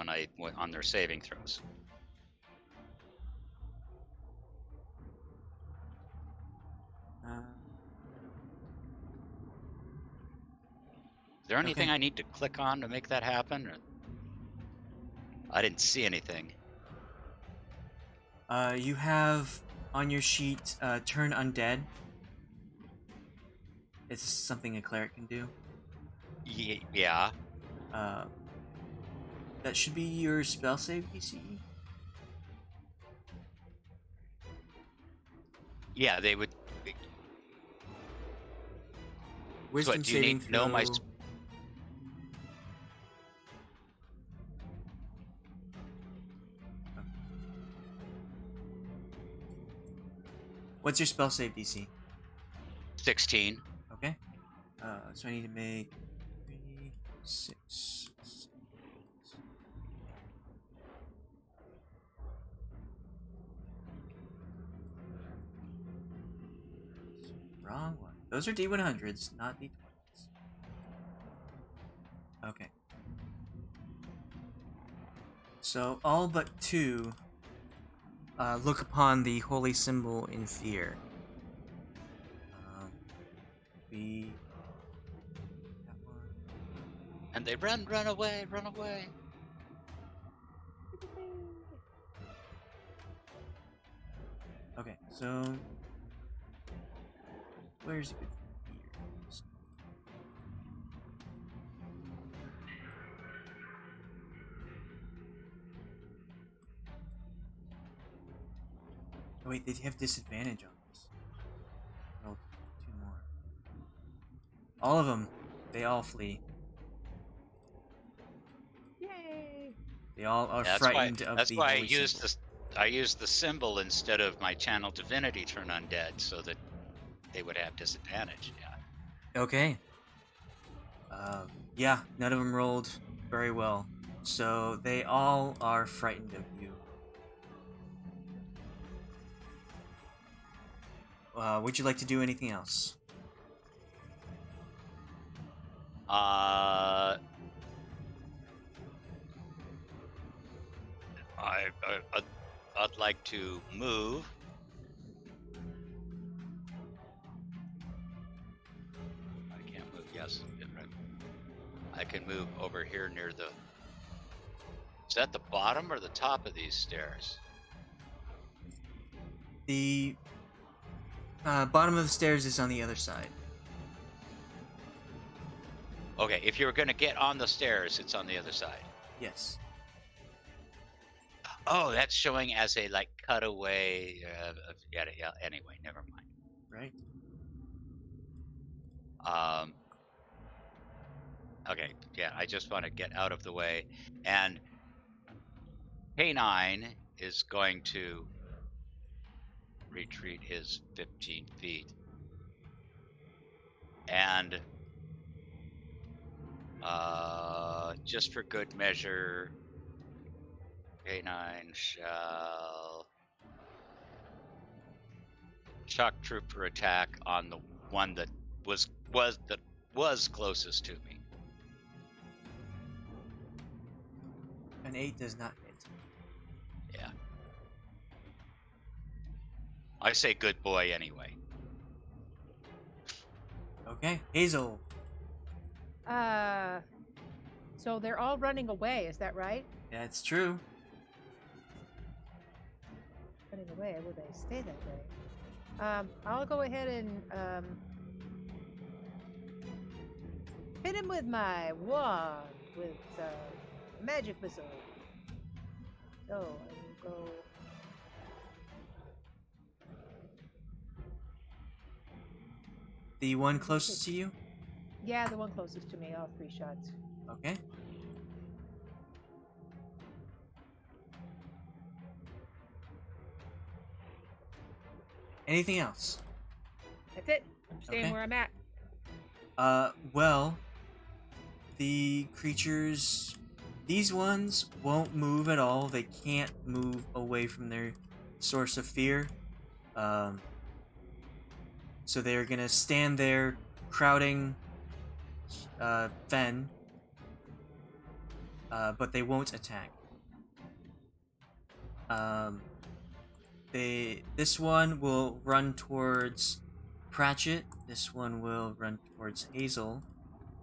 Speaker 4: on their saving throws. Is there anything
Speaker 2: Okay.
Speaker 4: I need to click on to make that happen? Or... I didn't see anything.
Speaker 2: You have on your sheet turn undead. It's something a cleric can do.
Speaker 4: Yeah.
Speaker 2: That should be your spell save DC.
Speaker 4: Yeah, they would.
Speaker 2: Wisdom
Speaker 4: do you
Speaker 2: saving
Speaker 4: need to know my
Speaker 2: throw. What's your spell save DC?
Speaker 4: 16?
Speaker 2: Okay. So I need to make 3, 6. Wrong one. Those are D100s, not D20s. Okay. So all but 2 look upon the holy symbol in fear. We. That one.
Speaker 4: And they run away, run away.
Speaker 2: Okay, so where's good fears? Oh wait, they have disadvantage on this. Oh, 2 more. All of them. They all flee.
Speaker 3: Yay!
Speaker 2: They all are
Speaker 4: That's
Speaker 2: frightened
Speaker 4: why,
Speaker 2: of
Speaker 4: that's
Speaker 2: the
Speaker 4: why I
Speaker 2: holy
Speaker 4: used
Speaker 2: symbol.
Speaker 4: I used the symbol instead of my channel divinity turn undead, so that they would have disadvantage. Yeah.
Speaker 2: Okay. Yeah, none of them rolled very well. So they all are frightened of you. Would you like to do anything else?
Speaker 4: I'd like to move. I can't move. Yes, right. I can move over here near the. Is that the bottom or the top of these stairs?
Speaker 2: The bottom of the stairs is on the other side.
Speaker 4: Okay, if you were going to get on the stairs, it's on the other side.
Speaker 2: Yes.
Speaker 4: Oh, that's showing as a like cutaway. Yeah. Anyway, never mind.
Speaker 2: Right.
Speaker 4: Okay. Yeah, I just want to get out of the way, and K9 is going to retreat his 15 feet, and just for good measure, K9 shall shock trooper attack on the one that was closest to me.
Speaker 2: An 8 does not hit.
Speaker 4: Yeah. I say good boy anyway.
Speaker 2: Okay, Hazel.
Speaker 3: So they're all running away, is that right?
Speaker 2: That's true.
Speaker 3: Running away, will they stay that way? I'll go ahead and hit him with my wand with magic missile. So I will go.
Speaker 2: The one closest to you?
Speaker 3: Yeah, the one closest to me. All 3 shots.
Speaker 2: Okay. Anything else?
Speaker 3: That's it. I'm staying
Speaker 2: Okay.
Speaker 3: where I'm at.
Speaker 2: Well, the creatures, these ones won't move at all. They can't move away from their source of fear. So they're gonna stand there, crowding Fenn, but they won't attack. This one will run towards Pratchett. This one will run towards Hazel,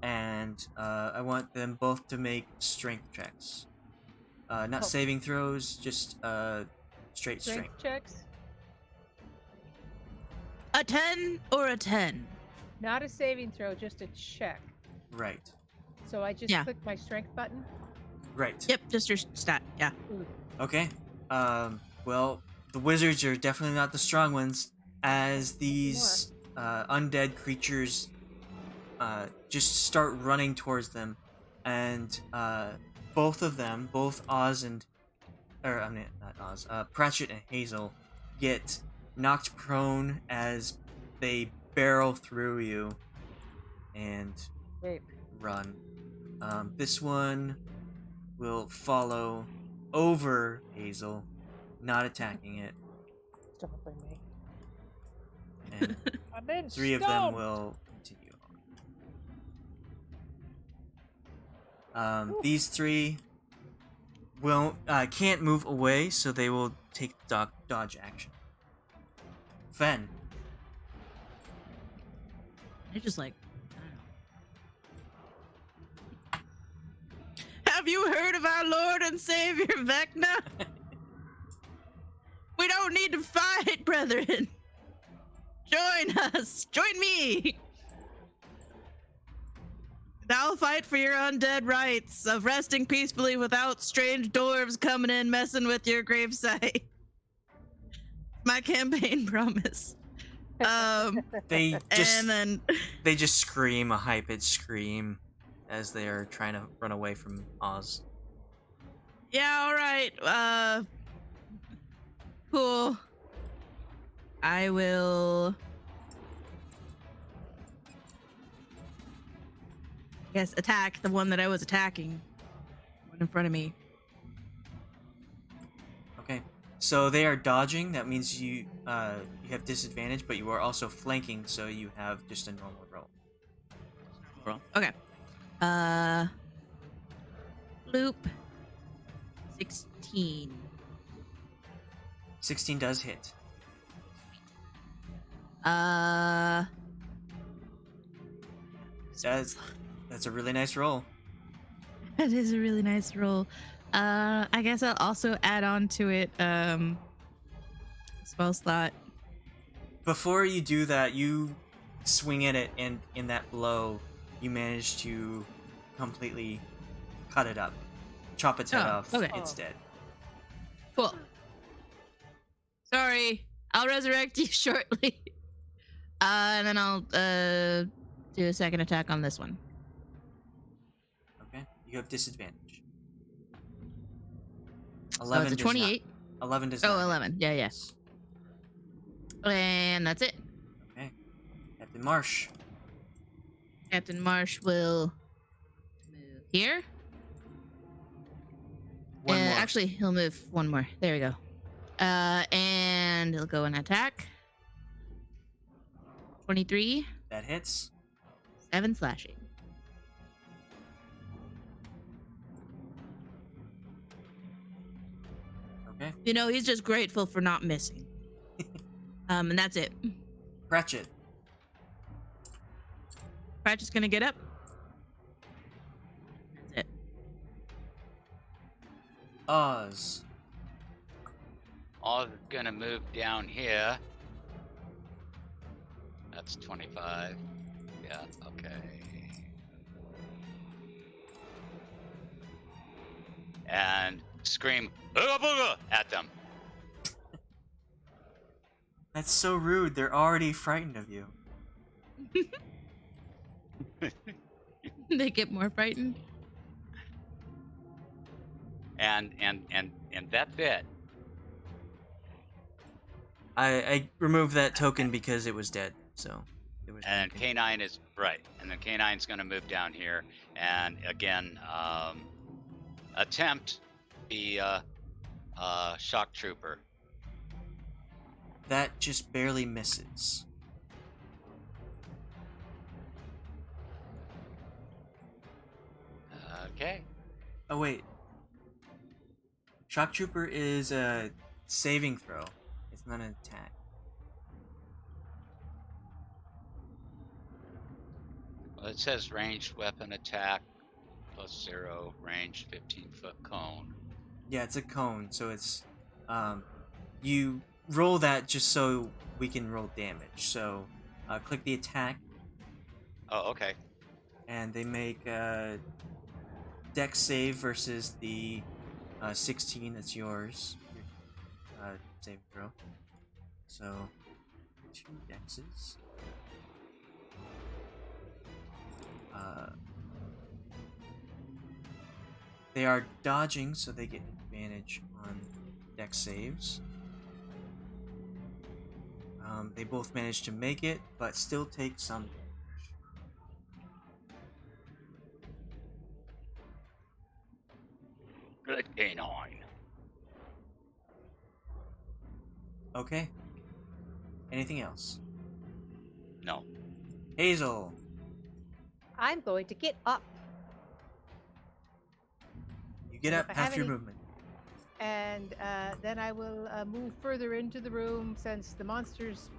Speaker 2: and I want them both to make strength checks. Not
Speaker 3: Oh.
Speaker 2: saving throws, just straight strength.
Speaker 3: Strength checks.
Speaker 5: A 10 or a 10?
Speaker 3: Not a saving throw, just a check.
Speaker 2: Right.
Speaker 3: So I just
Speaker 5: Yeah.
Speaker 3: click my strength button.
Speaker 2: Right.
Speaker 5: Yep, just your stat. Yeah.
Speaker 2: Okay. Well, the wizards are definitely not the strong ones, as these undead creatures just start running towards them, and both of them, both Oz and, or I mean not Oz, Pratchett and Hazel, get knocked prone as they barrel through you and
Speaker 3: Wait.
Speaker 2: run. This one will follow over Hazel, not attacking it,
Speaker 3: Stopping me.
Speaker 2: and
Speaker 3: I'm in
Speaker 2: 3 of them will continue on. These 3 won't can't move away, so they will take dodge action. Fenn.
Speaker 5: They're just like, I don't know. Have you heard of our Lord and Savior Vecna? We don't need to fight, brethren. Join us. Join me. And I'll fight for your undead rights of resting peacefully without strange dwarves coming in messing with your gravesite. My campaign promise.
Speaker 2: They just
Speaker 5: And then
Speaker 2: they just scream a high-pitched scream as they are trying to run away from Oz.
Speaker 5: yeah, all right. Cool. I will. Yes, attack the one that I was attacking. One in front of me.
Speaker 2: Okay, so they are dodging. That means you have disadvantage, but you are also flanking, so you have just a normal roll.
Speaker 5: Okay. Loop. 16.
Speaker 2: 16 does hit. That's a really nice roll.
Speaker 5: That is a really nice roll. I guess I'll also add on to it spell slot.
Speaker 2: Before you do that, you swing at it, and in that blow, you manage to completely cut it up, chop its head off.
Speaker 5: Okay.
Speaker 2: It's dead.
Speaker 5: Cool. Sorry, I'll resurrect you shortly. And then I'll do a second attack on this one.
Speaker 2: Okay, you have disadvantage.
Speaker 5: So
Speaker 2: 11
Speaker 5: it's a
Speaker 2: does
Speaker 5: 28.
Speaker 2: not. 11 does
Speaker 5: Oh,
Speaker 2: not.
Speaker 5: 11. Yeah, yes. And that's it.
Speaker 2: Okay, Captain Marsh.
Speaker 5: Captain Marsh will move here.
Speaker 2: One more.
Speaker 5: Actually, he'll move one more. There we go. And he'll go and attack. 23.
Speaker 2: That hits.
Speaker 5: 7 slashing.
Speaker 2: Okay.
Speaker 5: You know, he's just grateful for not missing. And that's it.
Speaker 2: Cratchit.
Speaker 5: Cratchit's gonna get up. That's it.
Speaker 2: Oz.
Speaker 4: All gonna move down here. That's 25. Yeah, okay. And scream "Ooga booga" at them.
Speaker 2: That's so rude. They're already frightened of you.
Speaker 5: They get more frightened.
Speaker 4: And that's it.
Speaker 2: I removed that token because it was dead. So it was.
Speaker 4: And
Speaker 2: nothing.
Speaker 4: K9 is right. And then K9's gonna move down here and again attempt the shock trooper.
Speaker 2: That just barely misses.
Speaker 4: Okay.
Speaker 2: Oh wait. Shock Trooper is a saving throw. It's not an attack.
Speaker 4: Well, it says ranged weapon attack +0, range 15-foot cone.
Speaker 2: Yeah, it's a cone, so it's you roll that just so we can roll damage. So click the attack
Speaker 4: Oh, okay.
Speaker 2: and they make a dex save versus the 16 that's yours. Save throw. So 2 dexes. They are dodging, so they get advantage on dex saves. They both manage to make it, but still take some damage.
Speaker 4: Good K9.
Speaker 2: Okay. Anything else?
Speaker 4: No.
Speaker 2: Hazel.
Speaker 3: I'm going to get up.
Speaker 2: You get
Speaker 3: If
Speaker 2: up
Speaker 3: I
Speaker 2: half
Speaker 3: have
Speaker 2: your
Speaker 3: any-
Speaker 2: movement.
Speaker 3: And then I will move further into the room since the monsters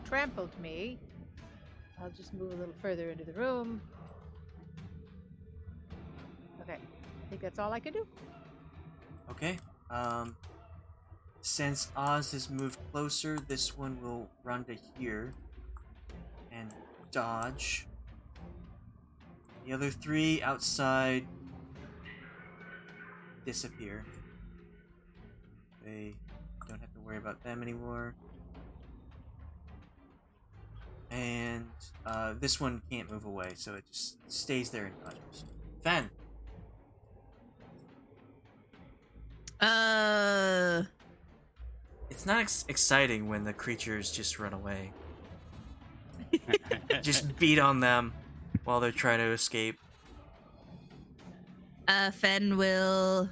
Speaker 3: trampled me. I'll just move a little further into the room. Okay, I think that's all I can do.
Speaker 2: Okay. Since Oz has moved closer, this one will run to here and dodge. The other 3 outside disappear. They don't have to worry about them anymore. And this one can't move away, so it just stays there and dodges. Fenn. It's not exciting when the creatures just run away. Just beat on them while they're trying to escape.
Speaker 5: Fenn will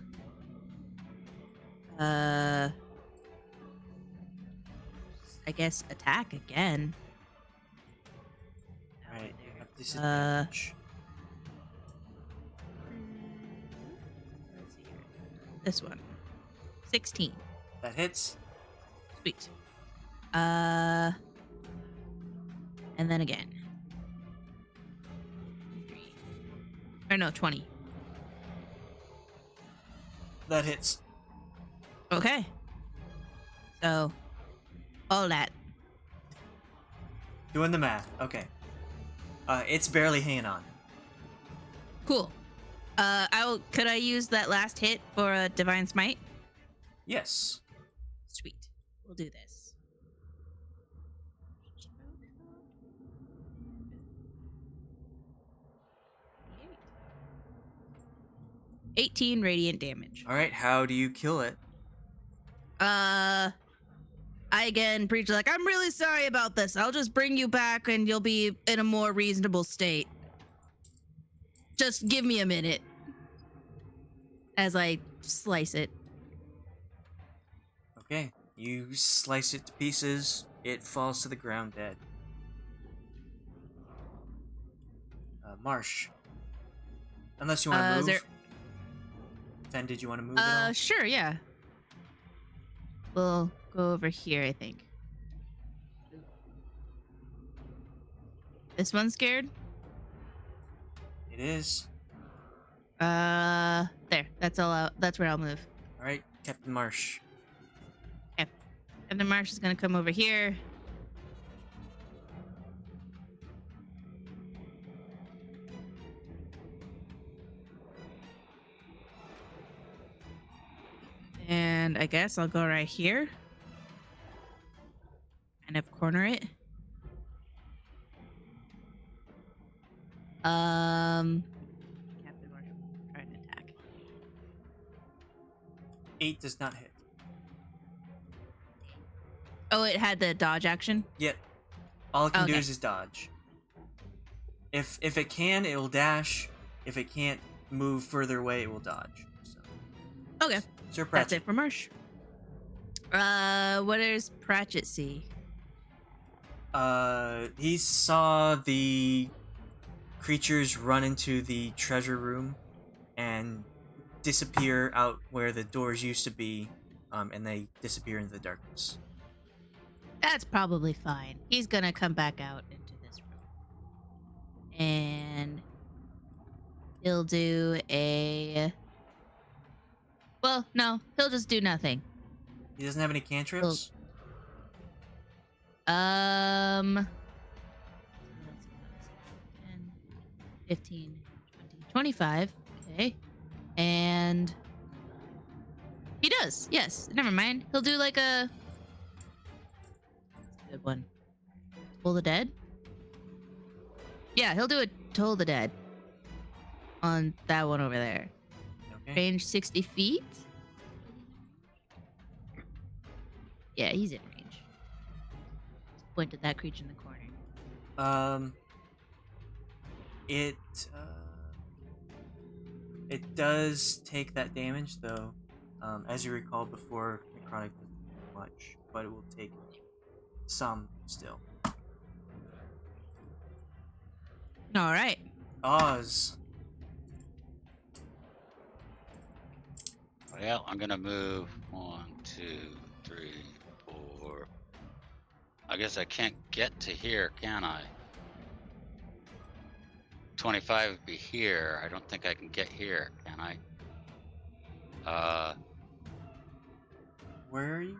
Speaker 5: I guess attack again.
Speaker 2: Alright, you have disadvantage.
Speaker 5: Let's see here. This one. 16.
Speaker 2: That hits.
Speaker 5: Sweet. And then again. 3. Or no, 20.
Speaker 2: That hits.
Speaker 5: Okay. So, all that.
Speaker 2: Doing the math. Okay. It's barely hanging on.
Speaker 5: Cool. Could I use that last hit for a divine smite?
Speaker 2: Yes.
Speaker 5: Sweet. We'll do this. 18 radiant damage.
Speaker 2: Alright, how do you kill it?
Speaker 5: I again preach like, I'm really sorry about this. I'll just bring you back and you'll be in a more reasonable state. Just give me a minute. As I slice it.
Speaker 2: Okay. You slice it to pieces. It falls to the ground dead. Marsh. Unless you want to
Speaker 5: is
Speaker 2: move.
Speaker 5: there-
Speaker 2: Fenn, did you want to move at all?
Speaker 5: Sure, yeah. We'll go over here, I think. This one's scared?
Speaker 2: It is.
Speaker 5: There. That's all. That's where I'll move.
Speaker 2: All right, Captain Marsh.
Speaker 5: Okay. Captain Marsh is gonna come over here. And I guess I'll go right here. Kind of corner it. Captain Marsh trying to attack.
Speaker 2: 8 does not hit.
Speaker 5: Oh, it had the dodge action?
Speaker 2: Yet, all it can do
Speaker 5: Okay.
Speaker 2: is dodge. If it can, it will dash. If it can't move further away, it will dodge. So,
Speaker 5: Okay.
Speaker 2: Sir
Speaker 5: That's
Speaker 2: Pratchett.
Speaker 5: it for Marsh. What does Pratchett see?
Speaker 2: He saw the creatures run into the treasure room and disappear out where the doors used to be, and they disappear into the darkness.
Speaker 5: That's probably fine. He's gonna come back out into this room. And he'll do a... Well, no. He'll just do nothing.
Speaker 2: He doesn't have any cantrips?
Speaker 5: 10, 15, 20, 25. Okay. And he does. Yes. Never mind. He'll do like a... That's a good one. Toll the Dead? Yeah, he'll do a Toll the Dead on that one over there.
Speaker 2: Okay.
Speaker 5: Range 60 feet. Yeah, he's in range. Just point at that creature in the corner.
Speaker 2: It does take that damage though. As you recall before, necrotic doesn't do much, but it will take some still.
Speaker 5: All right.
Speaker 2: Oz.
Speaker 4: Well, I'm gonna move 1, 2, 3, 4. I guess I can't get to here, can I? 25 would be here. I don't think I can get here, can I?
Speaker 2: Where are you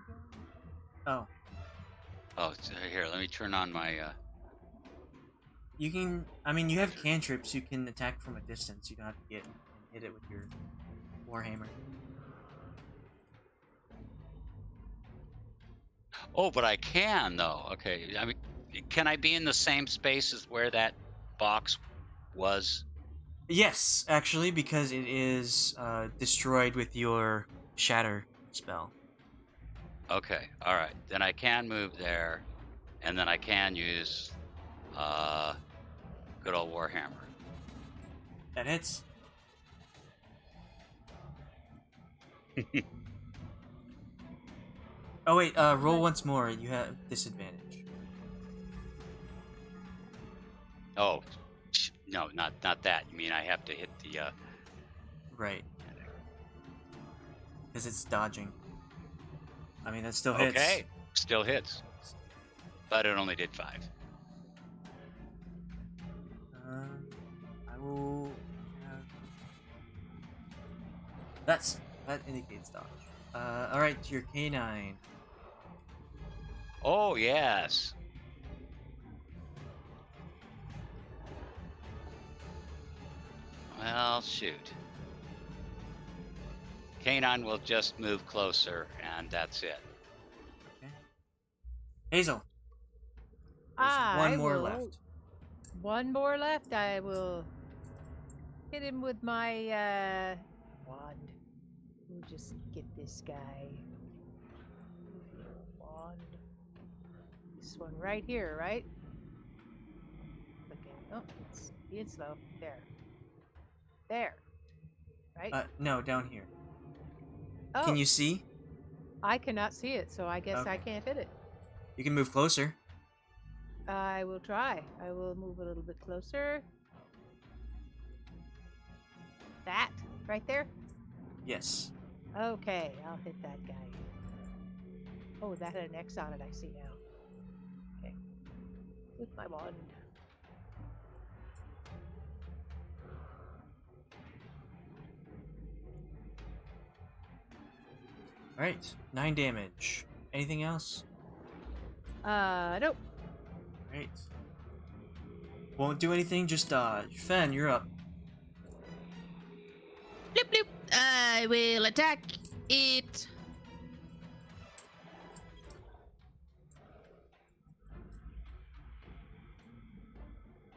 Speaker 2: going?
Speaker 4: Oh, so here, let me turn on my,
Speaker 2: You can. I mean, you have cantrips. You can attack from a distance. You don't have to get and hit it with your warhammer.
Speaker 4: Oh, but I can, though. Okay, I mean, can I be in the same space as where that box was?
Speaker 2: Yes, actually, because it is destroyed with your shatter spell.
Speaker 4: Okay, all right. Then I can move there, and then I can use good old Warhammer.
Speaker 2: That hits. Oh wait, roll once more. You have disadvantage.
Speaker 4: Oh, no, not that. You mean I have to hit the
Speaker 2: Right. Because it's dodging. I mean, that still hits.
Speaker 4: Okay, still hits, but it only did 5.
Speaker 2: I will have... That indicates dodge. Alright, your canine.
Speaker 4: Oh yes. Well, shoot. Canine will just move closer, and that's it.
Speaker 2: Okay. Hazel. There's one more left.
Speaker 3: One more left. I will hit him with my wand. We'll just get this guy. Wand. This one right here, right? Okay. Oh, it's being slow. There. There. Right?
Speaker 2: No, down here.
Speaker 3: Oh,
Speaker 2: Can you see?
Speaker 3: I cannot see it, so I guess I
Speaker 2: Okay.
Speaker 3: can't hit it.
Speaker 2: You can move closer.
Speaker 3: I will try. I will move a little bit closer. That right there?
Speaker 2: Yes.
Speaker 3: Okay, I'll hit that guy. Oh, that had an X on it, I see now. Okay. With my wand.
Speaker 2: All right, 9 damage. Anything else?
Speaker 3: Nope.
Speaker 2: All right. Won't do anything. Just dodge. Fenn, you're up.
Speaker 5: Bloop, bloop. I will attack it.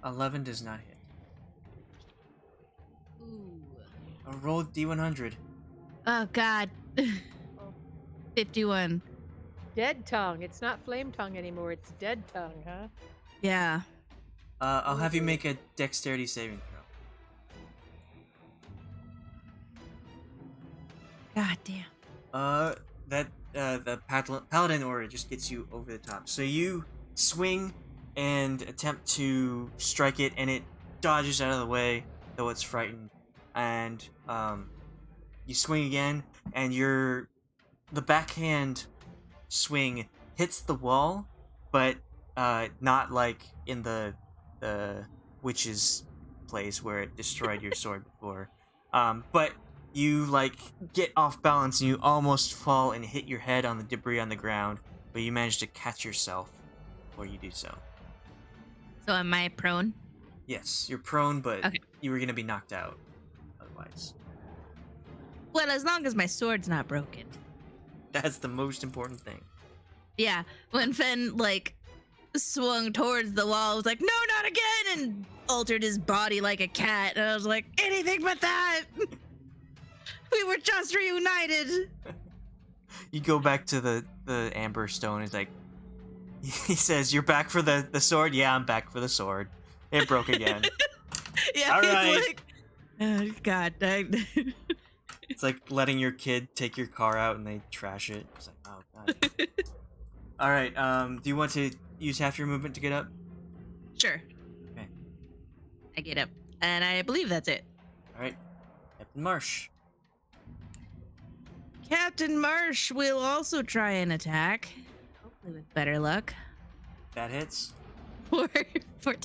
Speaker 2: $11 does not hit.
Speaker 5: Ooh.
Speaker 2: Roll D100.
Speaker 5: Oh God. 51.
Speaker 3: Dead tongue. It's not flame tongue anymore. It's dead tongue, huh?
Speaker 5: Yeah.
Speaker 2: I'll have you make a dexterity saving throw.
Speaker 5: God damn.
Speaker 2: The Paladin aura just gets you over the top. So you swing and attempt to strike it, and it dodges out of the way, though it's frightened. And you swing again, and the backhand swing hits the wall, but not like in the witch's place where it destroyed your sword before. But you get off balance and you almost fall and hit your head on the debris on the ground, but you manage to catch yourself before you do so.
Speaker 5: So am I prone?
Speaker 2: Yes, you're prone, but
Speaker 5: Okay.
Speaker 2: you were gonna be knocked out otherwise.
Speaker 5: Well, as long as my sword's not broken.
Speaker 2: That's the most important thing.
Speaker 5: Yeah. When Fenn swung towards the wall, I was like, no, not again, and altered his body like a cat. And I was like, anything but that. We were just reunited.
Speaker 2: You go back to the amber stone. He's like, he says, "You're back for the sword." Yeah, I'm back for the sword. It broke again.
Speaker 5: Yeah.
Speaker 2: All
Speaker 5: he's
Speaker 2: right.
Speaker 5: like, oh, God.
Speaker 2: It's like letting your kid take your car out and they trash it. It's like, oh God. All right. Do you want to use half your movement to get up?
Speaker 5: Sure.
Speaker 2: Okay.
Speaker 5: I get up, and I believe that's it.
Speaker 2: All right. Captain Marsh.
Speaker 5: Captain Marsh will also try an attack, hopefully with better luck.
Speaker 2: That hits.
Speaker 5: For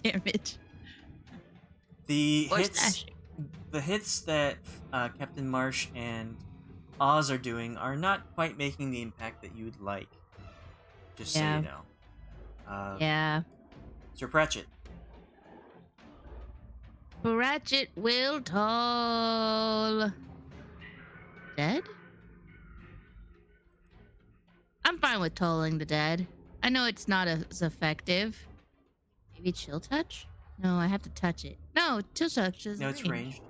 Speaker 5: damage.
Speaker 2: The
Speaker 5: Or
Speaker 2: hits.
Speaker 5: slashing.
Speaker 2: The hits that Captain Marsh and Oz are doing are not quite making the impact that you would like. Just so
Speaker 5: Yeah.
Speaker 2: you know.
Speaker 5: Yeah.
Speaker 2: Sir Pratchett.
Speaker 5: Ratchet will toll. Dead? I'm fine with tolling the dead. I know it's not as effective. Maybe chill touch? No, I have to touch it. No, chill touch is
Speaker 2: No, it's ranged.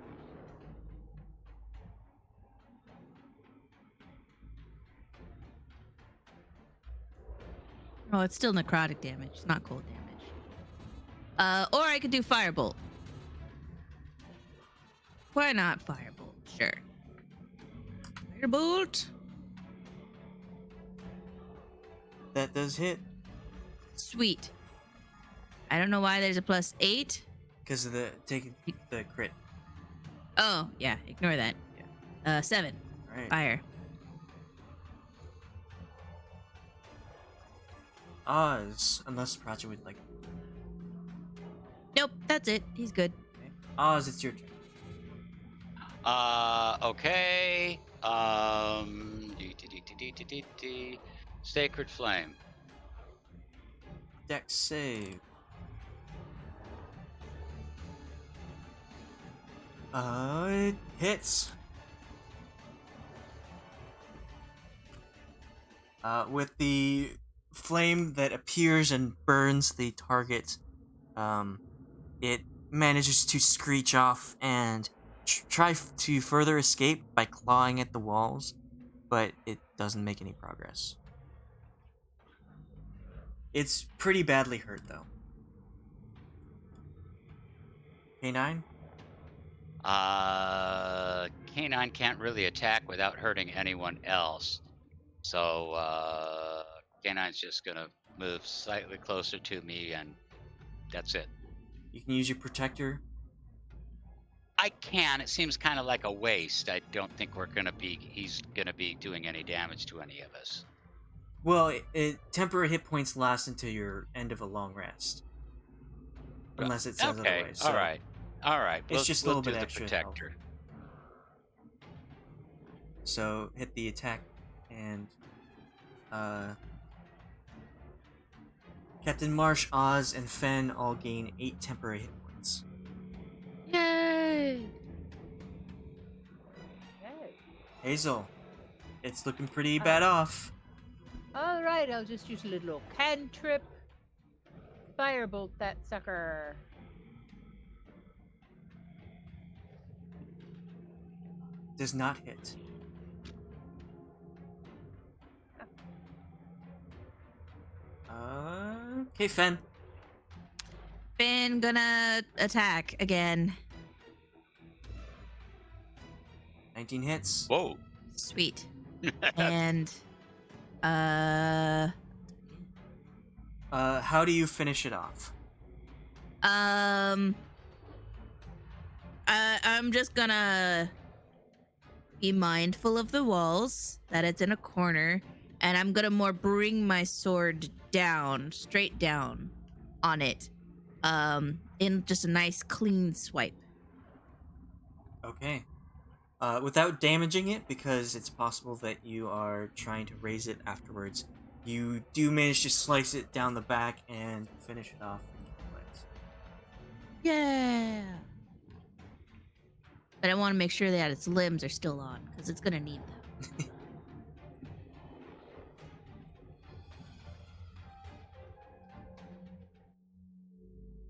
Speaker 5: Oh, it's still necrotic damage. It's not cold damage. Or I could do firebolt. Why not firebolt? Sure. Firebolt.
Speaker 2: That does hit
Speaker 5: Sweet. I don't know why there's a +8.
Speaker 2: because of taking the crit.
Speaker 5: Oh, yeah. Ignore that. 7.
Speaker 2: All right.
Speaker 5: Fire.
Speaker 2: Oz, unless Pratchett would like.
Speaker 5: Nope, that's it. He's good.
Speaker 2: Okay. Oz, it's your turn.
Speaker 4: Okay. Sacred Flame.
Speaker 2: Dex save. It hits. With the flame that appears and burns the target, it manages to screech off and try to further escape by clawing at the walls, but it doesn't make any progress. It's pretty badly hurt, though. K9?
Speaker 4: Canine can't really attack without hurting anyone else. So, Canine's just gonna move slightly closer to me, and that's it.
Speaker 2: You can use your protector.
Speaker 4: I can. It seems kind of like a waste. I don't think he's gonna be doing any damage to any of us.
Speaker 2: Well, temporary hit points last until your end of a long rest. Unless it says
Speaker 4: Okay.
Speaker 2: otherwise.
Speaker 4: All right. All right.
Speaker 2: It's just a little bit
Speaker 4: do the
Speaker 2: extra
Speaker 4: protector.
Speaker 2: So hit the attack and Captain Marsh, Oz, and Fenn all gain 8 temporary hit points.
Speaker 5: Yay!
Speaker 3: Okay.
Speaker 2: Hazel, it's looking pretty bad off.
Speaker 3: All right, I'll just use a little cantrip. Firebolt that sucker.
Speaker 2: Does not hit. Okay, Fenn.
Speaker 5: Finn gonna attack again.
Speaker 2: 19 hits.
Speaker 4: Whoa.
Speaker 5: Sweet. And uh
Speaker 2: how do you finish it off?
Speaker 5: I'm just gonna be mindful of the walls, that it's in a corner, and I'm gonna more bring my sword down, straight down on it. In just a nice clean swipe.
Speaker 2: Okay. Without damaging it, because it's possible that you are trying to raise it afterwards, you do manage to slice it down the back and finish it off in the legs.
Speaker 5: Yeah. But I want to make sure that its limbs are still on, because it's gonna need them.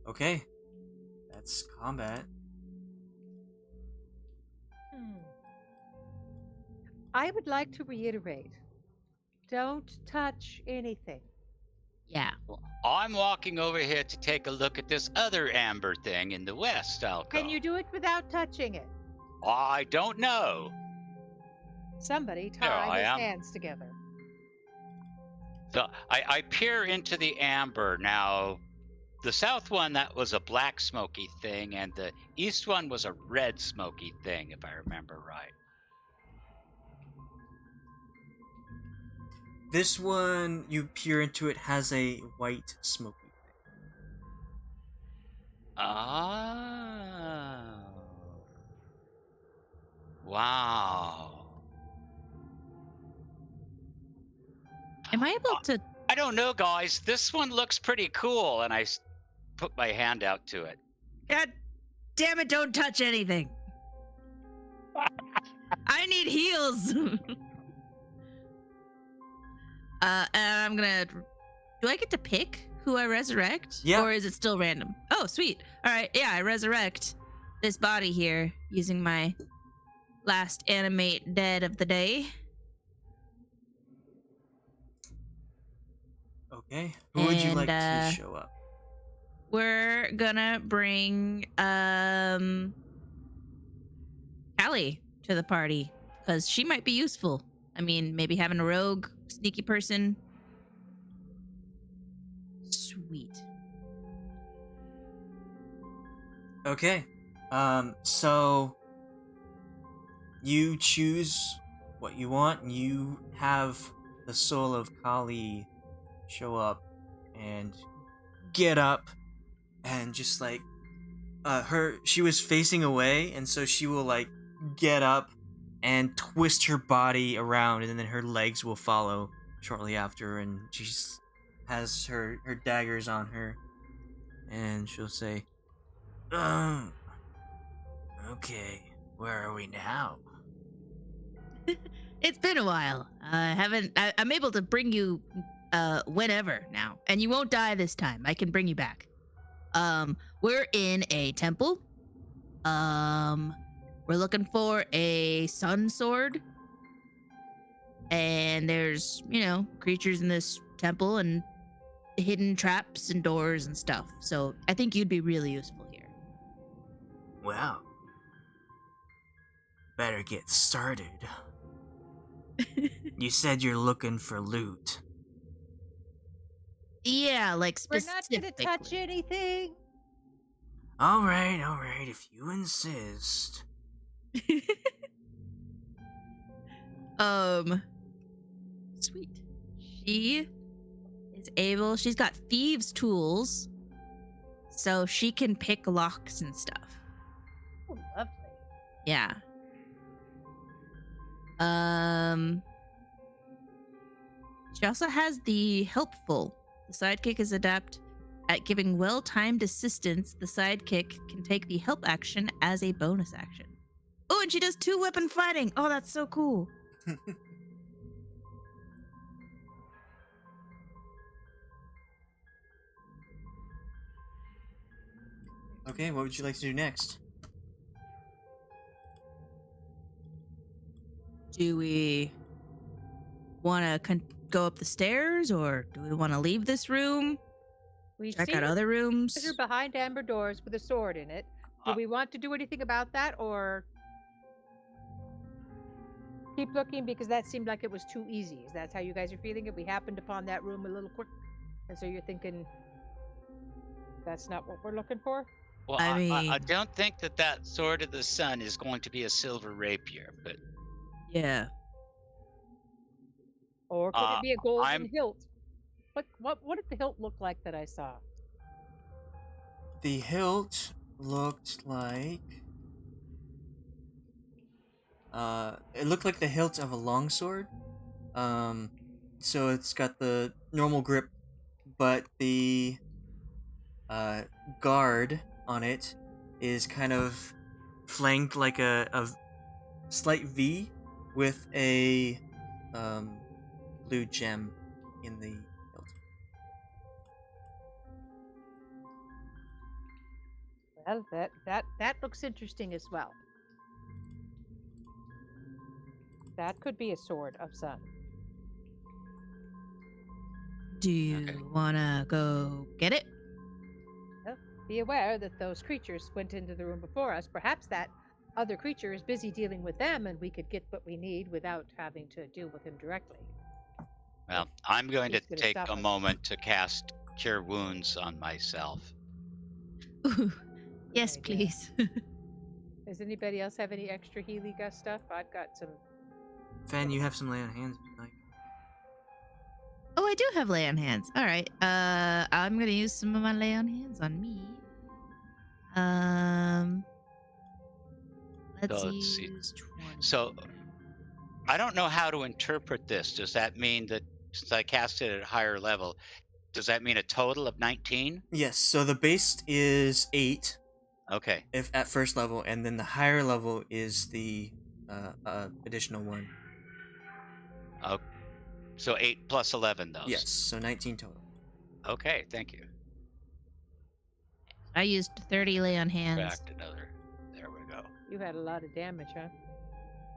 Speaker 2: Okay. That's combat.
Speaker 3: I would like to reiterate, don't touch anything.
Speaker 5: Yeah.
Speaker 4: I'm walking over here to take a look at this other amber thing in the west, Alco.
Speaker 3: Can you do it without touching it?
Speaker 4: I don't know.
Speaker 3: Somebody
Speaker 4: Here I
Speaker 3: tie his
Speaker 4: am.
Speaker 3: hands together.
Speaker 4: So I peer into the amber now. The south one, that was a black smoky thing, and the east one was a red smoky thing, if I remember right.
Speaker 2: This one, you peer into it, has a white smoky thing.
Speaker 4: Oh. Wow.
Speaker 5: Am I able to?
Speaker 4: I don't know, guys. This one looks pretty cool, and I put my hand out to it.
Speaker 5: God damn it! Don't touch anything. I need heals. And I'm gonna. Do I get to pick who I resurrect?
Speaker 2: Yeah.
Speaker 5: Or is it still random? Oh, sweet. All right. Yeah, I resurrect this body here using my last animate dead of the day.
Speaker 2: Okay. Who would you like
Speaker 5: And,
Speaker 2: to show up?
Speaker 5: We're gonna bring Callie to the party because she might be useful. I mean, maybe having a rogue, sneaky person. Sweet.
Speaker 2: Okay. So you choose what you want, and you have the soul of Kali show up and get up and just like she was facing away, and so she will like get up and twist her body around, and then her legs will follow shortly after, and she has her daggers on her, and she'll say, okay, where are we now?
Speaker 5: It's been a while. I'm able to bring you whenever now, and you won't die this time. I can bring you back. We're in a temple. We're looking for a sun sword. And there's, creatures in this temple and hidden traps and doors and stuff. So I think you'd be really useful here.
Speaker 2: Well, better get started. You said you're looking for loot.
Speaker 5: Yeah, like
Speaker 3: We're not
Speaker 5: specifically.
Speaker 3: going to touch anything.
Speaker 2: All right, if you insist.
Speaker 5: Sweet. She's got thieves' tools, so she can pick locks and stuff.
Speaker 3: Oh, lovely.
Speaker 5: Yeah. She also has the helpful. The sidekick is adept at giving well-timed assistance. The sidekick can take the help action as a bonus action. Oh, and she does 2-weapon fighting. Oh, that's so cool.
Speaker 2: Okay, what would you like to do next?
Speaker 5: Do we want to go up the stairs, or do we want to leave this room?
Speaker 3: We
Speaker 5: Check
Speaker 3: see
Speaker 5: out other rooms?
Speaker 3: treasure behind amber doors with a sword in it. Do
Speaker 4: Uh,
Speaker 3: we want to do anything about that, or keep looking because that seemed like it was too easy? Is that how you guys are feeling it? We happened upon that room a little quick, and so you're thinking that's not what we're looking for?
Speaker 4: Well,
Speaker 5: I
Speaker 4: I
Speaker 5: mean-
Speaker 4: don't think that Sword of the Sun is going to be a silver rapier, but
Speaker 5: Yeah.
Speaker 3: Or could it be a golden
Speaker 4: I'm-
Speaker 3: hilt? What did the hilt look like that I saw?
Speaker 2: The hilt looked like... it looked like the hilt of a longsword. So it's got the normal grip, but the guard on it is kind of flanked like a slight V with a blue gem in the hilt.
Speaker 3: Well, that looks interesting as well. That could be a sword of sun.
Speaker 5: Do you want to go get it?
Speaker 3: Be aware that those creatures went into the room before us. Perhaps that other creature is busy dealing with them, and we could get what we need without having to deal with him directly.
Speaker 4: well, I'm going to
Speaker 3: He's gonna
Speaker 4: take
Speaker 3: stop
Speaker 4: a
Speaker 3: us.
Speaker 4: moment to cast Cure Wounds on myself.
Speaker 5: Ooh, yes,
Speaker 3: idea.
Speaker 5: please.
Speaker 3: Does anybody else have any extra Healy Gus stuff? I've got some.
Speaker 2: Fenn, you have some lay on hands if you'd like.
Speaker 5: Oh, I do have lay on hands. All right. I'm gonna use some of my lay on hands on me. Let's
Speaker 4: So let's see.
Speaker 5: use 20.
Speaker 4: So I don't know how to interpret this. Does that mean that since I cast it at a higher level, does that mean a total of 19?
Speaker 2: Yes, so the base is 8
Speaker 4: Okay.
Speaker 2: if at first level, and then the higher level is the additional one.
Speaker 4: So 8 plus 11 those.
Speaker 2: Yes, so 19 total.
Speaker 4: Okay, thank you.
Speaker 5: I used 30 lay on hands.
Speaker 4: Back to another. There we go.
Speaker 3: You had a lot of damage, huh?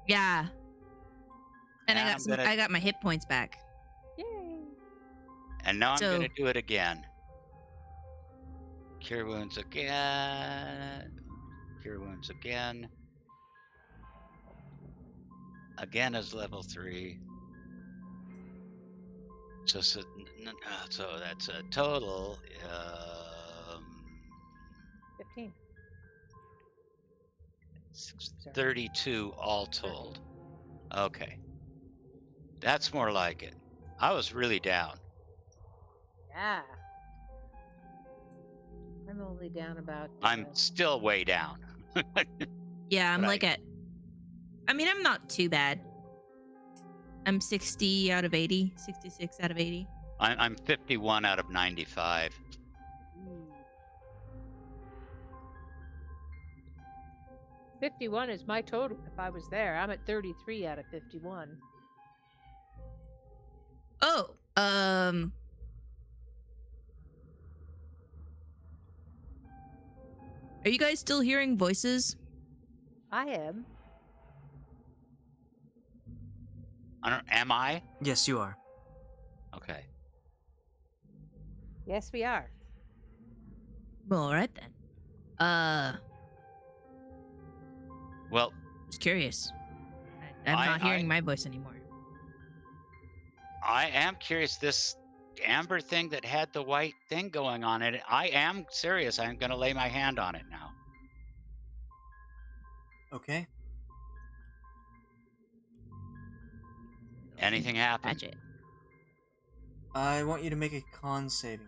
Speaker 5: Yeah. And
Speaker 4: And
Speaker 5: I got my hit points back.
Speaker 3: Yay!
Speaker 4: And now I'm
Speaker 5: So-
Speaker 4: going to do it again. Cure Wounds again. Cure Wounds again. Again is level 3. So that's a total.
Speaker 3: 15.
Speaker 4: 32 all told. Okay. That's more like it. I was really down.
Speaker 3: Yeah. I'm only down about.
Speaker 4: I'm still way down.
Speaker 5: Yeah, I'm
Speaker 4: But
Speaker 5: like at. I mean, I'm not too bad. I'm 60 out of 80, 66 out of 80.
Speaker 4: I'm 51 out of 95.
Speaker 3: Ooh. 51 is my total. If I was there, I'm at 33 out of 51.
Speaker 5: Oh, are you guys still hearing voices?
Speaker 3: I am.
Speaker 4: Am I?
Speaker 2: Yes, you are.
Speaker 4: Okay.
Speaker 3: Yes, we are.
Speaker 5: Well, all right then.
Speaker 4: Well,
Speaker 5: Just curious. I'm not hearing my voice anymore.
Speaker 4: I am curious. This amber thing that had the white thing going on in it, I am serious. I'm going to lay my hand on it now.
Speaker 2: Okay.
Speaker 4: Anything happen?
Speaker 5: Catch it.
Speaker 2: I want you to make a con saving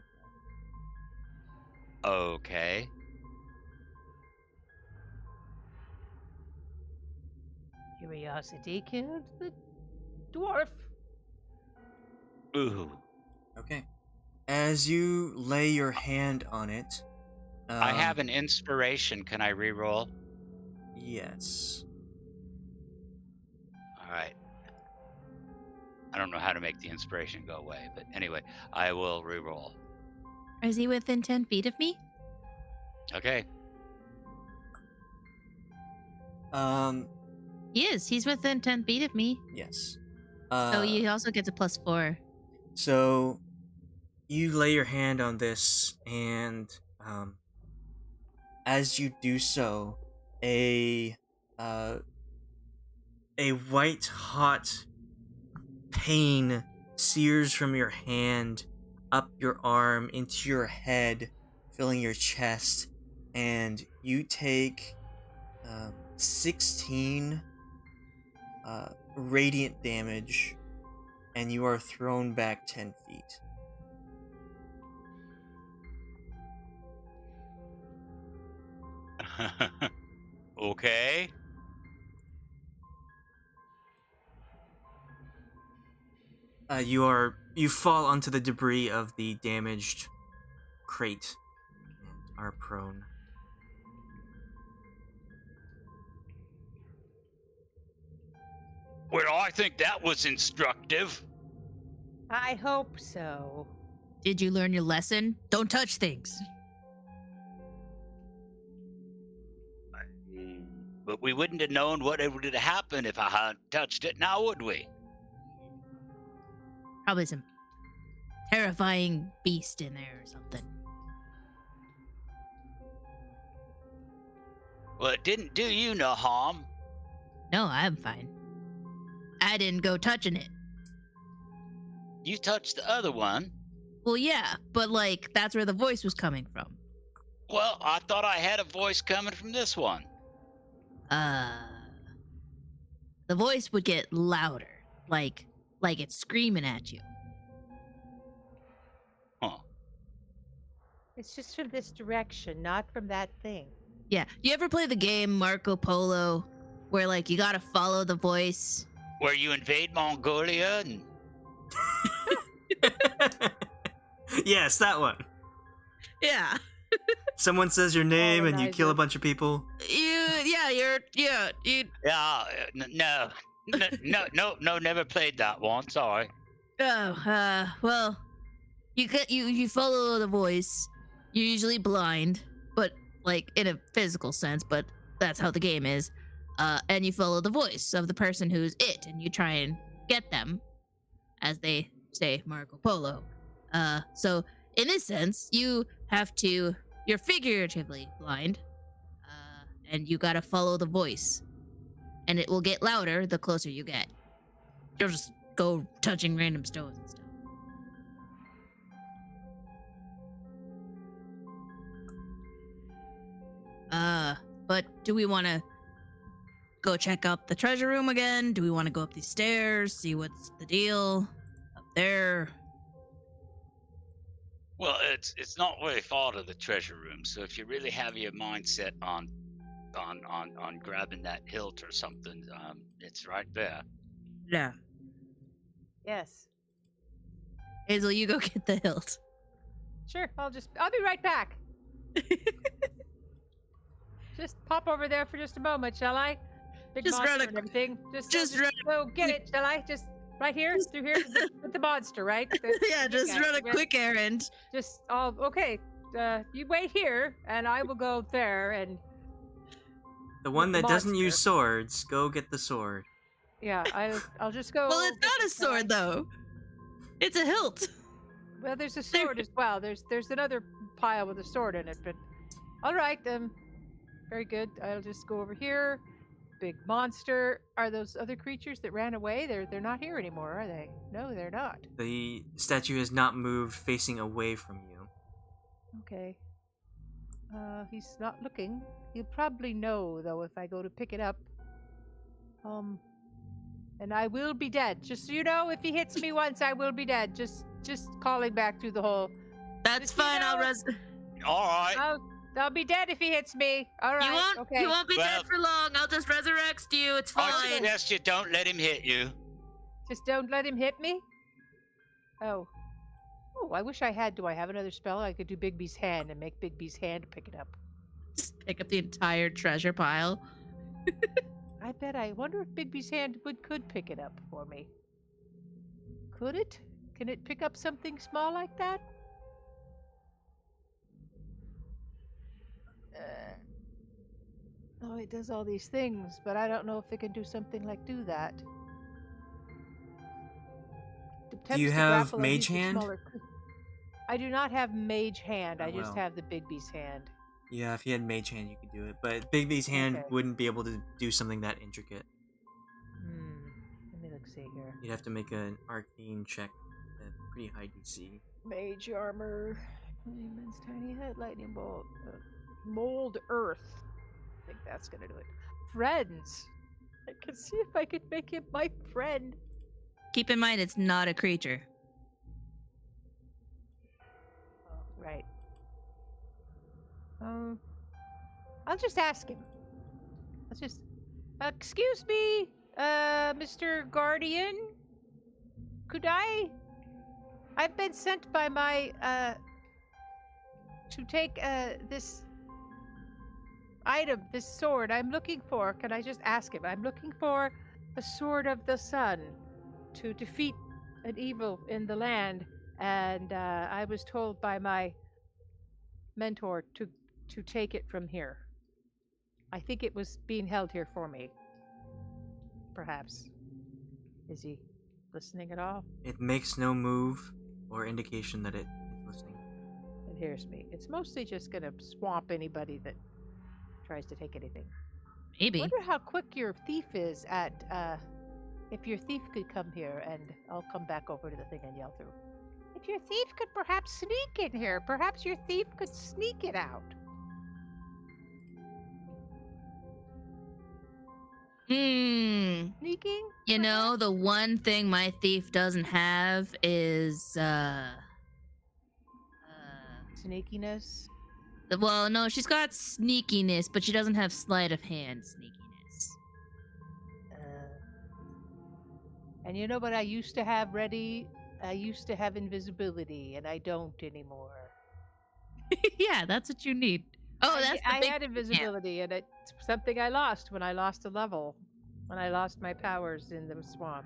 Speaker 2: throw.
Speaker 4: Okay.
Speaker 3: Curiosity killed the dwarf.
Speaker 4: Ooh.
Speaker 2: Okay. As you lay your hand on it,
Speaker 4: I have an inspiration. Can I re-roll?
Speaker 2: Yes.
Speaker 4: All right. I don't know how to make the inspiration go away, but anyway, I will re-roll.
Speaker 5: Is he within 10 feet of me?
Speaker 4: Okay.
Speaker 5: He is. He's within 10 feet of me.
Speaker 2: Yes.
Speaker 5: So he also gets a +4.
Speaker 2: So you lay your hand on this, and as you do so, a white hot pain sears from your hand up your arm into your head, filling your chest, and you take 16 radiant damage, and you are thrown back 10 feet.
Speaker 4: Okay.
Speaker 2: You fall onto the debris of the damaged crate and are prone.
Speaker 4: Well, I think that was instructive.
Speaker 3: I hope so.
Speaker 5: Did you learn your lesson? Don't touch things.
Speaker 4: But we wouldn't have known what would have happened if I hadn't touched it now, would we?
Speaker 5: Probably some terrifying beast in there or something.
Speaker 4: Well, it didn't do you no harm.
Speaker 5: No, I'm fine. I didn't go touching it.
Speaker 4: You touched the other one.
Speaker 5: Well, yeah, but like that's where the voice was coming from.
Speaker 4: Well, I thought I had a voice coming from this one.
Speaker 5: The voice would get louder, like it's screaming at you.
Speaker 4: Huh.
Speaker 3: It's just from this direction, not from that thing.
Speaker 5: Yeah. You ever play the game Marco Polo, where like you gotta follow the voice?
Speaker 4: Where you invade Mongolia and
Speaker 2: Yes, that one.
Speaker 5: Yeah.
Speaker 2: Someone says your name and you kill a
Speaker 3: Colonizer.
Speaker 2: bunch of people.
Speaker 4: no, never played that one. Sorry.
Speaker 5: Well, you follow the voice. You're usually blind, but like in a physical sense, but that's how the game is. And you follow the voice of the person who's it, and you try and get them, as they say, Marco Polo. So in this sense, you're figuratively blind, and you gotta follow the voice, and it will get louder the closer you get. You'll just go touching random stones and stuff. But do we want to go check out the treasure room again? Do we want to go up these stairs, see what's the deal up there?
Speaker 4: Well, it's not very far to the treasure room, so if you really have your mindset on grabbing that hilt or something, it's right there.
Speaker 5: Yeah.
Speaker 3: Yes.
Speaker 5: Hazel, you go get the hilt.
Speaker 3: Sure. I'll be right back. Just pop over there for just a moment, shall I? Big
Speaker 5: Just
Speaker 3: monster
Speaker 5: run a-
Speaker 3: and everything. Just
Speaker 5: run
Speaker 3: go get it, shall I? Just right here, through here with the monster, right?
Speaker 5: Yeah, just
Speaker 3: Yeah,
Speaker 5: run a
Speaker 3: yeah.
Speaker 5: quick errand.
Speaker 3: Just okay. You wait here, and I will go there, and
Speaker 2: The one
Speaker 3: With
Speaker 2: that
Speaker 3: the
Speaker 2: doesn't use
Speaker 3: monster.
Speaker 2: swords, go get the sword.
Speaker 3: yeah, I'll just go.
Speaker 5: Well, it's
Speaker 3: get
Speaker 5: not a
Speaker 3: the
Speaker 5: sword though. It's a hilt.
Speaker 3: Well, there's a sword as well. There's another pile with a sword in it, but all right, very good. I'll just go over here. Big monster. Are those other creatures that ran away? They're not here anymore, are they? No, they're not.
Speaker 2: The statue has not moved, facing away from you.
Speaker 3: Okay. He's not looking. He'll probably know though if I go to pick it up. And I will be dead. Just so you know, if he hits me once, I will be dead. Just calling back through the hole.
Speaker 5: That's
Speaker 3: Just, you
Speaker 5: fine. I'll
Speaker 3: know-
Speaker 5: res.
Speaker 4: All right.
Speaker 3: I'll be dead if he hits me. All right. Okay.
Speaker 5: You won't be
Speaker 4: Well-
Speaker 5: dead for long. I'll just resurrect you. It's
Speaker 4: I
Speaker 5: fine.
Speaker 4: suggest you don't let him hit you.
Speaker 3: Just don't let him hit me. Oh. Oh, I wish I had. Do I have another spell? I could do Bigby's hand and make Bigby's hand pick it up.
Speaker 5: Just pick up the entire treasure pile.
Speaker 3: I bet. I wonder if Bigby's hand could pick it up for me. Could it? Can it pick up something small like that? Oh, it does all these things, but I don't know if it can do something like do that.
Speaker 2: Do you
Speaker 3: Attempts to
Speaker 2: have
Speaker 3: grapple a
Speaker 2: Mage
Speaker 3: user
Speaker 2: Hand?
Speaker 3: smaller I do not have Mage Hand. I
Speaker 2: Oh,
Speaker 3: just
Speaker 2: well.
Speaker 3: have the Bigby's hand.
Speaker 2: Yeah, if you had Mage Hand, you could do it. But Bigby's hand
Speaker 3: Okay.
Speaker 2: wouldn't be able to do something that intricate.
Speaker 3: Let me look. See here.
Speaker 2: You'd have to make an arcane check at pretty high DC.
Speaker 3: Mage armor. Immense tiny head, lightning bolt. Mold earth. I think that's gonna do it. Friends. I can see if I could make him my friend.
Speaker 5: Keep in mind, it's not a creature.
Speaker 3: Oh, right. I'll just ask him. Let's just. Excuse me, Mr. Guardian. Could I? I've been sent by my to take this item, this sword I'm looking for. Can I just ask him? I'm looking for a sword of the sun to defeat an evil in the land, and I was told by my mentor to take it from here. I think it was being held here for me. Perhaps. Is he listening at all?
Speaker 2: It makes no move or indication that it is listening.
Speaker 3: It hears me. It's mostly just gonna swamp anybody that tries to take anything.
Speaker 5: Maybe.
Speaker 3: Wonder how quick your thief is at if your thief could come here, and I'll come back over to the thing and yell through. If your thief could perhaps sneak in here, perhaps your thief could sneak it out. Sneaking?
Speaker 5: You know, the one thing my thief doesn't have is
Speaker 3: Sneakiness.
Speaker 5: well, no, she's got sneakiness, but she doesn't have sleight of hand sneakiness.
Speaker 3: And you know what I used to have ready? I used to have invisibility, and I don't anymore.
Speaker 5: Yeah, that's what you need. Oh, that's the
Speaker 3: I
Speaker 5: big
Speaker 3: had invisibility, and it's something I lost when I lost a level. When I lost my powers in the swamp.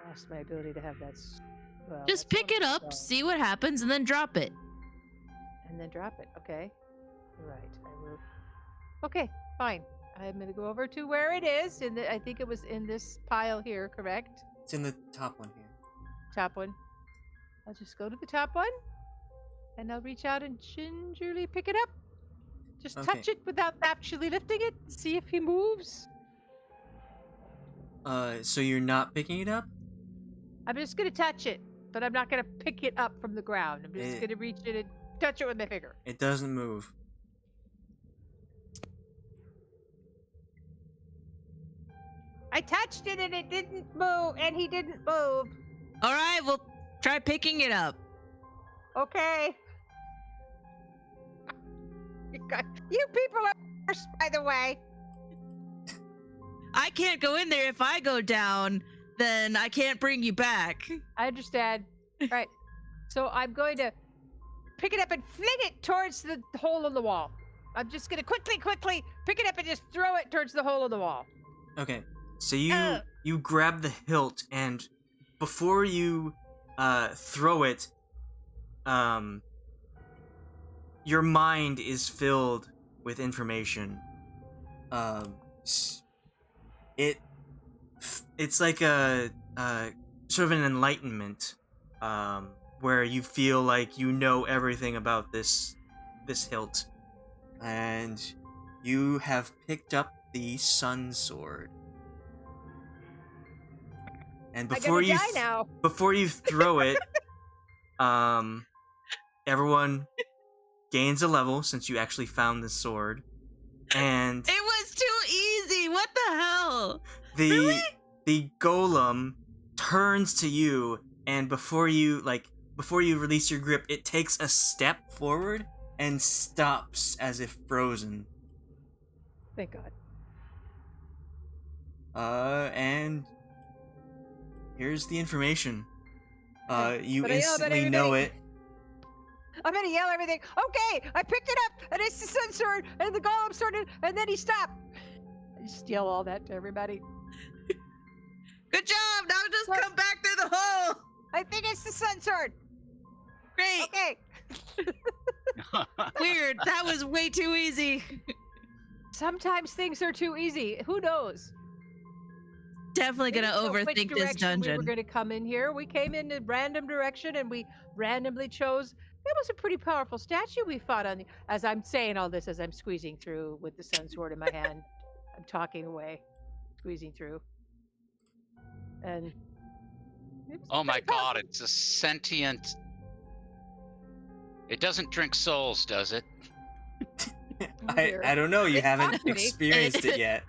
Speaker 3: I lost my ability to have that. Well,
Speaker 5: Just
Speaker 3: that's
Speaker 5: pick it
Speaker 3: one
Speaker 5: up,
Speaker 3: spell.
Speaker 5: see what happens, and then drop it.
Speaker 3: And then drop it. Okay. Right. I will. Okay. Fine. I'm gonna go over to where it is. I think it was in this pile here. Correct.
Speaker 2: It's in the top one here.
Speaker 3: Top one. I'll just go to the top one, and I'll reach out and gingerly pick it up. Just
Speaker 2: Okay.
Speaker 3: touch it without actually lifting it. See if he moves.
Speaker 2: So you're not picking it up?
Speaker 3: I'm just gonna touch it, but I'm not gonna pick it up from the ground. I'm just
Speaker 2: Eh.
Speaker 3: gonna reach it and touch it with my finger.
Speaker 2: It doesn't move.
Speaker 3: I touched it and it didn't move, and he didn't move.
Speaker 5: All right, well, try picking it up.
Speaker 3: Okay. You people are worse, by the way.
Speaker 5: I can't go in there. If I go down, then I can't bring you back.
Speaker 3: I understand. Right. So I'm going to pick it up and fling it towards the hole in the wall. I'm just going to quickly pick it up and just throw it towards the hole in the wall.
Speaker 2: Okay. So you grab the hilt, and before you throw it, your mind is filled with information. It's like a sort of an enlightenment, where you feel like you know everything about this hilt, and you have picked up the Sun Sword. And before you
Speaker 3: die now.
Speaker 2: before you throw it, everyone gains a level since you actually found the sword, and
Speaker 5: It was too easy. What the hell?
Speaker 2: the golem turns to you, and before you release your grip, it takes a step forward and stops as if frozen.
Speaker 3: Thank God.
Speaker 2: And here's the information. You
Speaker 3: But I yell about
Speaker 2: instantly know it.
Speaker 3: everything. I'm gonna yell everything. Okay, I picked it up, and it's the sun sword, and the golem started, and then he stopped. I just yell all that to everybody.
Speaker 5: Good job. Now just
Speaker 3: What?
Speaker 5: come back through the hole.
Speaker 3: I think it's the sun sword.
Speaker 5: Great.
Speaker 3: Okay.
Speaker 5: Weird. That was way too easy.
Speaker 3: Sometimes things are too easy. Who knows?
Speaker 5: Definitely
Speaker 3: We
Speaker 5: gonna
Speaker 3: didn't know which
Speaker 5: overthink this
Speaker 3: direction We were
Speaker 5: dungeon.
Speaker 3: going to come in here. We came in a random direction, and we randomly chose. It was a pretty powerful statue we fought on. As I'm saying all this, as I'm squeezing through with the sun sword in my hand, I'm talking away, squeezing through, and. It was
Speaker 4: Oh my
Speaker 3: pretty powerful.
Speaker 4: god, it's a sentient. It doesn't drink souls, does it?
Speaker 2: I don't know. You
Speaker 3: It
Speaker 2: haven't
Speaker 3: talked to me.
Speaker 2: experienced it yet.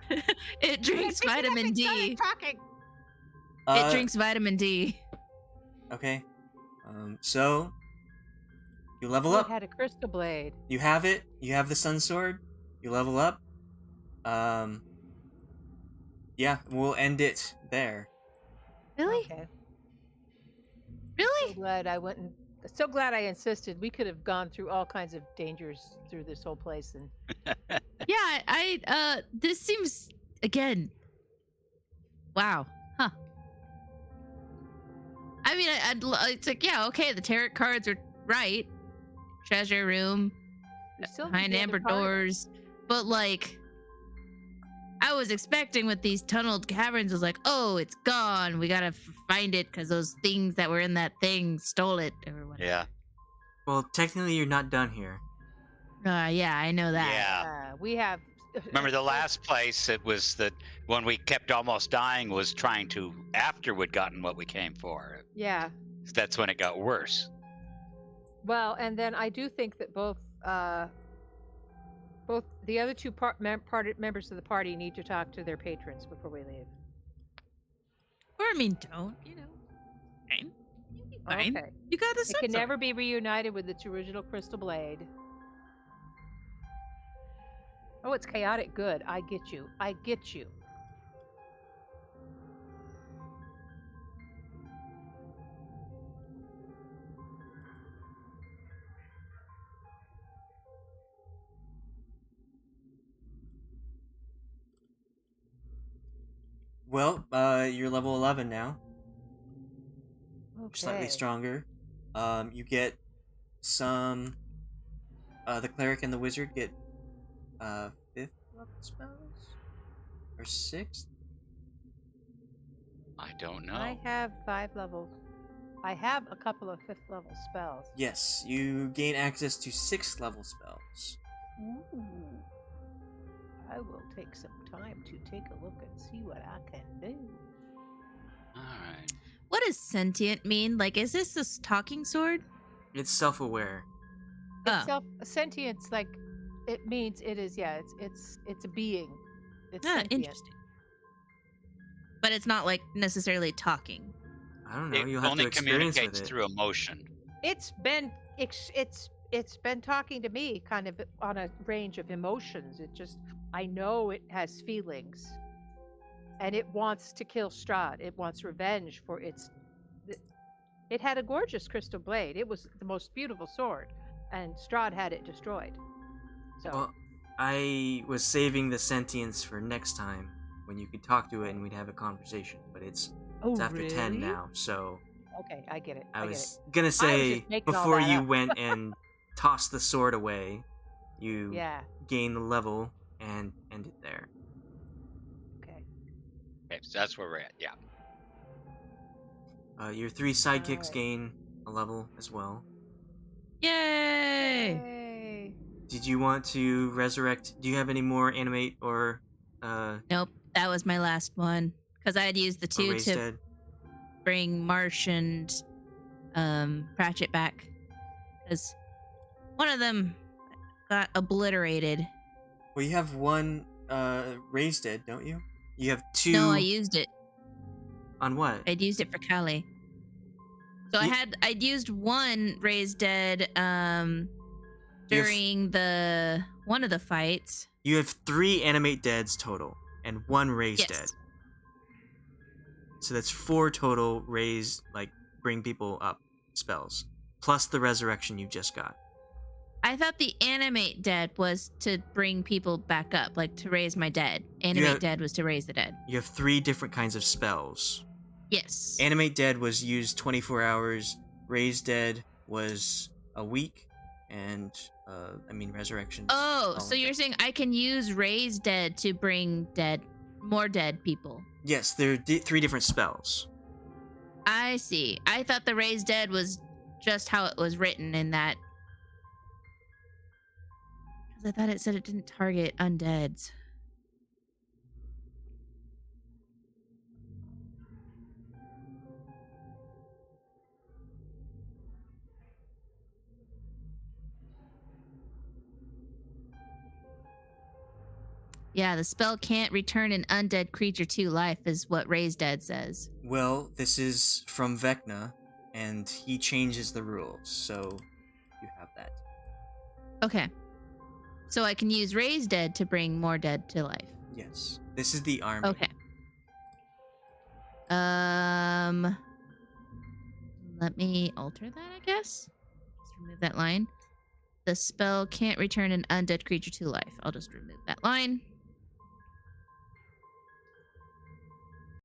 Speaker 5: It drinks vitamin D.
Speaker 3: Talking.
Speaker 5: It drinks vitamin D.
Speaker 2: Okay. So you level
Speaker 3: It
Speaker 2: up.
Speaker 3: had a crystal blade.
Speaker 2: You have it. You have the sun sword. You level up. Yeah, we'll end it there.
Speaker 5: Really?
Speaker 3: Okay.
Speaker 5: Really?
Speaker 3: So glad I went and. So glad I insisted. We could have gone through all kinds of dangers through this whole place, and
Speaker 5: Yeah, this seems, again, wow. Huh. I mean, it's like, yeah, okay, the tarot cards are right. Treasure room,
Speaker 3: we still
Speaker 5: behind
Speaker 3: need the
Speaker 5: amber
Speaker 3: other part of it.
Speaker 5: doors. But, like, I was expecting with these tunneled caverns, I was like, oh, it's gone. We gotta find it because those things that were in that thing stole it or whatever.
Speaker 4: Yeah.
Speaker 2: Well, technically, you're not done here.
Speaker 5: Yeah, I know that.
Speaker 4: Yeah.
Speaker 3: We have.
Speaker 4: Remember the last place? It was that when we kept almost dying was trying to after we'd gotten what we came for.
Speaker 3: Yeah.
Speaker 4: That's when it got worse.
Speaker 3: Well, and then I do think that both the other two members of the party need to talk to their patrons before we leave.
Speaker 5: Or, I mean, don't, you know. Fine. You'll be fine.
Speaker 3: Okay.
Speaker 5: You got the
Speaker 3: It can never be reunited with its original crystal blade. Oh, it's chaotic good. I get you. I get you.
Speaker 2: Well, you're level 11 now.
Speaker 3: Okay.
Speaker 2: Slightly stronger. You get some. The cleric and the wizard get 5th level spells or 6th.
Speaker 4: I don't know.
Speaker 3: I have 5 levels. I have a couple of 5th level spells.
Speaker 2: Yes, you gain access to 6th level spells.
Speaker 3: Ooh. I will take some time to take a look and see what I can do.
Speaker 4: All right.
Speaker 5: What does sentient mean? Like, is this talking sword?
Speaker 2: It's self-aware.
Speaker 5: Oh.
Speaker 3: Sentience, like it means it is. Yeah, it's a being. It's
Speaker 5: Ah,
Speaker 3: sentient.
Speaker 5: interesting. But it's not like necessarily talking.
Speaker 2: I don't know.
Speaker 4: It
Speaker 2: You'll have
Speaker 4: only
Speaker 2: to experience
Speaker 4: communicates
Speaker 2: with it.
Speaker 4: through emotion.
Speaker 3: It's been talking to me kind of on a range of emotions. It just I know it has feelings, and it wants to kill Strahd. It wants revenge for its. It had a gorgeous crystal blade. It was the most beautiful sword, and Strahd had it destroyed. So
Speaker 2: Well, I was saving the sentience for next time when you could talk to it and we'd have a conversation. But it's after 10 now, so
Speaker 3: Okay, I get it.
Speaker 2: I
Speaker 3: get
Speaker 2: was
Speaker 3: it.
Speaker 2: gonna say
Speaker 3: just making all
Speaker 2: before
Speaker 3: that
Speaker 2: you
Speaker 3: up.
Speaker 2: went and tossed the sword away, you
Speaker 3: Yeah.
Speaker 2: gain the level and end it there.
Speaker 3: Okay.
Speaker 4: Okay, so that's where we're at. Yeah.
Speaker 2: Your 3 sidekicks
Speaker 3: Alright.
Speaker 2: gain a level as well.
Speaker 5: Yay!
Speaker 3: Yay.
Speaker 2: Did you want to resurrect? Do you have any more animate or
Speaker 5: Nope, that was my last one. Because I had used the
Speaker 2: or
Speaker 5: 2
Speaker 2: raise
Speaker 5: to
Speaker 2: dead?
Speaker 5: bring Marsh and Pratchett back. Because one of them got obliterated.
Speaker 2: Well, you have 1 raised dead, don't you? You have 2
Speaker 5: No, I used it.
Speaker 2: on what?
Speaker 5: I'd used it for Callie. So
Speaker 2: Ye-
Speaker 5: I'd used 1 raised dead
Speaker 2: You have-
Speaker 5: during the one of the fights.
Speaker 2: You have 3 animate deads total and 1 raised
Speaker 5: Yes.
Speaker 2: dead. So that's 4 total raised, like bring people up spells, plus the resurrection you just got.
Speaker 5: I thought the animate dead was to bring people back up, like to raise my dead. Animate dead was to raise the dead.
Speaker 2: You have 3 different kinds of spells.
Speaker 5: Yes.
Speaker 2: Animate dead was used 24 hours. Raise dead was a week, and resurrection.
Speaker 5: Oh, so you're saying I can use raise dead to bring more dead people?
Speaker 2: Yes, there are 3 different spells.
Speaker 5: I see. I thought the raise dead was just how it was written in that. Because I thought it said it didn't target undeads. Yeah, the spell can't return an undead creature to life, is what Raise Dead says.
Speaker 2: Well, this is from Vecna, and he changes the rules, so you have that.
Speaker 5: Okay. So I can use Raise Dead to bring more dead to life.
Speaker 2: Yes. This is the army.
Speaker 5: Okay. Let me alter that, I guess. Just remove that line. The spell can't return an undead creature to life. I'll just remove that line.